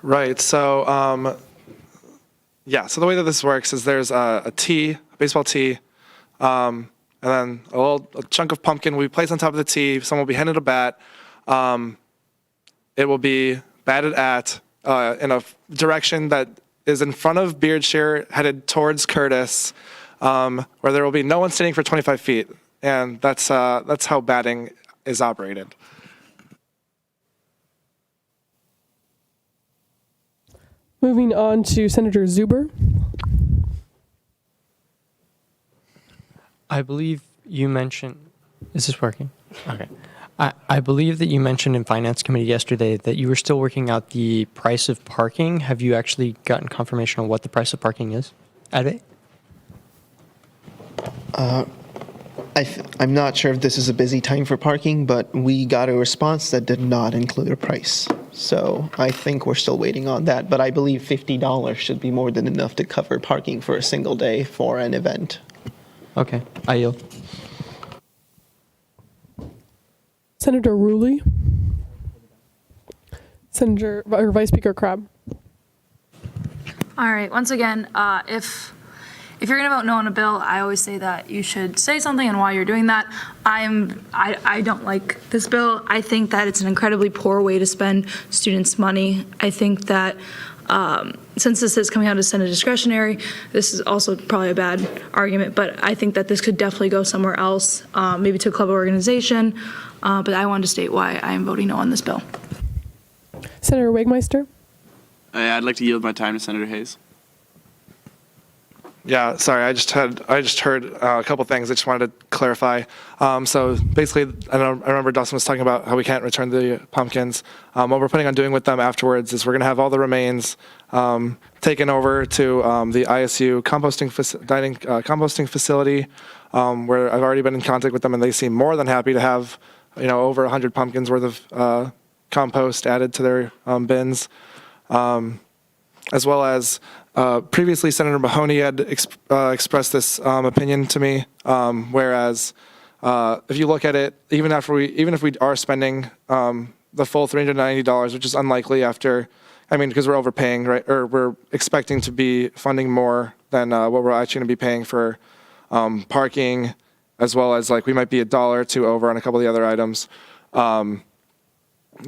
Right. So, so the way that this works is there's a tee, a baseball tee, and then a chunk of pumpkin will be placed on top of the tee. Someone will be handed a bat. It will be batted at in a direction that is in front of Beardshire, headed towards Curtis. where there will be no one standing for 25 feet. And that's how batting is operated. Moving on to Senator Zuber. I believe you mentioned, is this working? Okay. I believe that you mentioned in Finance Committee yesterday that you were still working out the price of parking. Have you actually gotten confirmation on what the price of parking is at it? I'm not sure if this is a busy time for parking, but we got a response that did not include a price. So I think we're still waiting on that. But I believe $50 should be more than enough to cover parking for a single day for an event. Okay, I yield. Senator Ruli. Senator or Vice Speaker Crabb. All right. Once again, if you're going to vote no on a bill, I always say that you should say something and why you're doing that. I don't like this bill. I think that it's an incredibly poor way to spend students' money. I think that since this is coming out of Senate discretionary, this is also probably a bad argument, but I think that this could definitely go somewhere else, maybe to a club organization. But I wanted to state why I am voting no on this bill. Senator Wegmeister. I'd like to yield my time to Senator Hayes. Yeah, sorry, I just heard a couple things I just wanted to clarify. So basically, I remember Dustin was talking about how we can't return the pumpkins. What we're planning on doing with them afterwards is we're going to have all the remains taken over to the ISU composting facility, where I've already been in contact with them, and they seem more than happy to have over 100 pumpkins worth of compost added to their bins, as well as. Previously, Senator Mahoney had expressed this opinion to me, whereas if you look at it, even if we are spending the full $390, which is unlikely because we're overpaying, right? Or we're expecting to be funding more than what we're actually going to be paying for parking, as well as we might be $1 or $2 over on a couple of the other items,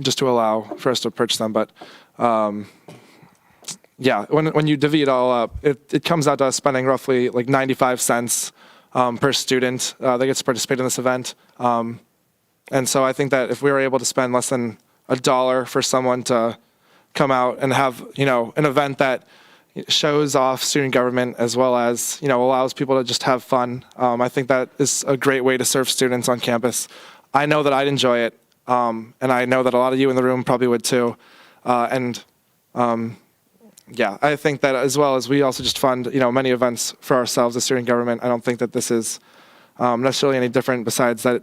just to allow for us to purchase them, but. Yeah, when you divvy it all up, it comes out to us spending roughly 95 cents per student that gets to participate in this event. And so I think that if we were able to spend less than $1 for someone to come out and have, an event that shows off student government as well as, allows people to just have fun, I think that is a great way to serve students on campus. I know that I'd enjoy it, and I know that a lot of you in the room probably would too. Yeah, I think that as well as we also just fund, many events for ourselves as student government. I don't think that this is necessarily any different besides that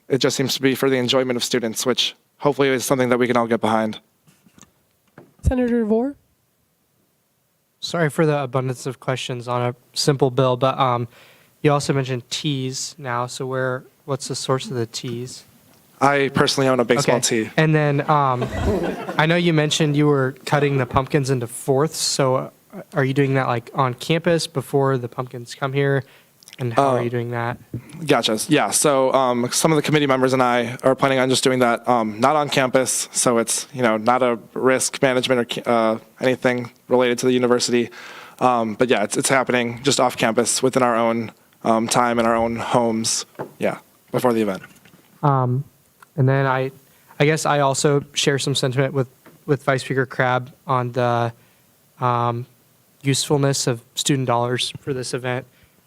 it just seems to be for the enjoyment of students, which hopefully is something that we can all get behind. Senator DeVore. Sorry for the abundance of questions on a simple bill, but you also mentioned tees now. So what's the source of the tees? I personally own a baseball tee. And then I know you mentioned you were cutting the pumpkins into fourths. So are you doing that on campus before the pumpkins come here? And how are you doing that? Gotcha. Yeah. So some of the committee members and I are planning on just doing that not on campus. So it's not a risk management or anything related to the university. But yeah, it's happening just off campus within our own time in our own homes. Yeah, before the event. And then I guess I also share some sentiment with Vice Speaker Crabb on the usefulness of student dollars for this event.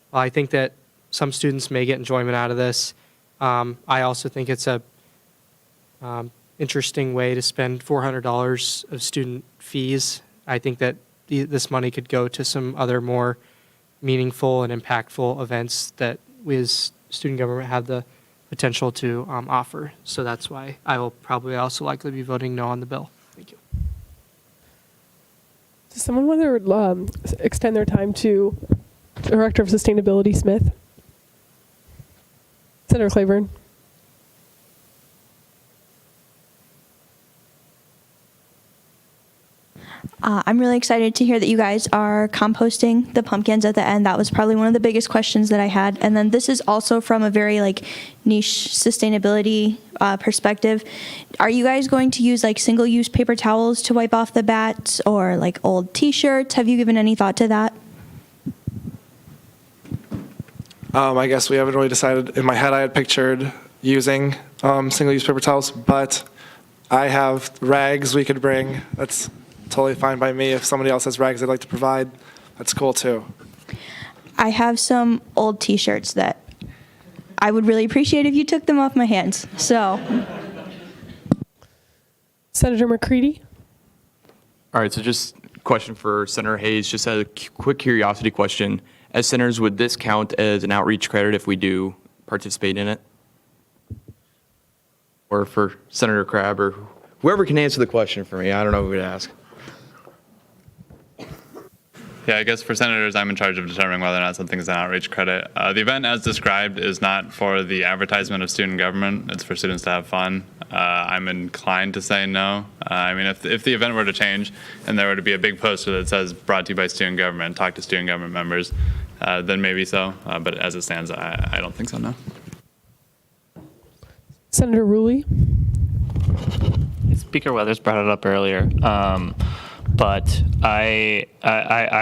While I think that some students may get enjoyment out of this, I also think it's a interesting way to spend $400 of student fees. I think that this money could go to some other more meaningful and impactful events that we as student government have the potential to offer. So that's why I will probably also likely be voting no on the bill. Thank you. Does someone want to extend their time to Director of Sustainability Smith? Senator Claiborne. I'm really excited to hear that you guys are composting the pumpkins at the end. That was probably one of the biggest questions that I had. And then this is also from a very niche sustainability perspective. Are you guys going to use single-use paper towels to wipe off the bats or old T-shirts? Have you given any thought to that? I guess we haven't really decided. In my head, I had pictured using single-use paper towels, but I have rags we could bring. That's totally fine by me. If somebody else has rags they'd like to provide, that's cool too. I have some old T-shirts that I would really appreciate if you took them off my hands. So, Senator McCready. All right, so just a question for Senator Hayes, just a quick curiosity question. As senators, would this count as an outreach credit if we do participate in it? Or for Senator Crabb or whoever can answer the question for me, I don't know who to ask. Yeah, I guess for senators, I'm in charge of determining whether or not something is an outreach credit. The event as described is not for the advertisement of student government. It's for students to have fun. I'm inclined to say no. I mean, if the event were to change and there were to be a big poster that says brought to you by student government, talk to student government members, then maybe so. But as it stands, I don't think so, no. Senator Ruli. Speaker Weathers brought it up earlier, but I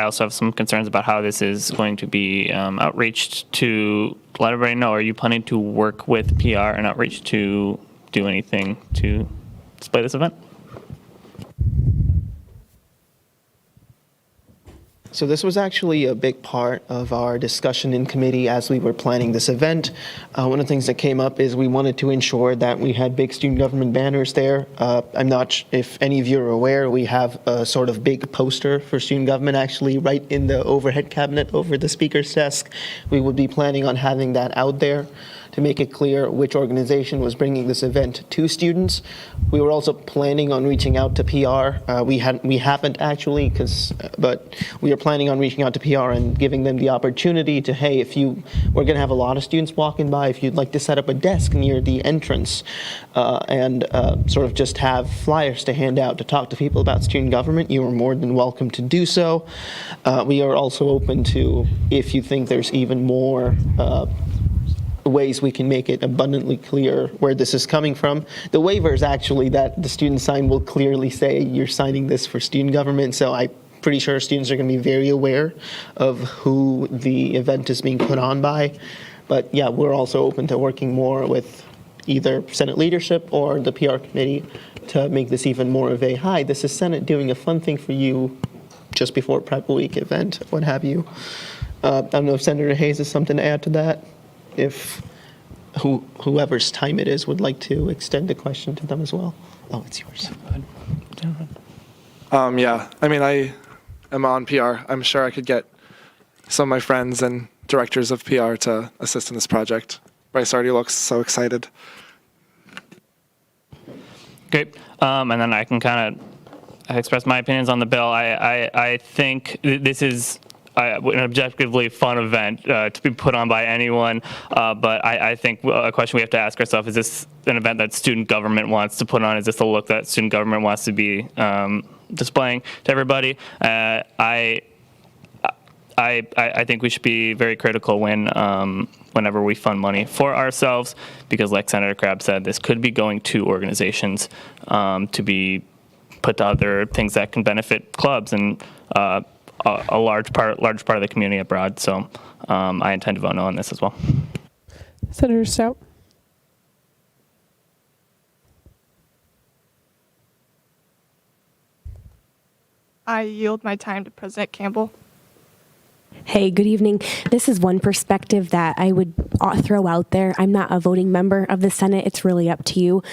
also have some concerns about how this is going to be outreached to let everybody know. Are you planning to work with PR and outreach to do anything to display this event? So this was actually a big part of our discussion in committee as we were planning this event. One of the things that came up is we wanted to ensure that we had big student government banners there. I'm not if any of you are aware, we have a sort of big poster for student government actually right in the overhead cabinet over the speaker's desk. We would be planning on having that out there to make it clear which organization was bringing this event to students. We were also planning on reaching out to PR. We haven't actually, but we are planning on reaching out to PR and giving them the opportunity to, hey, we're going to have a lot of students walking by. If you'd like to set up a desk near the entrance and sort of just have flyers to hand out to talk to people about student government, you are more than welcome to do so. We are also open to, if you think there's even more ways we can make it abundantly clear where this is coming from. The waivers actually that the students sign will clearly say you're signing this for student government, so I'm pretty sure students are going to be very aware of who the event is being put on by. But yeah, we're also open to working more with either Senate leadership or the PR committee to make this even more of a, hi, this is Senate doing a fun thing for you just before Prep Week event, what have you. I don't know if Senator Hayes has something to add to that. If whoever's time it is would like to extend the question to them as well. Oh, it's yours. Yeah, I mean, I am on PR. I'm sure I could get some of my friends and directors of PR to assist in this project. Bryce already looks so excited. Great. And then I can kind of express my opinions on the bill. I think this is an objectively fun event to be put on by anyone, but I think a question we have to ask ourselves, is this an event that student government wants to put on? Is this a look that student government wants to be displaying to everybody? I think we should be very critical whenever we fund money for ourselves, because like Senator Crabb said, this could be going to organizations to be put to other things that can benefit clubs and a large part of the community abroad. So I intend to vote no on this as well. Senator Stout. I yield my time to President Campbell. Hey, good evening. This is one perspective that I would throw out there. I'm not a voting member of the Senate. It's really up to you.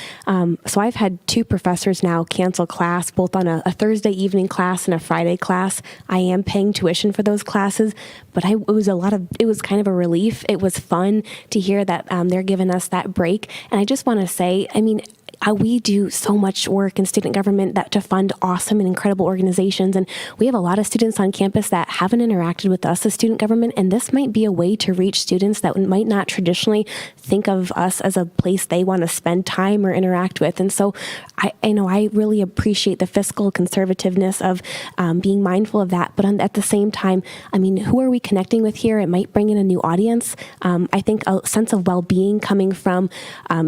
So I've had 2 professors now cancel class, both on a Thursday evening class and a Friday class. I am paying tuition for those classes, but it was kind of a relief. It was fun to hear that they're giving us that break. And I just want to say, I mean, we do so much work in student government to fund awesome and incredible organizations. And we have a lot of students on campus that haven't interacted with us as student government. And this might be a way to reach students that might not traditionally think of us as a place they want to spend time or interact with. And so I really appreciate the fiscal conservativeness of being mindful of that. But at the same time, I mean, who are we connecting with here? It might bring in a new audience. I think a sense of well-being coming from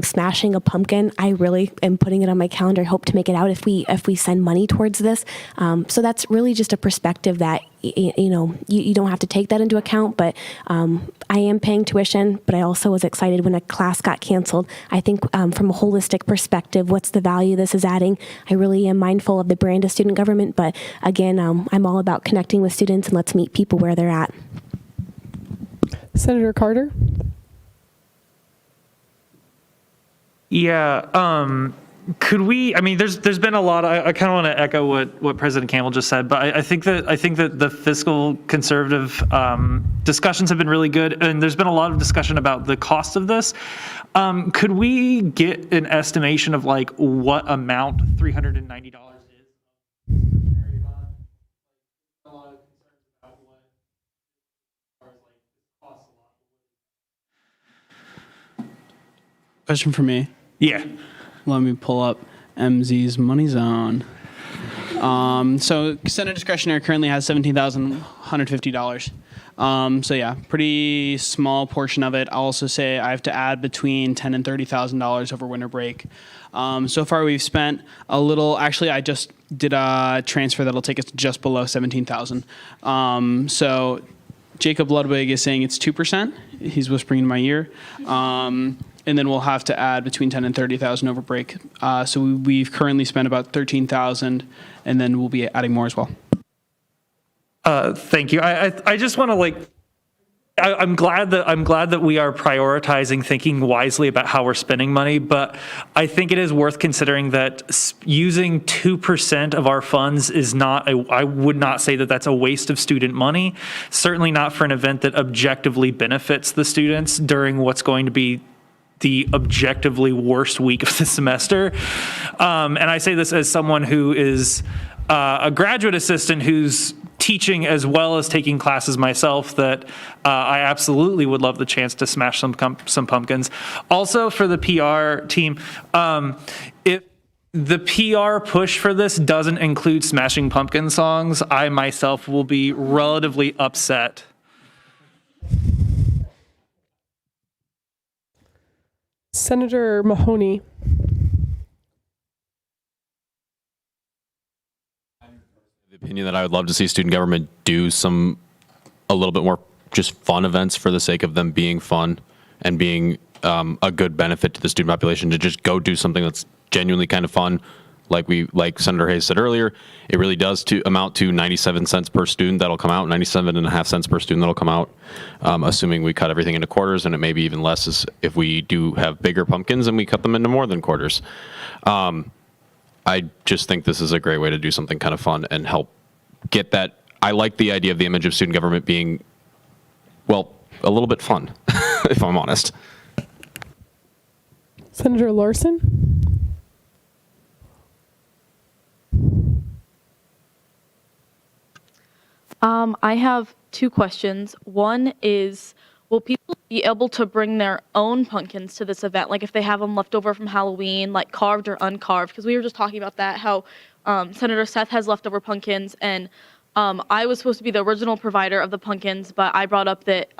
smashing a pumpkin, I really am putting it on my calendar. I hope to make it out if we send money towards this. So that's really just a perspective that you don't have to take that into account, but I am paying tuition, but I also was excited when a class got canceled. I think from a holistic perspective, what's the value this is adding? I really am mindful of the brand of student government, but again, I'm all about connecting with students and let's meet people where they're at. Senator Carter? Yeah. Could we? I mean, there's been a lot. I kind of want to echo what President Campbell just said, but I think that the fiscal conservative discussions have been really good, and there's been a lot of discussion about the cost of this. Could we get an estimation of like what amount $390 is? Question for me. Yeah. Let me pull up MZ's Money Zone. So Senate discretionary currently has $17,150. So yeah, pretty small portion of it. I'll also say I have to add between $10,000 and $30,000 over winter break. So far we've spent a little. Actually, I just did a transfer that'll take us just below 17,000. So Jacob Ludwig is saying it's 2%. He's whispering in my ear. And then we'll have to add between 10 and 30,000 over break. So we've currently spent about 13,000, and then we'll be adding more as well. Thank you. I just want to I'm glad that we are prioritizing thinking wisely about how we're spending money, but I think it is worth considering that using 2% of our funds is not I would not say that that's a waste of student money. Certainly not for an event that objectively benefits the students during what's going to be the objectively worst week of the semester. And I say this as someone who is a graduate assistant who's teaching as well as taking classes myself, that I absolutely would love the chance to smash some pumpkins. Also for the PR team, if the PR push for this doesn't include Smashing Pumpkin songs, I myself will be relatively upset. Senator Mahoney. The opinion that I would love to see student government do a little bit more just fun events for the sake of them being fun and being a good benefit to the student population, to just go do something that's genuinely kind of fun. Like Senator Hayes said earlier, it really does amount to 97 cents per student that'll come out, 97.5 cents per student that'll come out, assuming we cut everything into quarters, and it may be even less if we do have bigger pumpkins and we cut them into more than quarters. I just think this is a great way to do something kind of fun and help get that. I like the idea of the image of student government being, well, a little bit fun, if I'm honest. Senator Larson. I have two questions. One is, will people be able to bring their own pumpkins to this event? Like if they have them left over from Halloween, like carved or uncarved? Because we were just talking about that, how Senator Seth has leftover pumpkins, and I was supposed to be the original provider of the pumpkins, but I brought up that,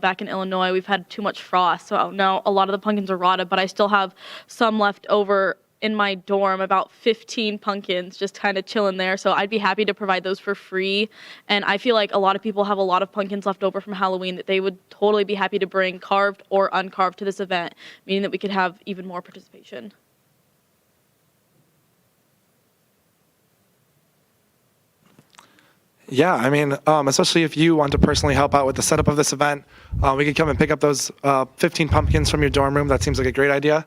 back in Illinois, we've had too much frost. So now a lot of the pumpkins are rotted, but I still have some left over in my dorm, about 15 pumpkins just kind of chilling there. So I'd be happy to provide those for free. And I feel like a lot of people have a lot of pumpkins left over from Halloween that they would totally be happy to bring carved or uncarved to this event, meaning that we could have even more participation. Yeah, I mean, especially if you want to personally help out with the setup of this event, we could come and pick up those 15 pumpkins from your dorm room. That seems like a great idea.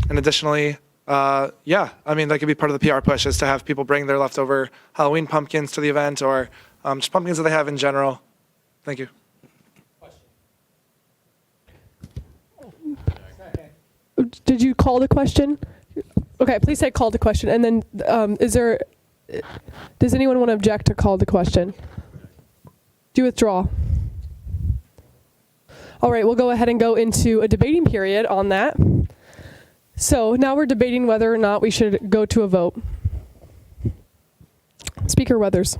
And additionally, I mean, that could be part of the PR push, is to have people bring their leftover Halloween pumpkins to the event, or just pumpkins that they have in general. Thank you. Did you call the question? Okay, please say call the question. And then does anyone want to object to call the question? Do you withdraw? All right, we'll go ahead and go into a debating period on that. So now we're debating whether or not we should go to a vote. Speaker Weathers.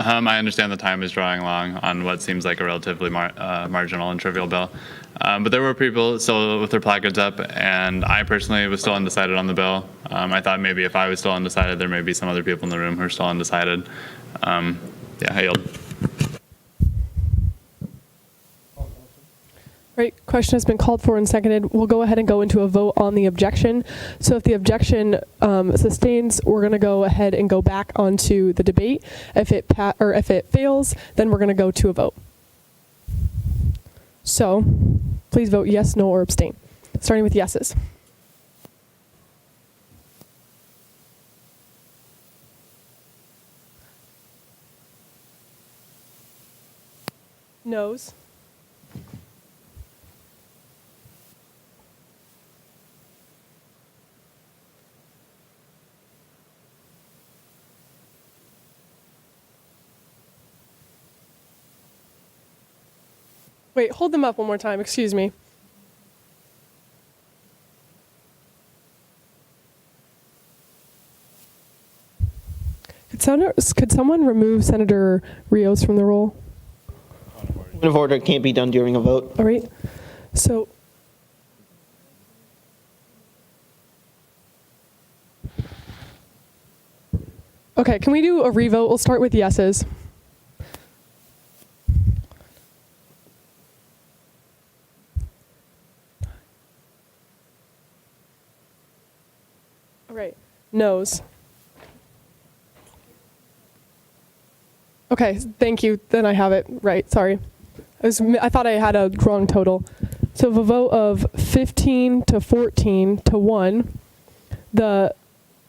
I understand the time is drawing long on what seems like a relatively marginal and trivial bill. But there were people still with their placards up, and I personally was still undecided on the bill. I thought maybe if I was still undecided, there may be some other people in the room who are still undecided. Yeah, I yield. Right, question has been called for and seconded. We'll go ahead and go into a vote on the objection. So if the objection sustains, we're going to go ahead and go back onto the debate. If it fails, then we're going to go to a vote. So please vote yes, no, or abstain. Starting with yeses. Noes. Wait, hold them up one more time. Excuse me. Could someone remove Senator Rios from the roll? Point of order can't be done during a vote. All right. So, okay, can we do a revote? We'll start with yeses. All right, noes. Okay, thank you. Then I have it right. Sorry. I thought I had a wrong total. So with a vote of 15 to 14 to 1, the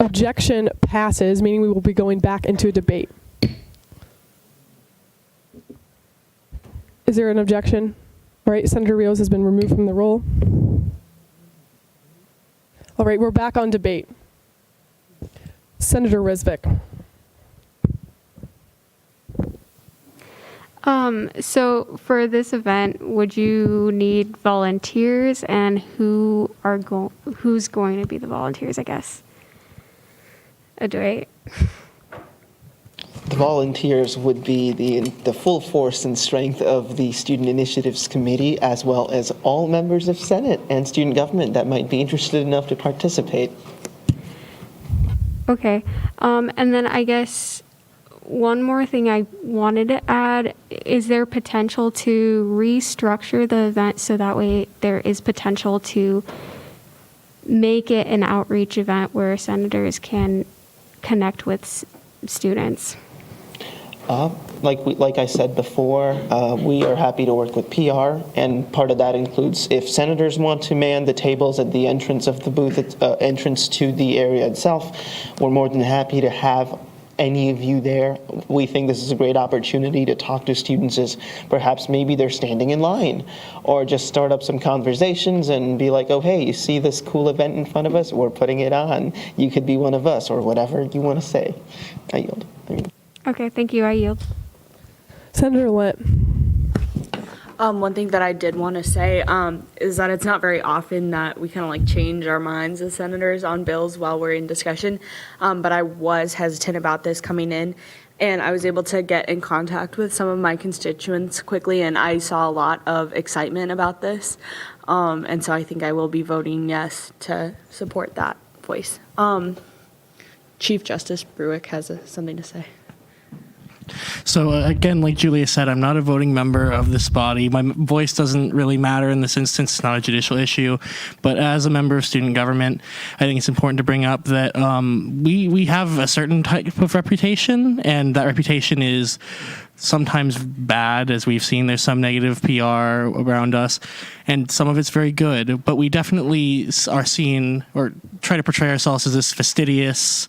objection passes, meaning we will be going back into a debate. Is there an objection? All right, Senator Rios has been removed from the roll. All right, we're back on debate. Senator Risvik. So for this event, would you need volunteers, and who's going to be the volunteers, I guess? Dwight? The volunteers would be the full force and strength of the Student Initiatives Committee, as well as all members of Senate and student government that might be interested enough to participate. Okay. And then I guess one more thing I wanted to add, is there potential to restructure the event so that way there is potential to make it an outreach event where senators can connect with students? Like I said before, we are happy to work with PR, and part of that includes if senators want to man the tables at the entrance of the booth, entrance to the area itself, we're more than happy to have any of you there. We think this is a great opportunity to talk to students as perhaps maybe they're standing in line, or just start up some conversations and be like, oh, hey, you see this cool event in front of us? We're putting it on. You could be one of us, or whatever you want to say. I yield. Okay, thank you. I yield. Senator Lent. One thing that I did want to say is that it's not very often that we kind of like change our minds as senators on bills while we're in discussion, but I was hesitant about this coming in, and I was able to get in contact with some of my constituents quickly, and I saw a lot of excitement about this, and so I think I will be voting yes to support that voice. Chief Justice Bruick has something to say. So again, like Julia said, I'm not a voting member of this body. My voice doesn't really matter in this instance. It's not a judicial issue. But as a member of student government, I think it's important to bring up that we have a certain type of reputation, and that reputation is sometimes bad. As we've seen, there's some negative PR around us, and some of it's very good. But we definitely are seen or try to portray ourselves as this fastidious,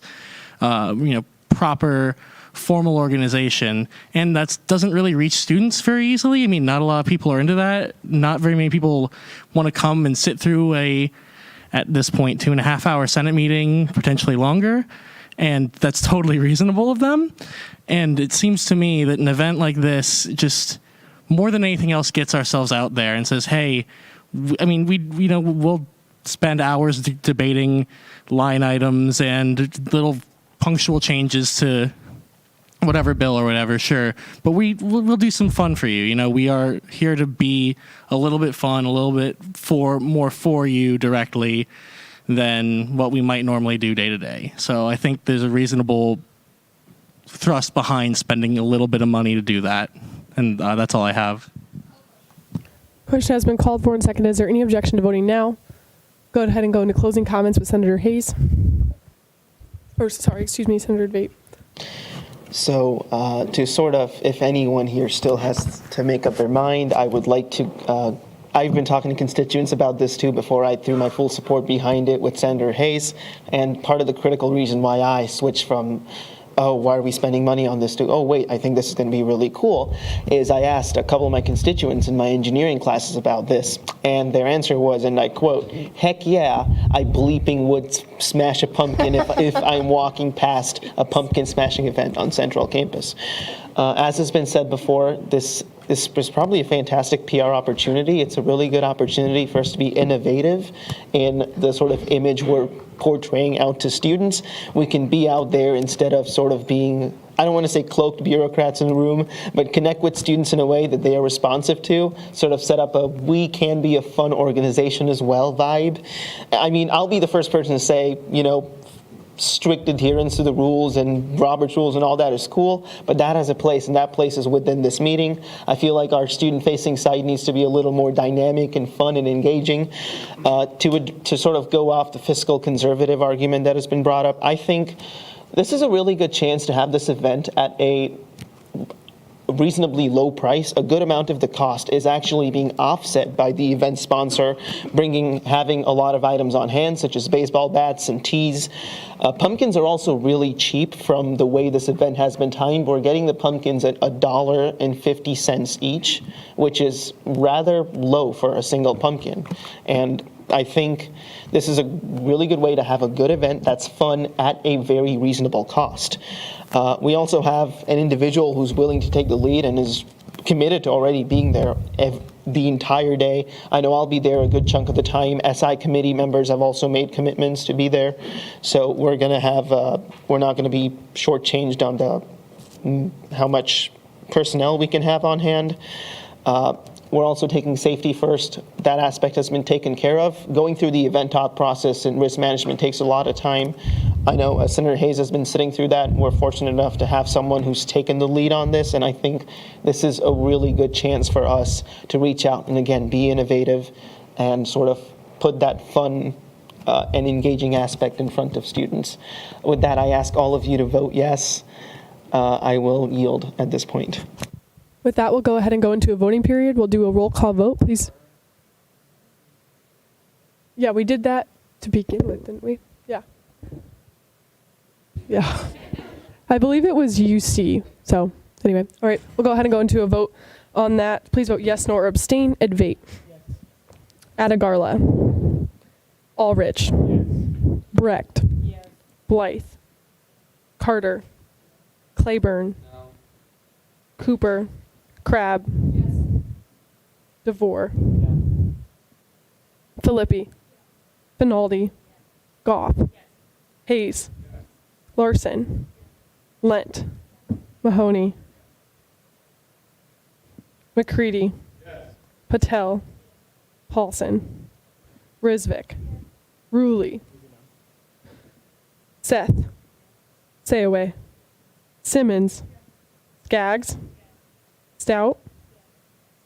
proper, formal organization, and that doesn't really reach students very easily. I mean, not a lot of people are into that. Not very many people want to come and sit through at this point, 2.5-hour Senate meeting, potentially longer, and that's totally reasonable of them. And it seems to me that an event like this just more than anything else gets ourselves out there and says, hey, we'll spend hours debating line items and little punctual changes to whatever bill or whatever, sure. But we'll do some fun for you. You know, we are here to be a little bit fun, a little bit more for you directly than what we might normally do day to day. So I think there's a reasonable thrust behind spending a little bit of money to do that. And that's all I have. Question has been called for and seconded. Is there any objection to voting now? Go ahead and go into closing comments with Senator Hayes. Senator Debate. So to sort of, if anyone here still has to make up their mind, I would like to, I've been talking to constituents about this too before I threw my full support behind it with Senator Hayes. And part of the critical reason why I switched from, oh, why are we spending money on this, to, oh, wait, I think this is going to be really cool, is I asked a couple of my constituents in my engineering classes about this. And their answer was, and I quote, heck yeah, I bleeping would smash a pumpkin if I'm walking past a pumpkin smashing event on Central Campus. As has been said before, this was probably a fantastic PR opportunity. It's a really good opportunity for us to be innovative in the sort of image we're portraying out to students. We can be out there instead of sort of being, I don't want to say cloaked bureaucrats in the room, but connect with students in a way that they are responsive to, sort of set up a we can be a fun organization as well vibe. I mean, I'll be the first person to say, you know, strict adherence to the rules and Robert's rules and all that is cool, but that has a place, and that place is within this meeting. I feel like our student-facing site needs to be a little more dynamic and fun and engaging. To sort of go off the fiscal conservative argument that has been brought up, I think this is a really good chance to have this event at a reasonably low price. A good amount of the cost is actually being offset by the event sponsor having a lot of items on hand, such as baseball bats and tees. Pumpkins are also really cheap from the way this event has been timed. We're getting the pumpkins at $1.50 each, which is rather low for a single pumpkin. And I think this is a really good way to have a good event that's fun at a very reasonable cost. We also have an individual who's willing to take the lead and is committed to already being there the entire day. I know I'll be there a good chunk of the time. SI committee members have also made commitments to be there. So we're going to have, we're not going to be shortchanged on how much personnel we can have on hand. We're also taking safety first. That aspect has been taken care of. Going through the event op process and risk management takes a lot of time. I know Senator Hayes has been sitting through that. We're fortunate enough to have someone who's taken the lead on this, and I think this is a really good chance for us to reach out and, again, be innovative and sort of put that fun and engaging aspect in front of students. With that, I ask all of you to vote yes. I will yield at this point. With that, we'll go ahead and go into a voting period. We'll do a roll call vote, please. Yeah, we did that to begin with, didn't we? Yeah. Yeah. I believe it was UC. So anyway, all right, we'll go ahead and go into a vote on that. Please vote yes, no, or abstain. Advate. Yes. Adagarla. Ulrich. Yes. Brecht. Yes. Blythe. Carter. Claiborne. No. Cooper. Crab. Yes. DeVore. Yeah. Philippi. Finaldi. Goff. Yes. Hayes. Yes. Larson. Lent. Mahoney. McCready. Yes. Patel. Paulson. Risvik. Yes. Ruli. Seth. Sayaway. Simmons. Skaggs. Stout.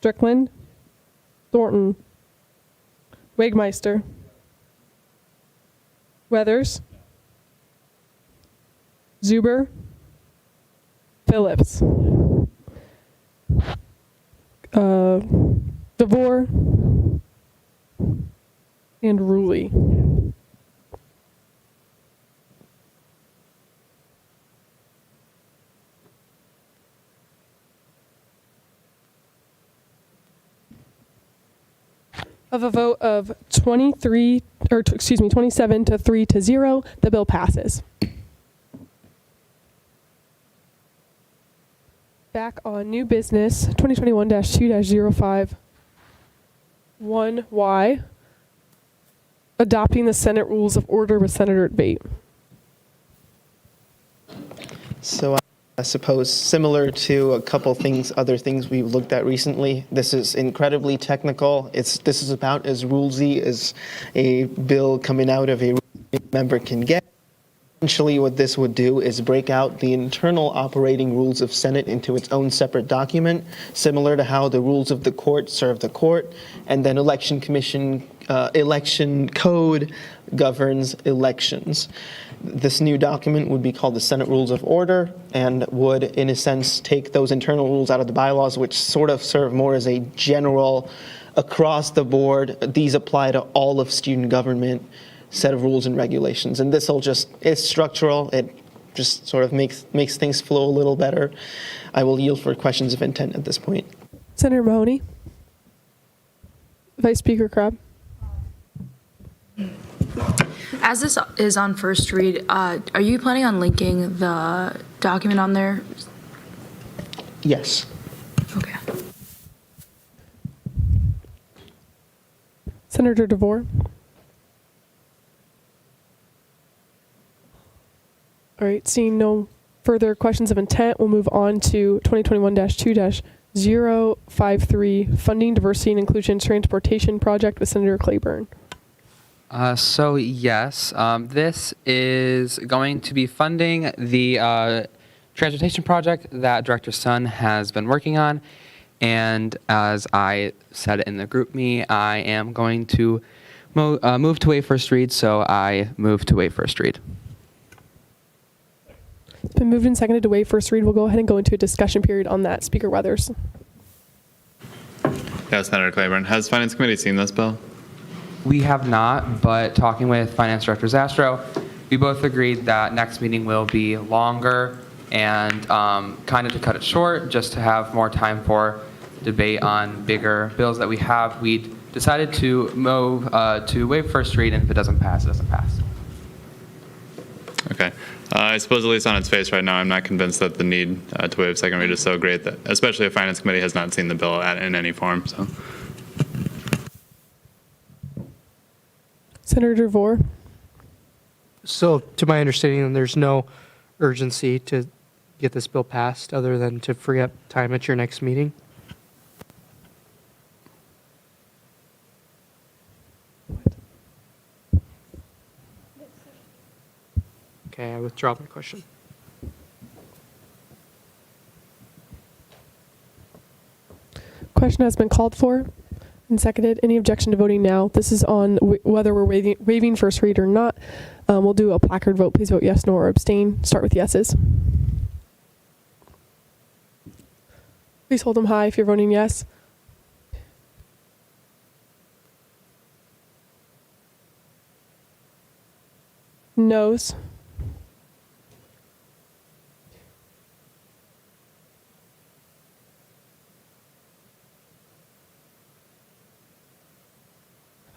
Strickland. Thornton. Wegmeister. Weathers. Zuber. Phillips. DeVore. And Ruli. Of a vote of 27 to 3-0, the bill passes. Back on new business, 2021-2-051Y, adopting the Senate Rules of Order with Senator Debate. So I suppose similar to a couple things, other things we've looked at recently. This is incredibly technical. This is about as rulesy as a bill coming out of a member can get. Essentially, what this would do is break out the internal operating rules of Senate into its own separate document, similar to how the rules of the court serve the court, and then election code governs elections. This new document would be called the Senate Rules of Order and would, in a sense, take those internal rules out of the bylaws, which sort of serve more as a general, across the board, these apply to all of student government set of rules and regulations. And this will just, it's structural, it just sort of makes things flow a little better. I will yield for questions of intent at this point. Senator Mahoney. Vice Speaker Crabb. As this is on first read, are you planning on linking the document on there? Yes. Okay. Senator DeVore. All right, seeing no further questions of intent, we'll move on to 2021-2-053 Funding, Diversity and Inclusion Transportation Project with Senator Claiborne. So yes, this is going to be funding the transportation project that Director Sun has been working on. And as I said in the group me, I am going to move to waive first read, so I move to waive first read. It's been moved and seconded to waive first read. We'll go ahead and go into a discussion period on that. Speaker Weathers. Yes, Senator Claiborne. Has Finance Committee seen this bill? We have not, but talking with Finance Director Zastro, we both agreed that next meeting will be longer and kind of to cut it short, just to have more time for debate on bigger bills that we have. We decided to move to waive first read, and if it doesn't pass, it doesn't pass. Okay. I suppose at least on its face right now, I'm not convinced that the need to waive second read is so great, that, especially if Finance Committee has not seen the bill in any form. So, Senator DeVore. So, to my understanding, there's no urgency to get this bill passed other than to free up time at your next meeting? Okay, I withdraw my question. Question has been called for and seconded. Any objection to voting now? This is on whether we're waiving first read or not. We'll do a placard vote. Please vote yes, no, or abstain. Start with yeses. Please hold them high if you're voting yes. Noes.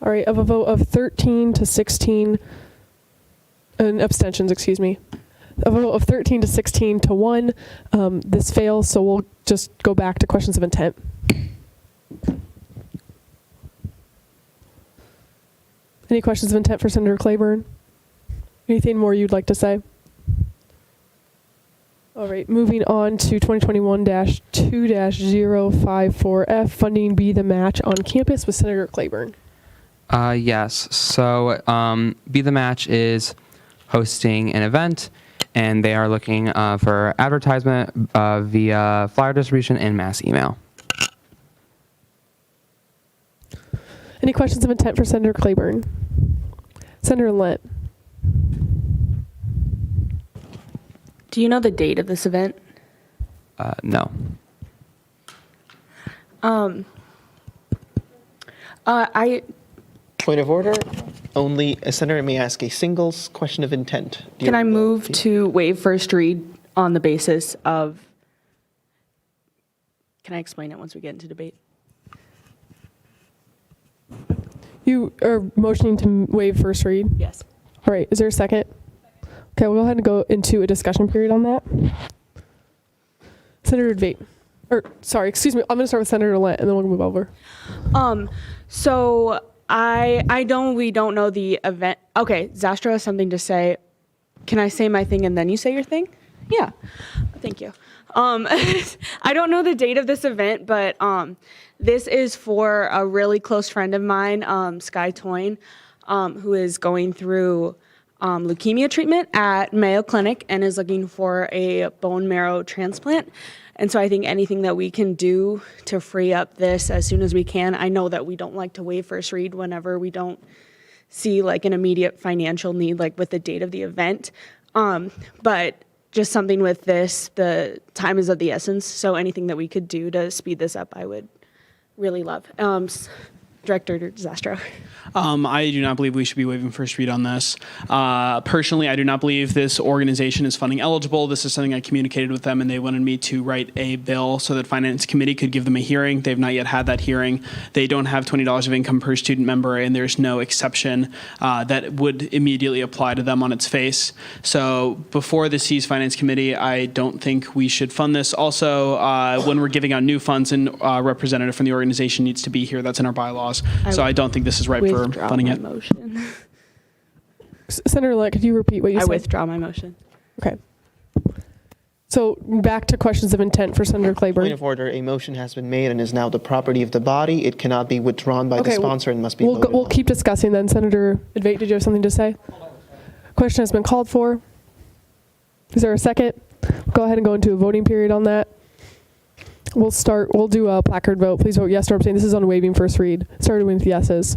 All right, of a vote of 13 to 16, abstentions, excuse me. A vote of 13 to 16 to 1, this fails, so we'll just go back to questions of intent. Any questions of intent for Senator Claiborne? Anything more you'd like to say? All right, moving on to 2021-2-054F, funding Be the Match on campus with Senator Claiborne. Yes. So Be the Match is hosting an event, and they are looking for advertisement via flyer distribution and mass email. Any questions of intent for Senator Claiborne? Senator Lent. Do you know the date of this event? No. Point of order. Only a senator may ask a single question of intent. Can I move to waive first read on the basis of... Can I explain it once we get into debate? You are motioning to waive first read? Yes. All right, is there a second? Okay, we'll go ahead and go into a discussion period on that. Senator Debate. Or, sorry, excuse me, I'm going to start with Senator Lent, and then we'll move over. So we don't know the event. Okay, Zastro has something to say. Can I say my thing and then you say your thing? Yeah, thank you. I don't know the date of this event, but this is for a really close friend of mine, Sky Toyne, who is going through leukemia treatment at Mayo Clinic and is looking for a bone marrow transplant. And so I think anything that we can do to free up this as soon as we can. I know that we don't like to waive first read whenever we don't see like an immediate financial need, like with the date of the event. But just something with this, the time is of the essence. So anything that we could do to speed this up, I would really love. Director Zastro. I do not believe we should be waiving first read on this. Personally, I do not believe this organization is funding eligible. This is something I communicated with them, and they wanted me to write a bill so that Finance Committee could give them a hearing. They've not yet had that hearing. They don't have $20 of income per student member, and there's no exception that would immediately apply to them on its face. So before this sees Finance Committee, I don't think we should fund this. Also, when we're giving out new funds, and a representative from the organization needs to be here. That's in our bylaws. So I don't think this is right for funding it. Motion. Senator Lett, could you repeat what you said? I withdraw my motion. Okay. So back to questions of intent for Senator Claiborne. Point of order, a motion has been made and is now the property of the body. It cannot be withdrawn by the sponsor and must be voted We'll on. keep discussing then. Senator Advait, did you have something to say? Question has been called for. Is there a second? Go ahead and go into a voting period on that. We'll do a placard vote. Please vote yes or abstain. This is on waiving first read. Starting with yeses.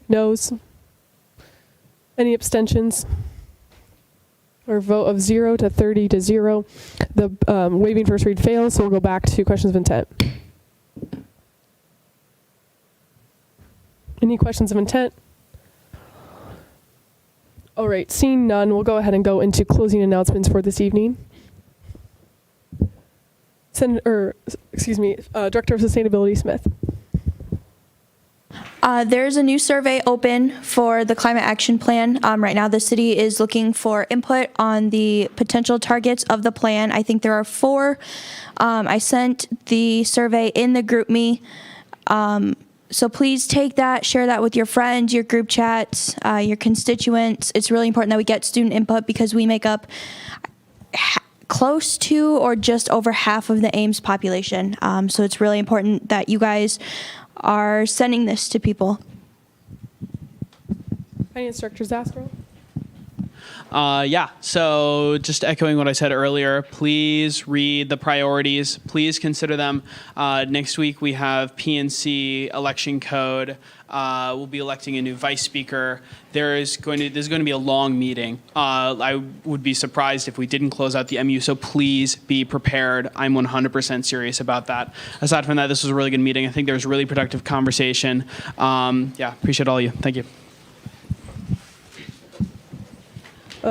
Noes? Any abstentions? Or vote of 0 to 30 to 0. The waiving first read fails, so we'll go back to questions of intent. Any questions of intent? All right, seeing none, we'll go ahead and go into closing announcements for this evening. Director of Sustainability Smith. There's a new survey open for the Climate Action Plan. Right now, the city is looking for input on the potential targets of the plan. I think there are 4. I sent the survey in the GroupMe. So please take that, share that with your friends, your group chats, your constituents. It's really important that we get student input because we make up close to or just over half of the Ames population. So it's really important that you guys are sending this to people. Finance Director Zastro. So just echoing what I said earlier, please read the priorities. Please consider them. Next week we have PNC election code. We'll be electing a new vice speaker. There's going to be a long meeting. I would be surprised if we didn't close out the MU, so please be prepared. I'm 100% serious about that. Aside from that, this was a really good meeting. I think there was a really productive conversation. Appreciate all of you. Thank you.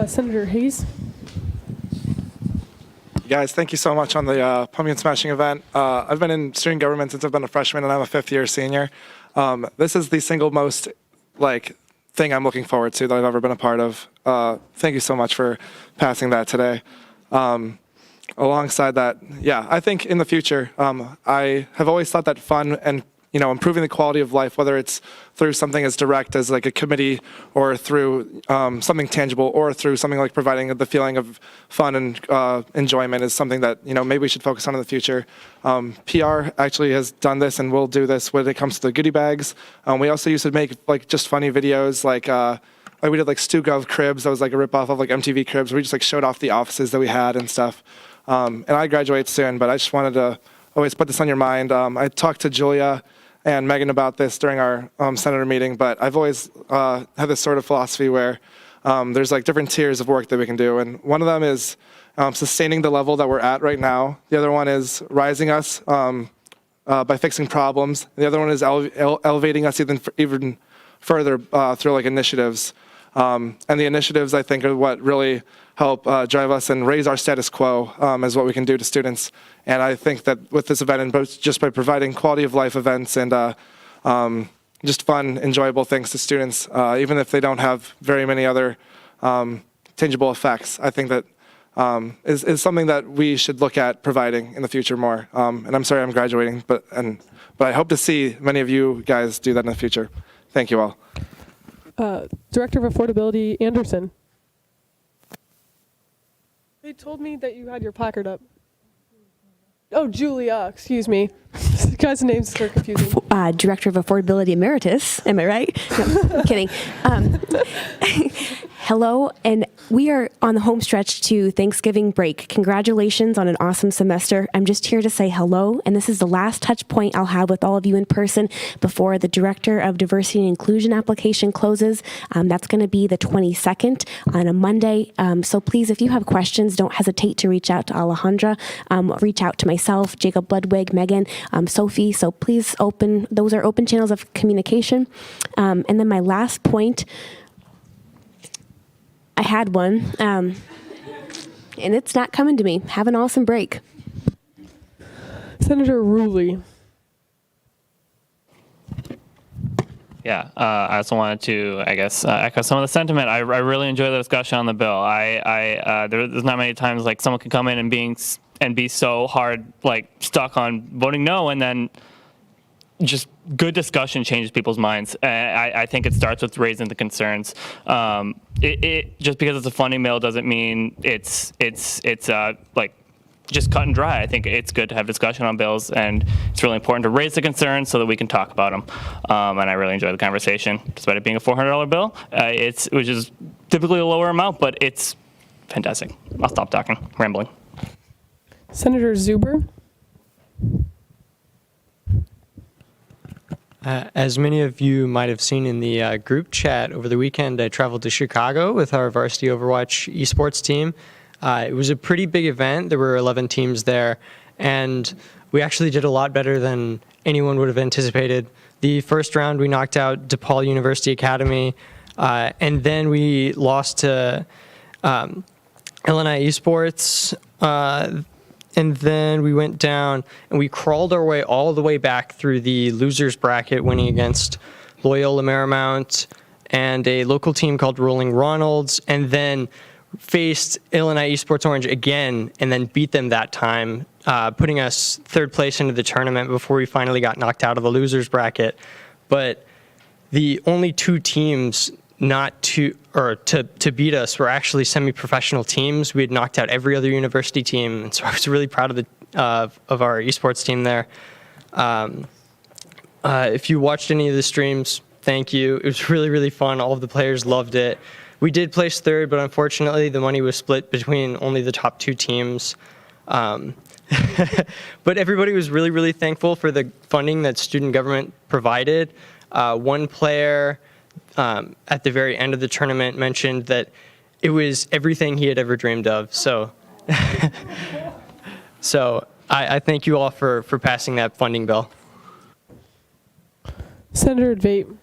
Senator Hayes. Guys, thank you so much on the pumpkin smashing event. I've been in student government since I've been a freshman, and I'm a 5th-year senior. This is the single most thing I'm looking forward to that I've ever been a part of. Thank you so much for passing that today. Alongside that, I think in the future, I have always thought that fun and improving the quality of life, whether it's through something as direct as like a committee or through something tangible or through something like providing the feeling of fun and enjoyment is something that, maybe we should focus on in the future. PR actually has done this and will do this when it comes to the goodie bags. We also used to make just funny videos like we did StuGov Cribs. That was like a ripoff of MTV Cribs where we just showed off the offices that we had and stuff. And I graduate soon, but I just wanted to always put this on your mind. I talked to Julia and Megan about this during our senator meeting, but I've always had this sort of philosophy where there's different tiers of work that we can do, and one of them is sustaining the level that we're at right now. The other one is rising us by fixing problems. The other one is elevating us even further through initiatives. And the initiatives, I think, are what really help drive us and raise our status quo as what we can do to students. And I think that with this event, and just by providing quality of life events and just fun, enjoyable things to students, even if they don't have very many other tangible effects, I think that is something that we should look at providing in the future more. And I'm sorry I'm graduating, but I hope to see many of you guys do that in the future. Thank you all. Director of Affordability Anderson. They told me that you had your placard up. Oh, Julia, excuse me. Guys' names are confusing. Director of Affordability Emeritus. Am I right? No, I'm kidding. Hello, and we are on the home stretch to Thanksgiving break. Congratulations on an awesome semester. I'm just here to say hello, and this is the last touch point I'll have with all of you in person before the Director of Diversity and Inclusion application closes. That's going to be the 22nd on a Monday. So please, if you have questions, don't hesitate to reach out to Alejandra, reach out to myself, Jacob Ludwig, Megan, Sophie. So please those are open channels of communication. And then my last point, I had one, and it's not coming to me. Have an awesome break. Senator Ruli. Yeah, I also wanted to, I guess, echo some of the sentiment. I really enjoy the discussion on the bill. There's not many times like someone can come in and be so hard, like stuck on voting no, and then just good discussion changes people's minds. I think it starts with raising the concerns. It just because it's a funding bill doesn't mean it's like just cut and dry. I think it's good to have discussion on bills, and it's really important to raise the concerns so that we can talk about them. And I really enjoy the conversation, despite it being a $400 bill, which is typically a lower amount, but it's fantastic. I'll stop talking, rambling. Senator Zuber. As many of you might have seen in the group chat over the weekend, I traveled to Chicago with our varsity Overwatch esports team. It was a pretty big event. There were 11 teams there, and we actually did a lot better than anyone would have anticipated. The first round, we knocked out DePaul University Academy, and then we lost to Illini Esports, and then we went down and we crawled our way all the way back through the losers bracket, winning against Loyola Marymount and a local team called Rolling Ronalds, and then faced Illini Esports Orange again and then beat them that time, putting us third place into the tournament before we finally got knocked out of the losers bracket. But the only two teams to beat us were actually semi-professional teams. We had knocked out every other university team, and so I was really proud of our esports team there. If you watched any of the streams, thank you. It was really, really fun. All of the players loved it. We did place third, but unfortunately the money was split between only the top two teams. But everybody was really, really thankful for the funding that student government provided. One player at the very end of the tournament mentioned that it was everything he had ever dreamed of. So, I thank you all for passing that funding bill. Senator Advait.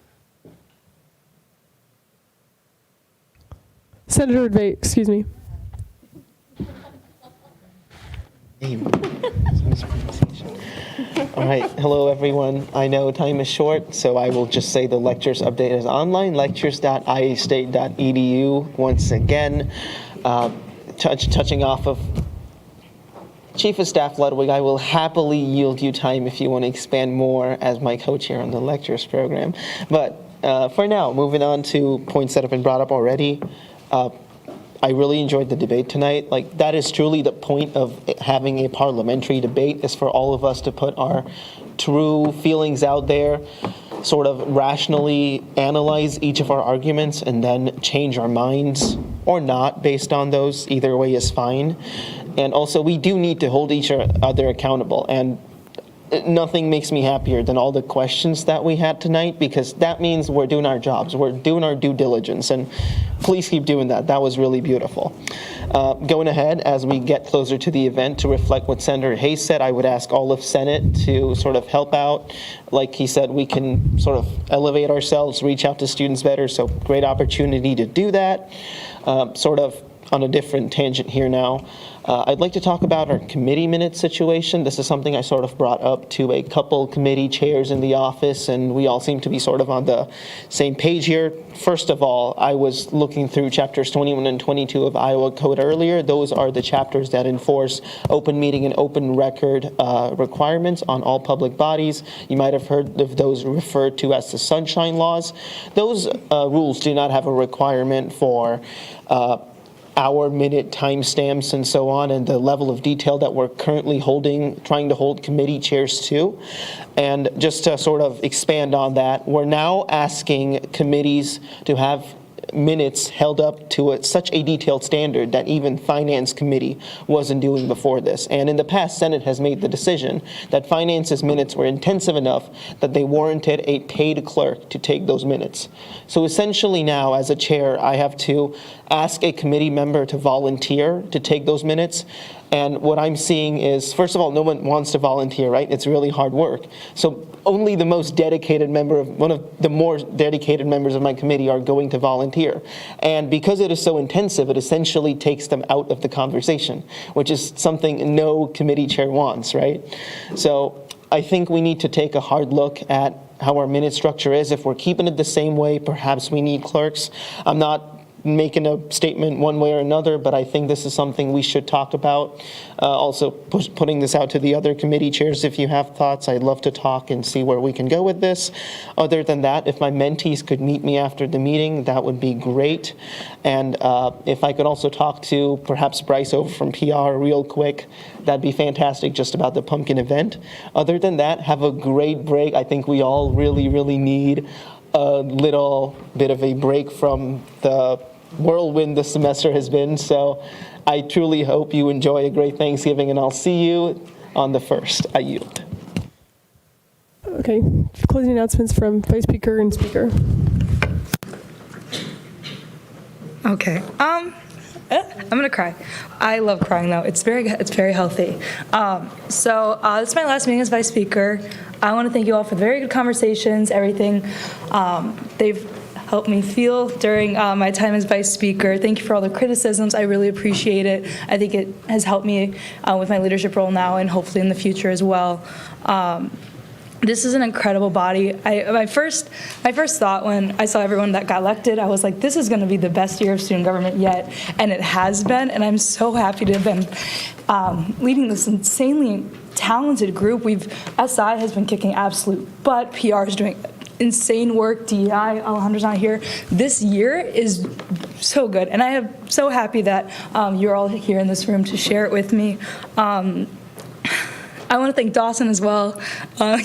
Senator Advait, excuse me. All right, hello everyone. I know time is short, so I will just say the lectures update is online, lectures.iastate.edu. Once again, touching off of Chief of Staff Ludwig, I will happily yield you time if you want to expand more as my co-chair on the lectures program. But for now, moving on to points that have been brought up already. I really enjoyed the debate tonight. Like, that is truly the point of having a parliamentary debate, is for all of us to put our true feelings out there, sort of rationally analyze each of our arguments, and then change our minds or not based on those. Either way is fine. And also, we do need to hold each other accountable. And nothing makes me happier than all the questions that we had tonight, because that means we're doing our jobs. We're doing our due diligence, and please keep doing that. That was really beautiful. Going ahead, as we get closer to the event, to reflect what Senator Hayes said, I would ask all of Senate to sort of help out. Like he said, we can sort of elevate ourselves, reach out to students better, so great opportunity to do that. Sort of on a different tangent here now. I'd like to talk about our committee minutes situation. This is something I sort of brought up to a couple committee chairs in the office, and we all seem to be sort of on the same page here. First of all, I was looking through chapters 21 and 22 of Iowa Code earlier. Those are the chapters that enforce open meeting and open record requirements on all public bodies. You might have heard of those referred to as the Sunshine Laws. Those rules do not have a requirement for hour-minute timestamps and so on, and the level of detail that we're currently trying to hold committee chairs to. And just to sort of expand on that, we're now asking committees to have minutes held up to such a detailed standard that even Finance Committee wasn't doing before this. And in the past, Senate has made the decision that Finance's minutes were intensive enough that they warranted a paid clerk to take those minutes. So essentially now, as a chair, I have to ask a committee member to volunteer to take those minutes. And what I'm seeing is, first of all, no one wants to volunteer, right? It's really hard work. So only the most dedicated one of the more dedicated members of my committee are going to volunteer. And because it is so intensive, it essentially takes them out of the conversation, which is something no committee chair wants, right? So I think we need to take a hard look at how our minute structure is. If we're keeping it the same way, perhaps we need clerks. I'm not making a statement one way or another, but I think this is something we should talk about. Also, putting this out to the other committee chairs. If you have thoughts, I'd love to talk and see where we can go with this. Other than that, if my mentees could meet me after the meeting, that would be great. And if I could also talk to perhaps Bryce over from PR real quick, that'd be fantastic, just about the pumpkin event. Other than that, have a great break. I think we all really, really need a little bit of a break from the whirlwind this semester has been. So I truly hope you enjoy a great Thanksgiving, and I'll see you on the 1st. I yield. Okay, closing announcements from Vice Speaker and Speaker. Okay. I'm gonna cry. I love crying though. It's very healthy. So this is my last meeting as Vice Speaker. I want to thank you all for the very good conversations, everything. They've helped me feel during my time as Vice Speaker. Thank you for all the criticisms. I really appreciate it. I think it has helped me with my leadership role now and hopefully in the future as well. This is an incredible body. My first thought when I saw everyone that got elected, I was like, this is going to be the best year of student government yet, and it has been, and I'm so happy to have been leading this insanely talented group. SI has been kicking absolute butt, PR is doing insane work, DEI, Alejandro's not here. This year is so good, and I am so happy that you're all here in this room to share it with me. I want to thank Dawson as well. Not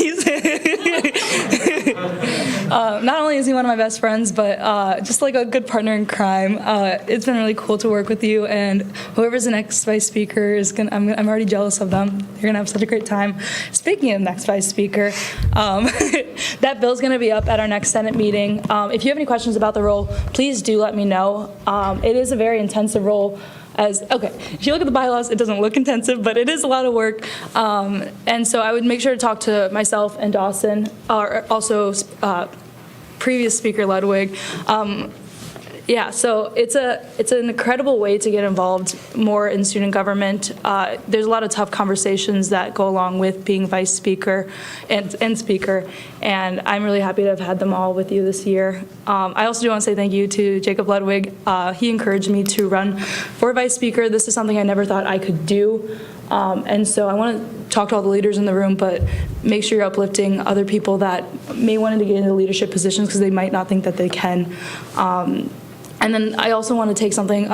only is he one of my best friends, but just like a good partner in crime. It's been really cool to work with you, and whoever's the next Vice Speaker is I'm already jealous of them. You're gonna have such a great time. Speaking of next Vice Speaker, that bill's gonna be up at our next Senate meeting. If you have any questions about the role, please do let me know. It is a very intensive role. If you look at the bylaws, it doesn't look intensive, but it is a lot of work. And so I would make sure to talk to myself and Dawson, or also previous Speaker Ludwig. So it's an incredible way to get involved more in student government. There's a lot of tough conversations that go along with being Vice Speaker and Speaker, and I'm really happy to have had them all with you this year. I also do want to say thank you to Jacob Ludwig. He encouraged me to run for Vice Speaker. This is something I never thought I could do. And so I want to talk to all the leaders in the room, but make sure you're uplifting other people that may want to get into leadership positions because they might not think that they can. And then I also want to take something,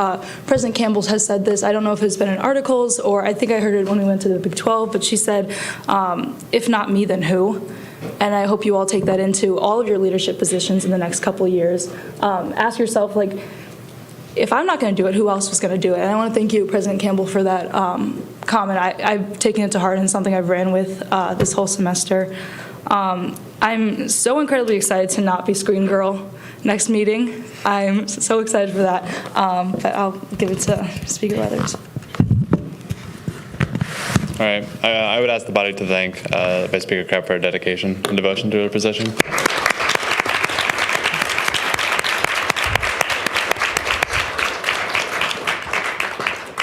President Campbell has said this, I don't know if it's been in articles or I think I heard it when we went to the Big 12, but she said, if not me, then who? And I hope you all take that into all of your leadership positions in the next couple of years. Ask yourself, like, if I'm not going to do it, who else was going to do it? And I want to thank you, President Campbell, for that comment. I've taken it to heart and something I've ran with this whole semester. I'm so incredibly excited to not be screen girl next meeting. I'm so excited for that, but I'll give it to Speaker Weathers. All right, I would ask the body to thank Vice Speaker Kraft for her dedication and devotion to her position.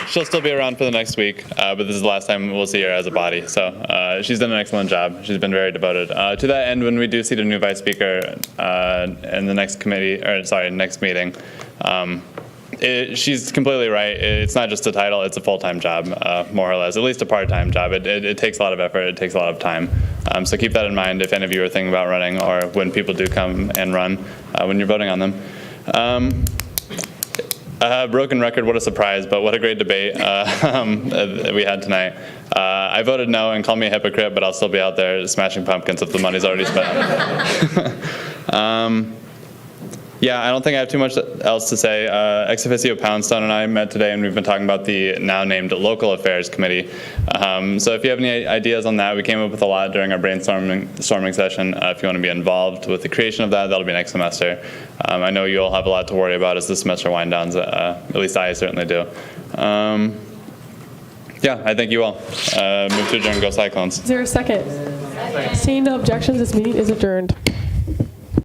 She'll still be around for the next week, but this is the last time we'll see her as a body. So she's done an excellent job. She's been very devoted. To that end, when we do seat a new Vice Speaker in the next next meeting, she's completely right. It's not just a title, it's a full-time job, more or less, at least a part-time job. It takes a lot of effort, it takes a lot of time. So keep that in mind if any of you are thinking about running or when people do come and run, when you're voting on them. Broken record, what a surprise, but what a great debate we had tonight. I voted no, and call me a hypocrite, but I'll still be out there smashing pumpkins if the money's already spent. Yeah, I don't think I have too much else to say. Ex officio Poundstone and I met today, and we've been talking about the now named Local Affairs Committee. So if you have any ideas on that, we came up with a lot during our brainstorming session. If you want to be involved with the creation of that, that'll be next semester. I know you all have a lot to worry about as the semester winds down. At least I certainly do. Yeah, I thank you all. Move to adjourn, go Cyclones. Is there a second? Seeing no objections, this meeting is adjourned.